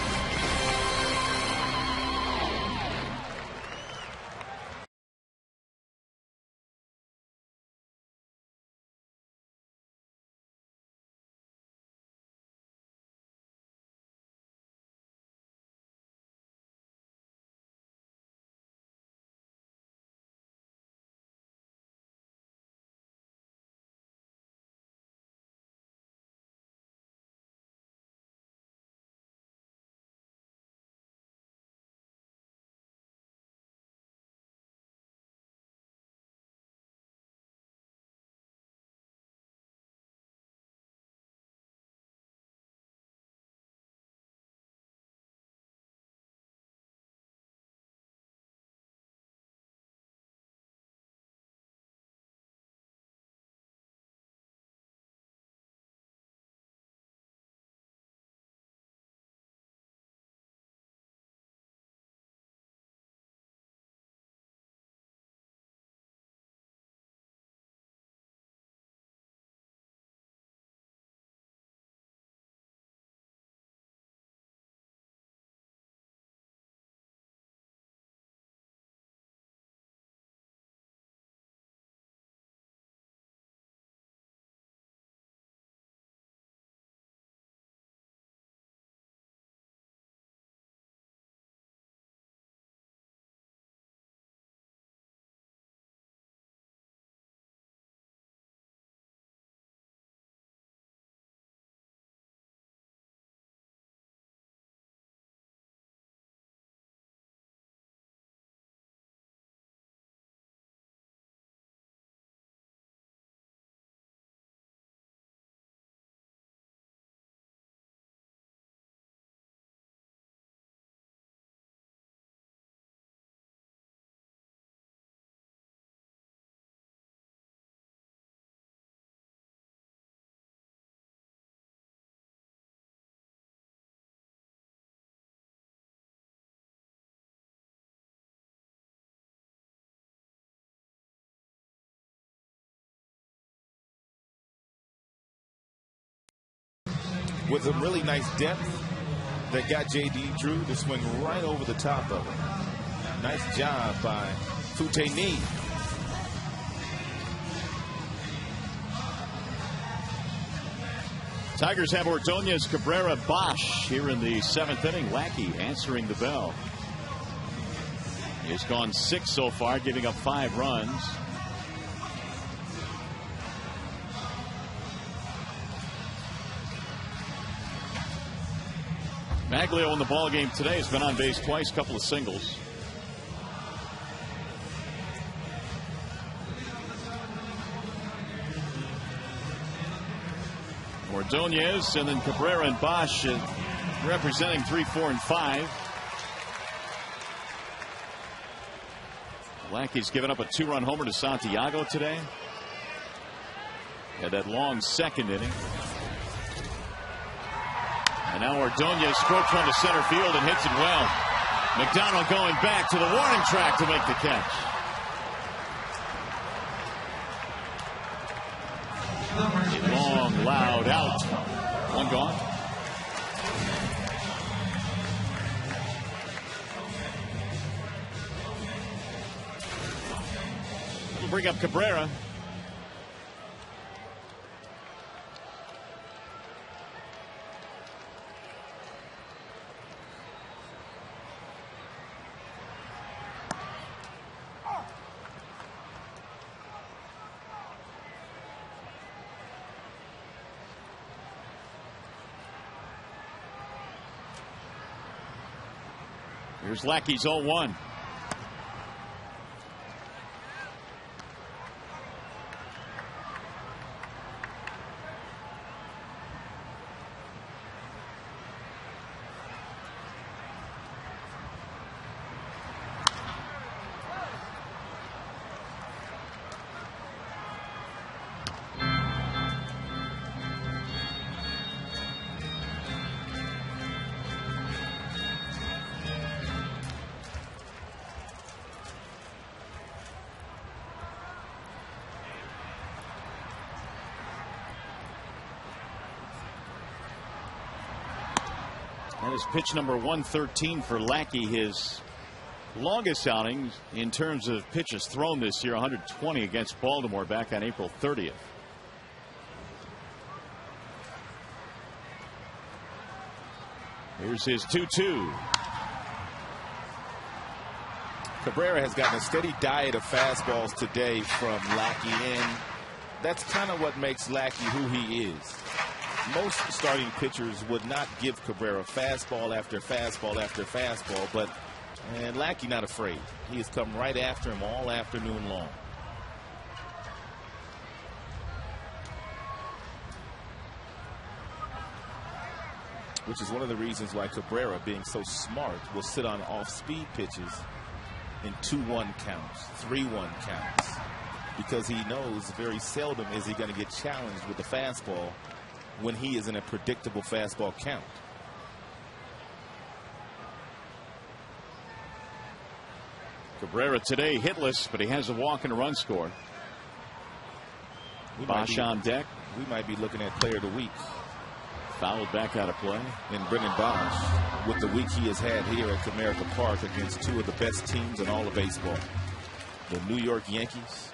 With some really nice depth that got J.D. Drew to swing right over the top of it. Nice job by Futeni. Tigers have Ordonez, Cabrera, Bosch here in the 7th inning. Lackey answering the bell. He's gone 6 so far, giving up 5 runs. Maglio in the ball game today has been on base twice, couple of singles. Ordonez and then Cabrera and Bosch representing 3, 4, and 5. Lackey's given up a 2-run homer to Santiago today. Had that long 2nd inning. And now Ordonez strokes run to center field and hits it well. McDonald going back to the warning track to make the catch. A long, loud out. 1 gone. We'll bring up Cabrera. Here's Lackey's 0-1. That is pitch number 113 for Lackey, his longest outing in terms of pitches thrown this year, 120 against Baltimore back on April 30th. Here's his 2-2. Cabrera has gotten a steady diet of fastballs today from Lackey, and that's kind of what makes Lackey who he is. Most starting pitchers would not give Cabrera fastball after fastball after fastball, but Lackey not afraid. He has come right after him all afternoon long. Which is one of the reasons why Cabrera, being so smart, will sit on off-speed pitches in 2-1 counts, 3-1 counts, because he knows very seldom is he going to get challenged with the fastball when he is in a predictable fastball count. Cabrera today hitless, but he has a walk and a run score. Bosch on deck. We might be looking at player of the week. Fouled back out of play. And Brendan Bosch, with the week he has had here at Comerica Park against 2 of the best teams in all of baseball, the New York Yankees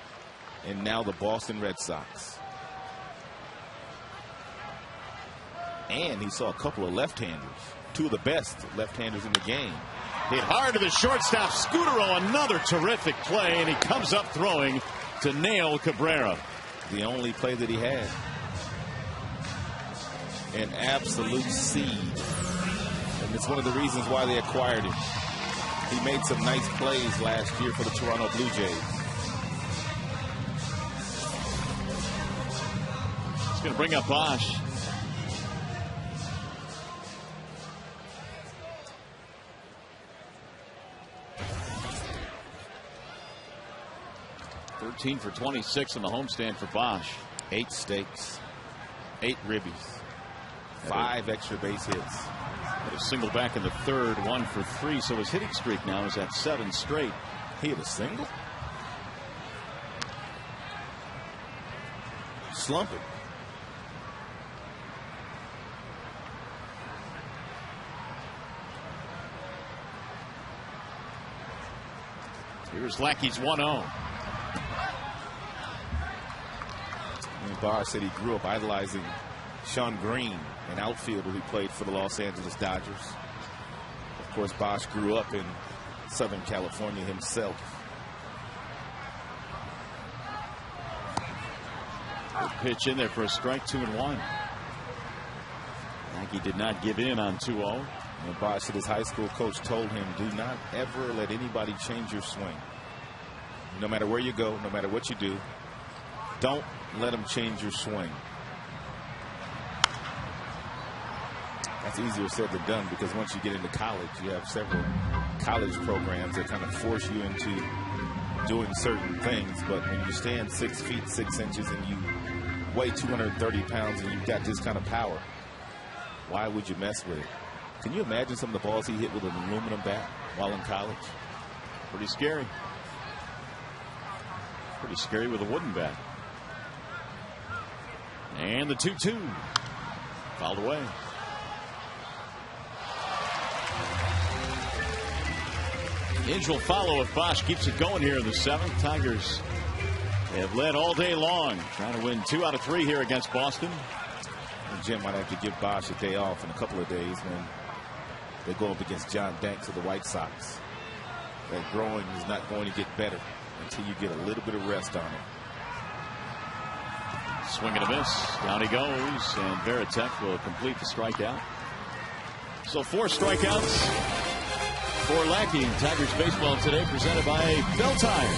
and now the Boston Red Sox. And he saw a couple of left-handers, 2 of the best left-handers in the game. Hit hard to the shortstop. Scutero, another terrific play, and he comes up throwing to nail Cabrera. The only play that he had. An absolute seed. And it's one of the reasons why they acquired him. He made some nice plays last year for the Toronto Blue Jays. He's going to bring up Bosch. $13 for 26 on the homestand for Bosch. 8 steaks, 8 ribbies, 5 extra base hits. Had a single back in the 3rd, 1 for 3. So his hitting streak now is at 7 straight. He had a single? Slumping. Here's Lackey's 1-0. And Bosch said he grew up idolizing Sean Green, an outfielder who played for the Los Angeles Dodgers. Of course, Bosch grew up in Southern California himself. Good pitch in there for a strike, 2-1. Lackey did not give in on 2-0. And Bosch said his high school coach told him, do not ever let anybody change your swing. No matter where you go, no matter what you do, don't let them change your swing. That's easier said than done, because once you get into college, you have several college programs that kind of force you into doing certain things. But when you stand 6 feet 6 inches and you weigh 230 pounds and you've got this kind of power, why would you mess with it? Can you imagine some of the balls he hit with an aluminum bat while in college? Pretty scary. Pretty scary with a wooden bat. And the 2-2. Fouled away. Inge will follow if Bosch keeps it going here in the 7th. Tigers have led all day long, trying to win 2 out of 3 here against Boston. And Jim might have to give Bosch a day off in a couple of days when they go up against John Banks of the White Sox. That growing is not going to get better until you get a little bit of rest on it. Swing and a miss. Down he goes, and Veritek will complete the strikeout. So 4 strikeouts for Lackey. Tigers baseball today presented by Bell Tire.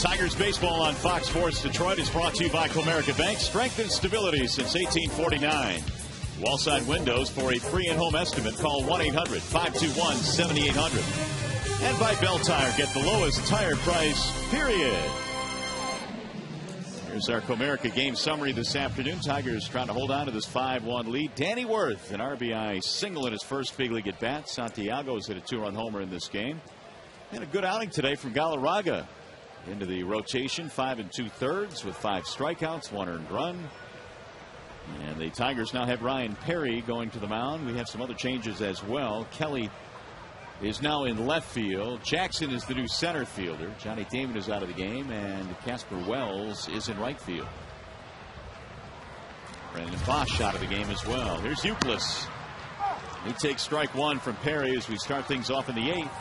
Tigers baseball on Fox Sports Detroit is brought to you by Comerica Bank. Strength and stability since 1849. Wallside Windows. For a free in-home estimate, call 1-800-521-7800. And by Bell Tire. Get the lowest tire price, period. Here's our Comerica game summary this afternoon. Tigers trying to hold on to this 5-1 lead. Danny Worth, an RBI single in his first big league at bat. Santiago's hit a 2-run homer in this game. And a good outing today from Galarraga. Into the rotation, 5 2/3 with 5 strikeouts, 1 earned run. And the Tigers now have Ryan Perry going to the mound. We have some other changes as well. Kelly is now in left field. Jackson is the new center fielder. Johnny Damon is out of the game, and Casper Wells is in right field. Brandon Bosch out of the game as well. Here's Euclid. He takes strike 1 from Perry as we start things off in the 8th.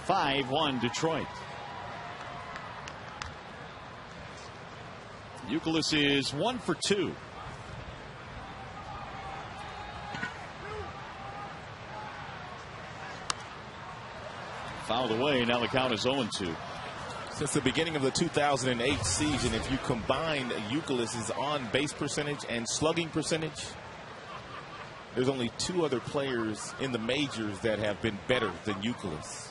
5-1 Detroit. Euclid is 1 for 2. Fouled away. Now the count is 0-2. Since the beginning of the 2008 season, if you combine Euclid's on-base percentage and slugging percentage, There's only 2 other players in the majors that have been better than Youkilis.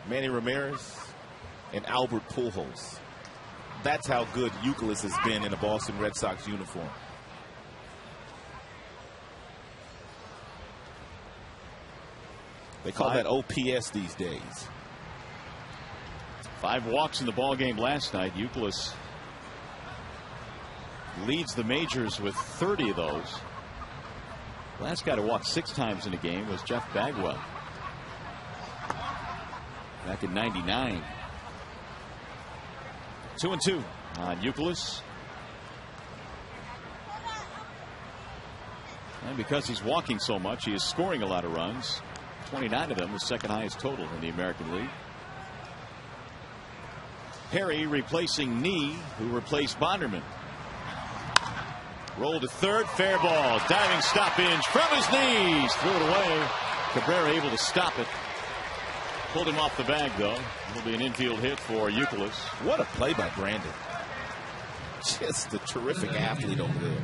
Manny Ramirez and Albert Pujols. That's how good Youkilis has been in a Boston Red Sox uniform. They call that OPS these days. 5 walks in the ball game last night. Youkilis leads the majors with 30 of those. Last guy to walk 6 times in a game was Jeff Bagwell back in '99. 2-2 on Youkilis. And because he's walking so much, he is scoring a lot of runs. 29 of them, the second highest total in the American League. Perry replacing Nee, who replaced Bonderman. Roll to third, fair ball. Diving stoppage from his knees. Threw it away. Cabrera able to stop it. Pulled him off the bag, though. It'll be an infield hit for Youkilis. What a play by Brandon. Just a terrific athlete over there.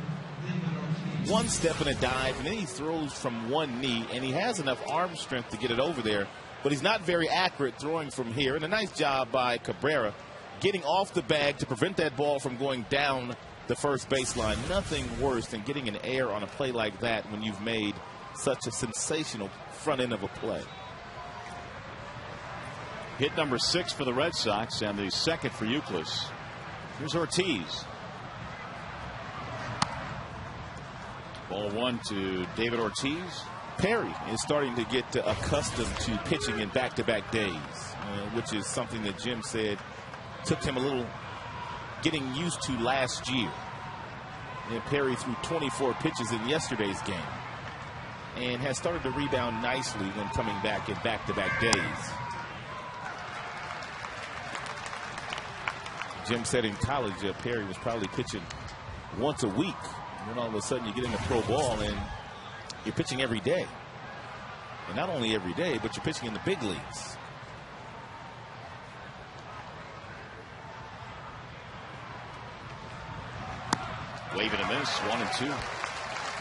One step and a dive, and then he throws from one knee, and he has enough arm strength to get it over there, but he's not very accurate throwing from here. And a nice job by Cabrera getting off the bag to prevent that ball from going down the first baseline. Nothing worse than getting an error on a play like that when you've made such a sensational front end of a play. Hit number 6 for the Red Sox and the second for Youkilis. Here's Ortiz. Ball 1 to David Ortiz. Perry is starting to get accustomed to pitching in back-to-back days, which is something that Jim said took him a little getting used to last year. And Perry threw 24 pitches in yesterday's game and has started to rebound nicely when coming back in back-to-back days. Jim said in college Perry was probably pitching once a week. And then all of a sudden you get into pro ball and you're pitching every day. And not only every day, but you're pitching in the big leagues. Wave and a miss, 1 and 2.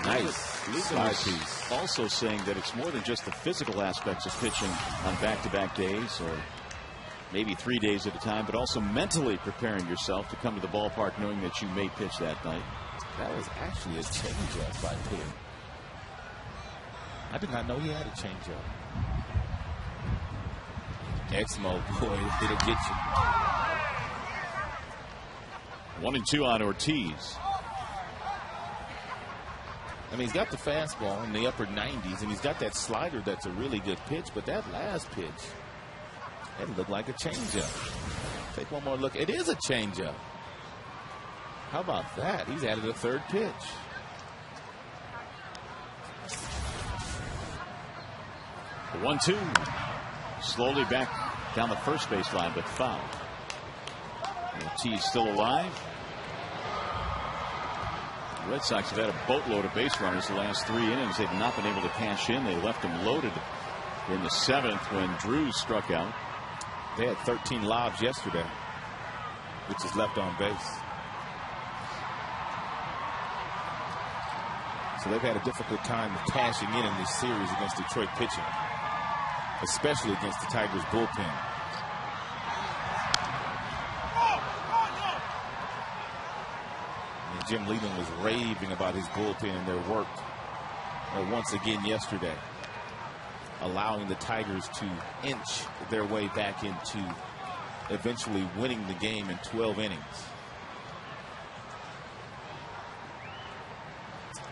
Nice. Slide piece. Also saying that it's more than just the physical aspects of pitching on back-to-back days or maybe 3 days at a time, but also mentally preparing yourself to come to the ballpark knowing that you may pitch that night. That was actually a changeup by Perry. I did not know he had a changeup. Exmo, boy, it'll get you. 1 and 2 on Ortiz. I mean, he's got the fastball in the upper 90s, and he's got that slider that's a really good pitch, but that last pitch, that looked like a changeup. Take one more look. It is a changeup. How about that? He's added a third pitch. The 1-2. Slowly back down the first baseline, but foul. Ortiz still alive. The Red Sox have had a boatload of base runners the last 3 innings. They've not been able to cash in. They left them loaded in the 7th when Drews struck out. They had 13 lobs yesterday, which is left on base. So they've had a difficult time cashing in this series against Detroit pitching, especially against the Tigers bullpen. And Jim Leland was raving about his bullpen and their work once again yesterday, allowing the Tigers to inch their way back into eventually winning the game in 12 innings.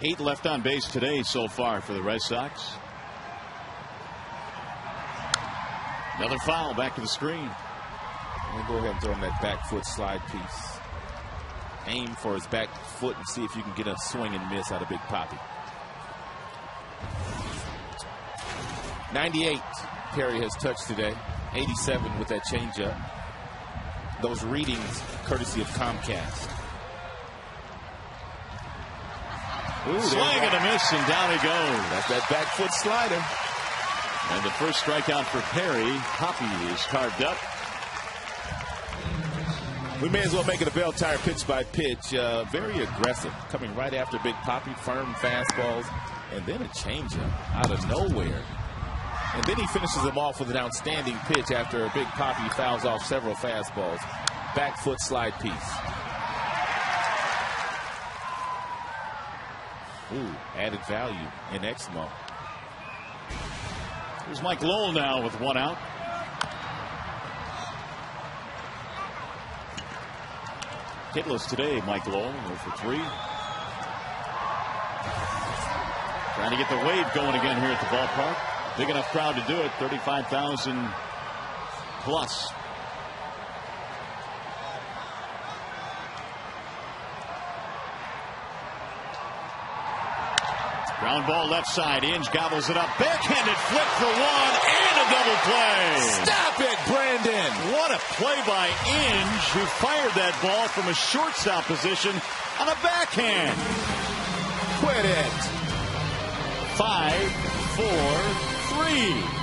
8 left on base today so far for the Red Sox. Another foul back to the screen. And go ahead and throw him that back foot slide piece. Aim for his back foot and see if you can get a swing and miss out of Big Papi. 98 Perry has touched today. 87 with that changeup. Those readings courtesy of Comcast. Ooh, swing and a miss, and down he goes. That's that back foot slider. And the first strikeout for Perry. Papi is carved up. We may as well make it a Bell Tire pitch by pitch. Very aggressive, coming right after Big Papi. Firm fastballs. And then a changeup out of nowhere. And then he finishes him off with an outstanding pitch after a big pop. He fouls off several fastballs. Back foot slide piece. Ooh, added value in Exmo. Here's Mike Lowell now with one out. Hitless today, Mike Lowell, 0 for 3. Trying to get the wave going again here at the ballpark. Big enough crowd to do it, 35,000 plus. Ground ball left side. Inge gobbles it up. Backhanded flip for one and a double play. Stop it, Brandon. What a play by Inge, who fired that ball from a shortstop position on a backhand. Quit it. 5, 4, 3.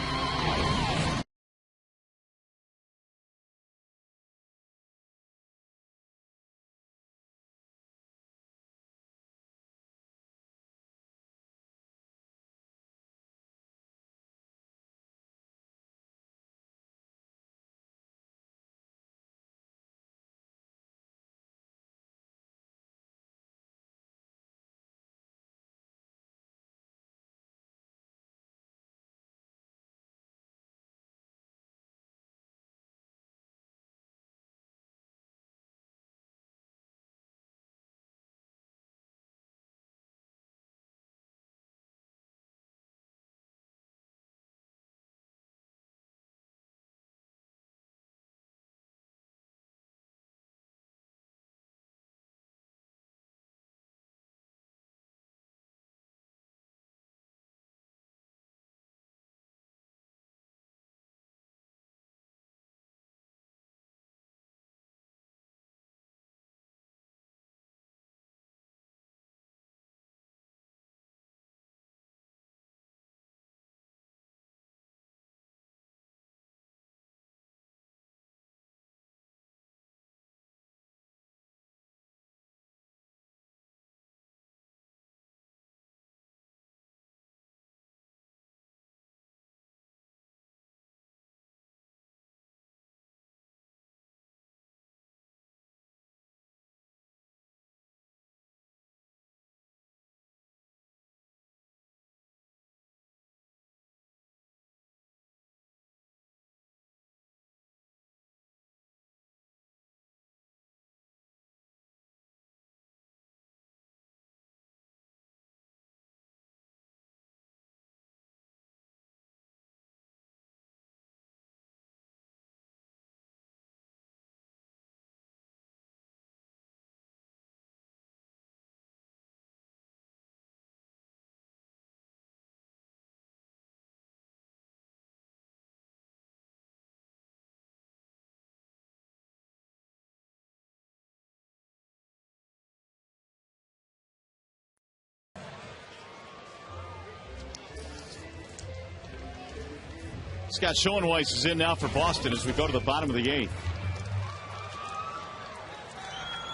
Scott Schoenweiss is in now for Boston as we go to the bottom of the 8th.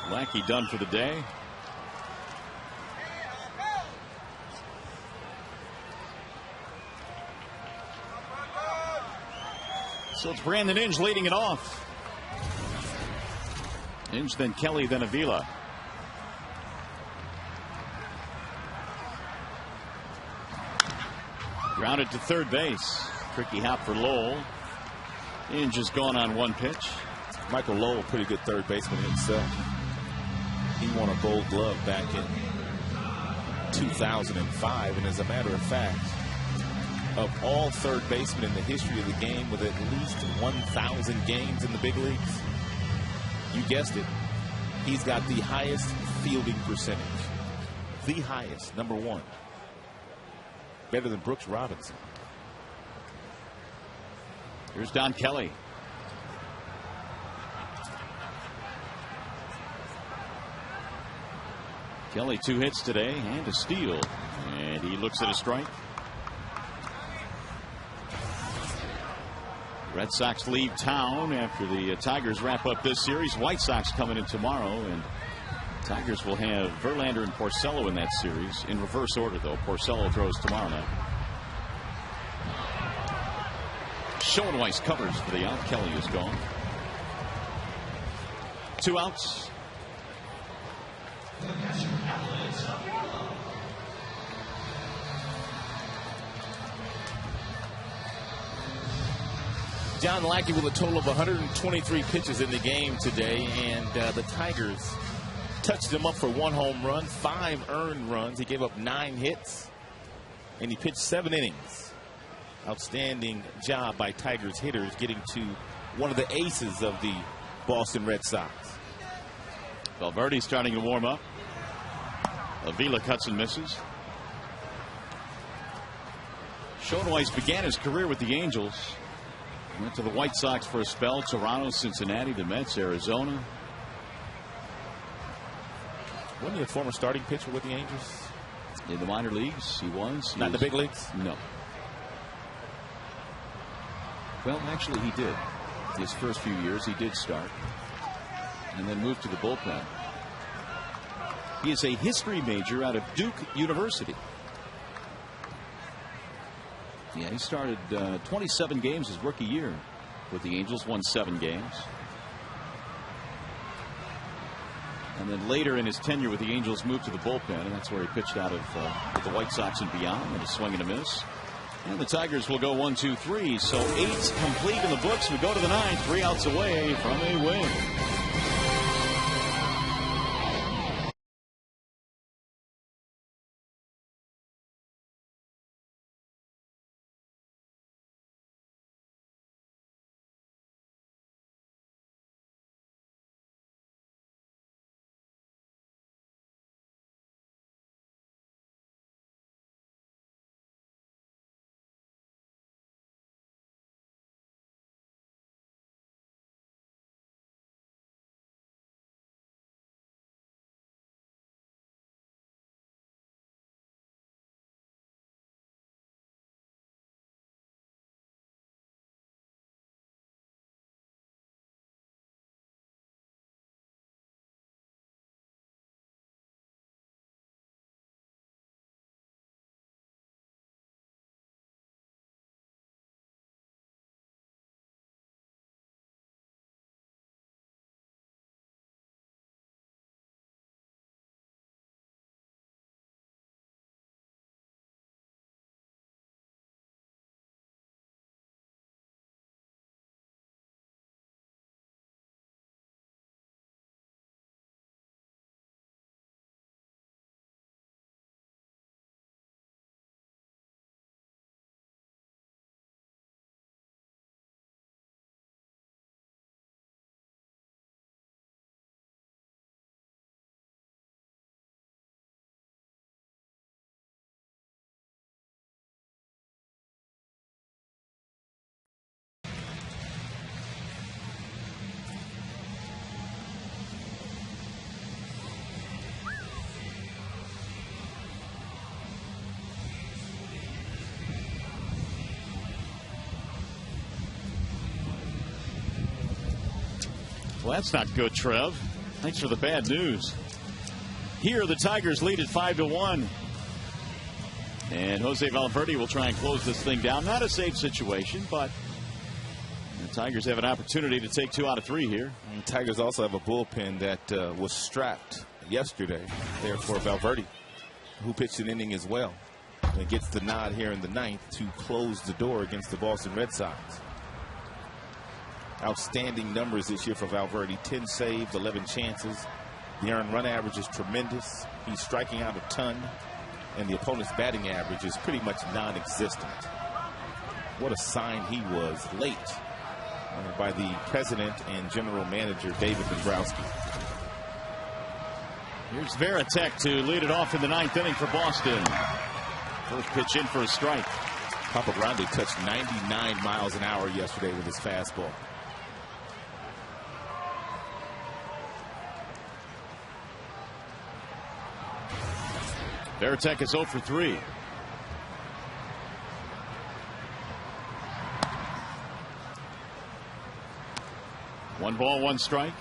Lackey done for the day. So it's Brandon Inge leading it off. Inge, then Kelly, then Avila. Grounded to third base. Tricky hop for Lowell. Inge is gone on one pitch. Michael Lowell, pretty good third baseman himself. He won a Gold Glove back in 2005, and as a matter of fact, of all third basemen in the history of the game with at least 1,000 games in the big leagues, you guessed it, he's got the highest fielding percentage. The highest, number 1. Better than Brooks Robinson. Here's Don Kelly. Kelly 2 hits today and a steal. And he looks at a strike. Red Sox leave town after the Tigers wrap up this series. White Sox coming in tomorrow, and Tigers will have Verlander and Porcello in that series. In reverse order, though. Porcello throws tomorrow night. Schoenweiss covers for the out. Kelly is gone. 2 outs. John Lackey with a total of 123 pitches in the game today, and the Tigers touched him up for 1 home run, 5 earned runs. He gave up 9 hits, and he pitched 7 innings. Outstanding job by Tigers hitters getting to one of the aces of the Boston Red Sox. Valverde starting to warm up. Avila cuts and misses. Schoenweiss began his career with the Angels. Went to the White Sox for a spell. Toronto, Cincinnati, the Mets, Arizona. Wasn't he a former starting pitcher with the Angels? In the minor leagues, he was. Not in the big leagues? No. Well, actually, he did. His first few years, he did start. And then moved to the bullpen. He is a history major out of Duke University. Yeah, he started 27 games his rookie year with the Angels, won 7 games. And then later in his tenure with the Angels, moved to the bullpen, and that's where he pitched out of the White Sox and beyond, and a swing and a miss. And the Tigers will go 1, 2, 3. So 8 complete in the books. We go to the 9th, 3 outs away from a win. Well, that's not good, Trev. Thanks for the bad news. Here, the Tigers lead at 5-1. And Jose Valverde will try and close this thing down. Not a safe situation, but the Tigers have an opportunity to take 2 out of 3 here. And Tigers also have a bullpen that was strapped yesterday there for Valverde, who pitched an inning as well. And gets the nod here in the 9th to close the door against the Boston Red Sox. Outstanding numbers this year for Valverde. 10 saves, 11 chances. The earned run average is tremendous. He's striking out a ton. And the opponent's batting average is pretty much non-existent. What a sign he was late by the president and general manager, David Dombrowski. Here's Veritek to lead it off in the 9th inning for Boston. First pitch in for a strike. Papa Grande touched 99 miles an hour yesterday with his fastball. Veritek is 0 for 3. One ball, one strike.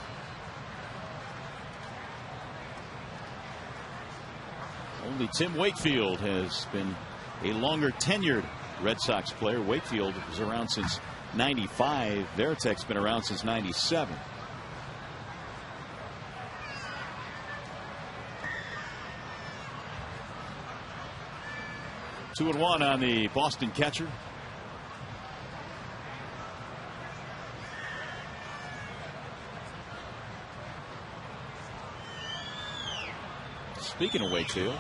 Only Tim Wakefield has been a longer tenured Red Sox player. Wakefield was around since '95. Varitek's been around since '97. Two and one on the Boston catcher. Speaking of Wakefield,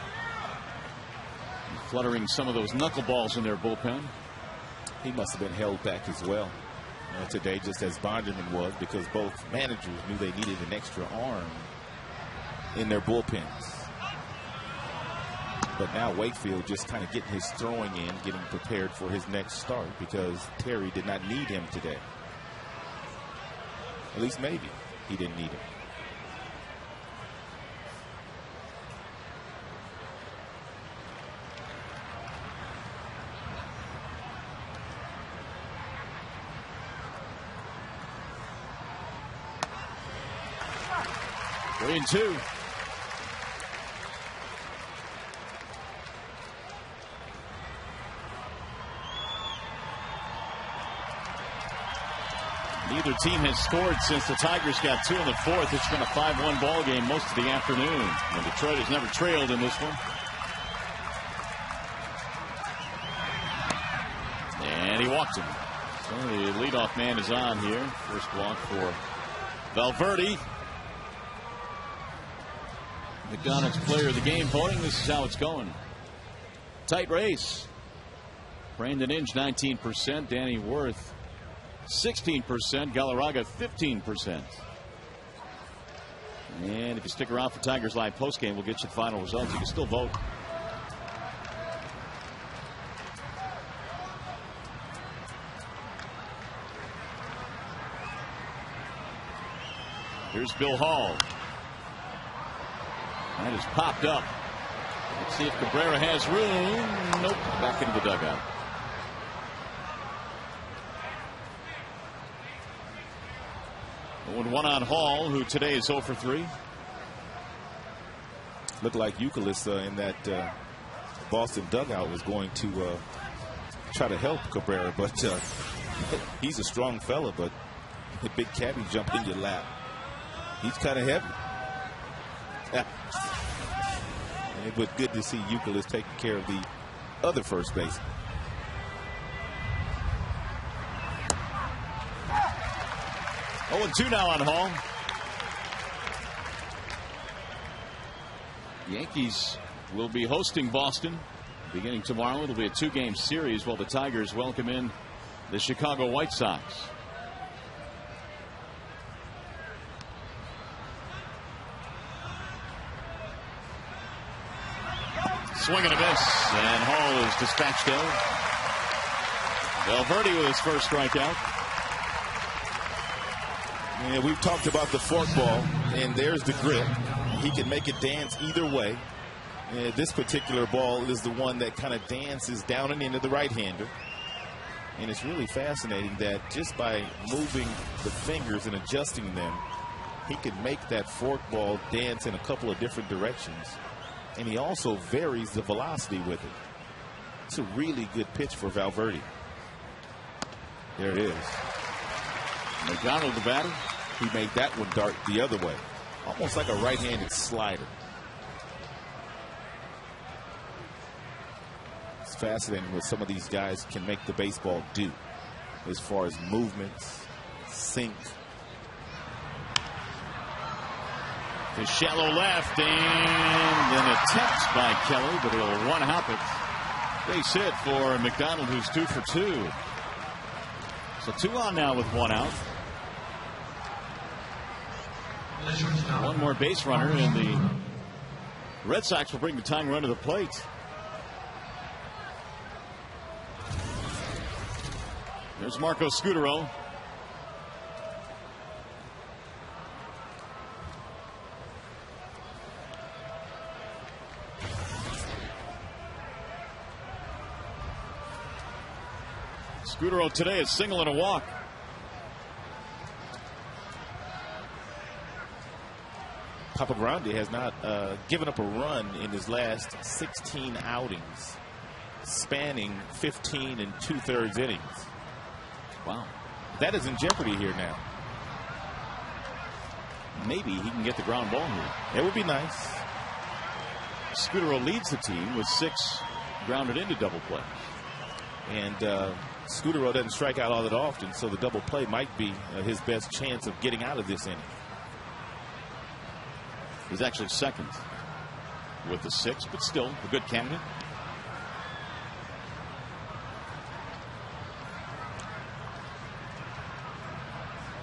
fluttering some of those knuckleballs in their bullpen. He must have been held back as well today, just as Bonderman was, because both managers knew they needed an extra arm in their bullpens. But now Wakefield just kind of getting his throwing in, getting prepared for his next start, because Terry did not need him today. At least maybe he didn't need him. Three and two. Neither team has scored since the Tigers got two in the fourth. It's been a 5-1 ball game most of the afternoon. And Detroit has never trailed in this one. And he walked him. So the leadoff man is on here. First walk for Valverde. McDonald's player of the game voting. This is how it's going. Tight race. Brandon Inge 19%. Danny Worth 16%. Galarraga 15%. And if you stick around for Tigers Live postgame, we'll get you the final results. You can still vote. Here's Bill Hall. That is popped up. Let's see if Cabrera has room. Nope. Back into the dugout. One on Hall, who today is 0 for 3. Looked like Euclid in that Boston dugout was going to try to help Cabrera, but he's a strong fella, but the big cabbie jumped in your lap. He's kind of heavy. But good to see Euclid taking care of the other first baseman. Oh, and 2 now on Hall. Yankees will be hosting Boston beginning tomorrow. It'll be a 2-game series while the Tigers welcome in the Chicago White Sox. Swing and a miss, and Hall is dispatched out. Valverde with his first strikeout. Yeah, we've talked about the forkball, and there's the grip. He can make it dance either way. This particular ball is the one that kind of dances down and into the right-hander. And it's really fascinating that just by moving the fingers and adjusting them, he can make that forkball dance in a couple of different directions. And he also varies the velocity with it. It's a really good pitch for Valverde. There it is. McDonald, the batter. He made that one dart the other way. Almost like a right-handed slider. It's fascinating what some of these guys can make the baseball do as far as movements, sink. To shallow left, and an attempt by Kelly, but he'll one-hop it. Base hit for McDonald, who's 2 for 2. So 2 on now with 1 out. One more base runner, and the Red Sox will bring the tying run to the plate. There's Marco Scutaro. Scutaro today is single and a walk. Papa Grande has not given up a run in his last 16 outings, spanning 15 2/3 innings. Wow. That is in jeopardy here now. Maybe he can get the ground ball here. It would be nice. Scudero leads the team with 6 grounded into double plays. And Scudero doesn't strike out all that often, so the double play might be his best chance of getting out of this inning. He's actually second with the 6, but still a good candidate.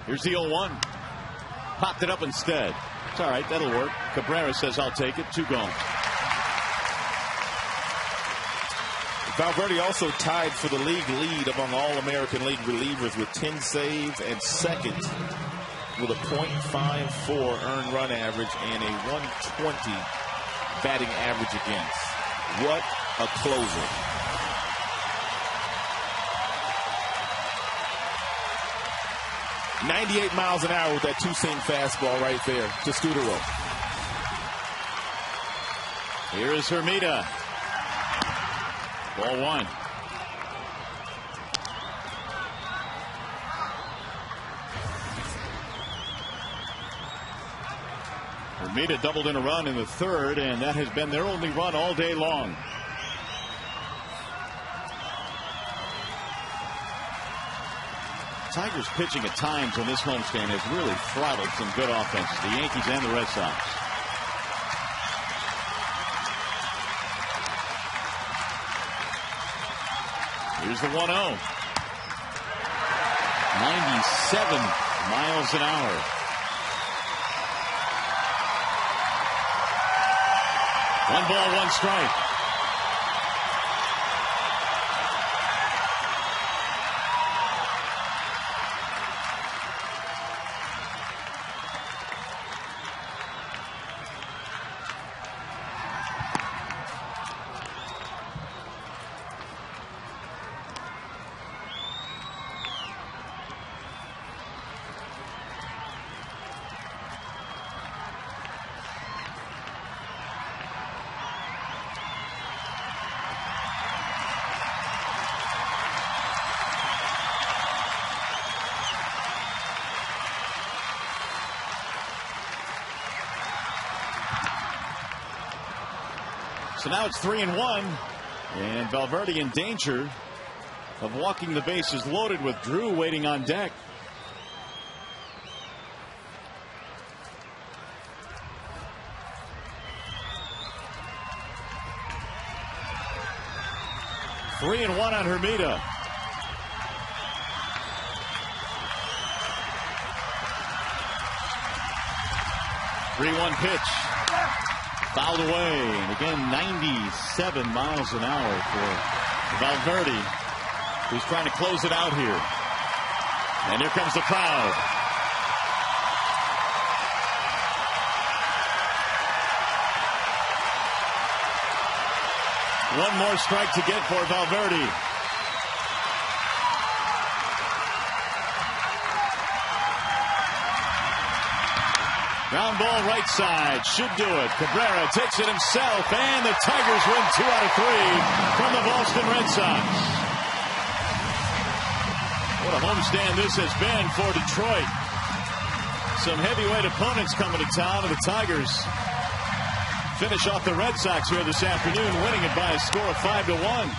Here's the 0-1. Popped it up instead. It's all right. That'll work. Cabrera says, I'll take it. 2 gone. Valverde also tied for the league lead among All-American League relievers with 10 saves and second with a .54 earned run average and a 120 batting average against. What a closer. .98 miles an hour with that 2-seam fastball right there to Scudero. Here is Hermida. Ball 1. Hermida doubled in a run in the 3rd, and that has been their only run all day long. Tigers pitching at times on this homestand has really throttled some good offenses, the Yankees and the Red Sox. Here's the 1-0. 97 miles an hour. One ball, 1 strike. So now it's 3-1, and Valverde in danger of walking the bases loaded with Drew waiting on deck. Three and one on Hermida. Three-one pitch. Fouled away. And again, 97 miles an hour for Valverde, who's trying to close it out here. And here comes the crowd. One more strike to get for Valverde. Ground ball right side. Should do it. Cabrera takes it himself, and the Tigers win 2 out of 3 from the Boston Red Sox. What a homestand this has been for Detroit. Some heavyweight opponents coming to town, and the Tigers finish off the Red Sox here this afternoon, winning it by a score of 5-1.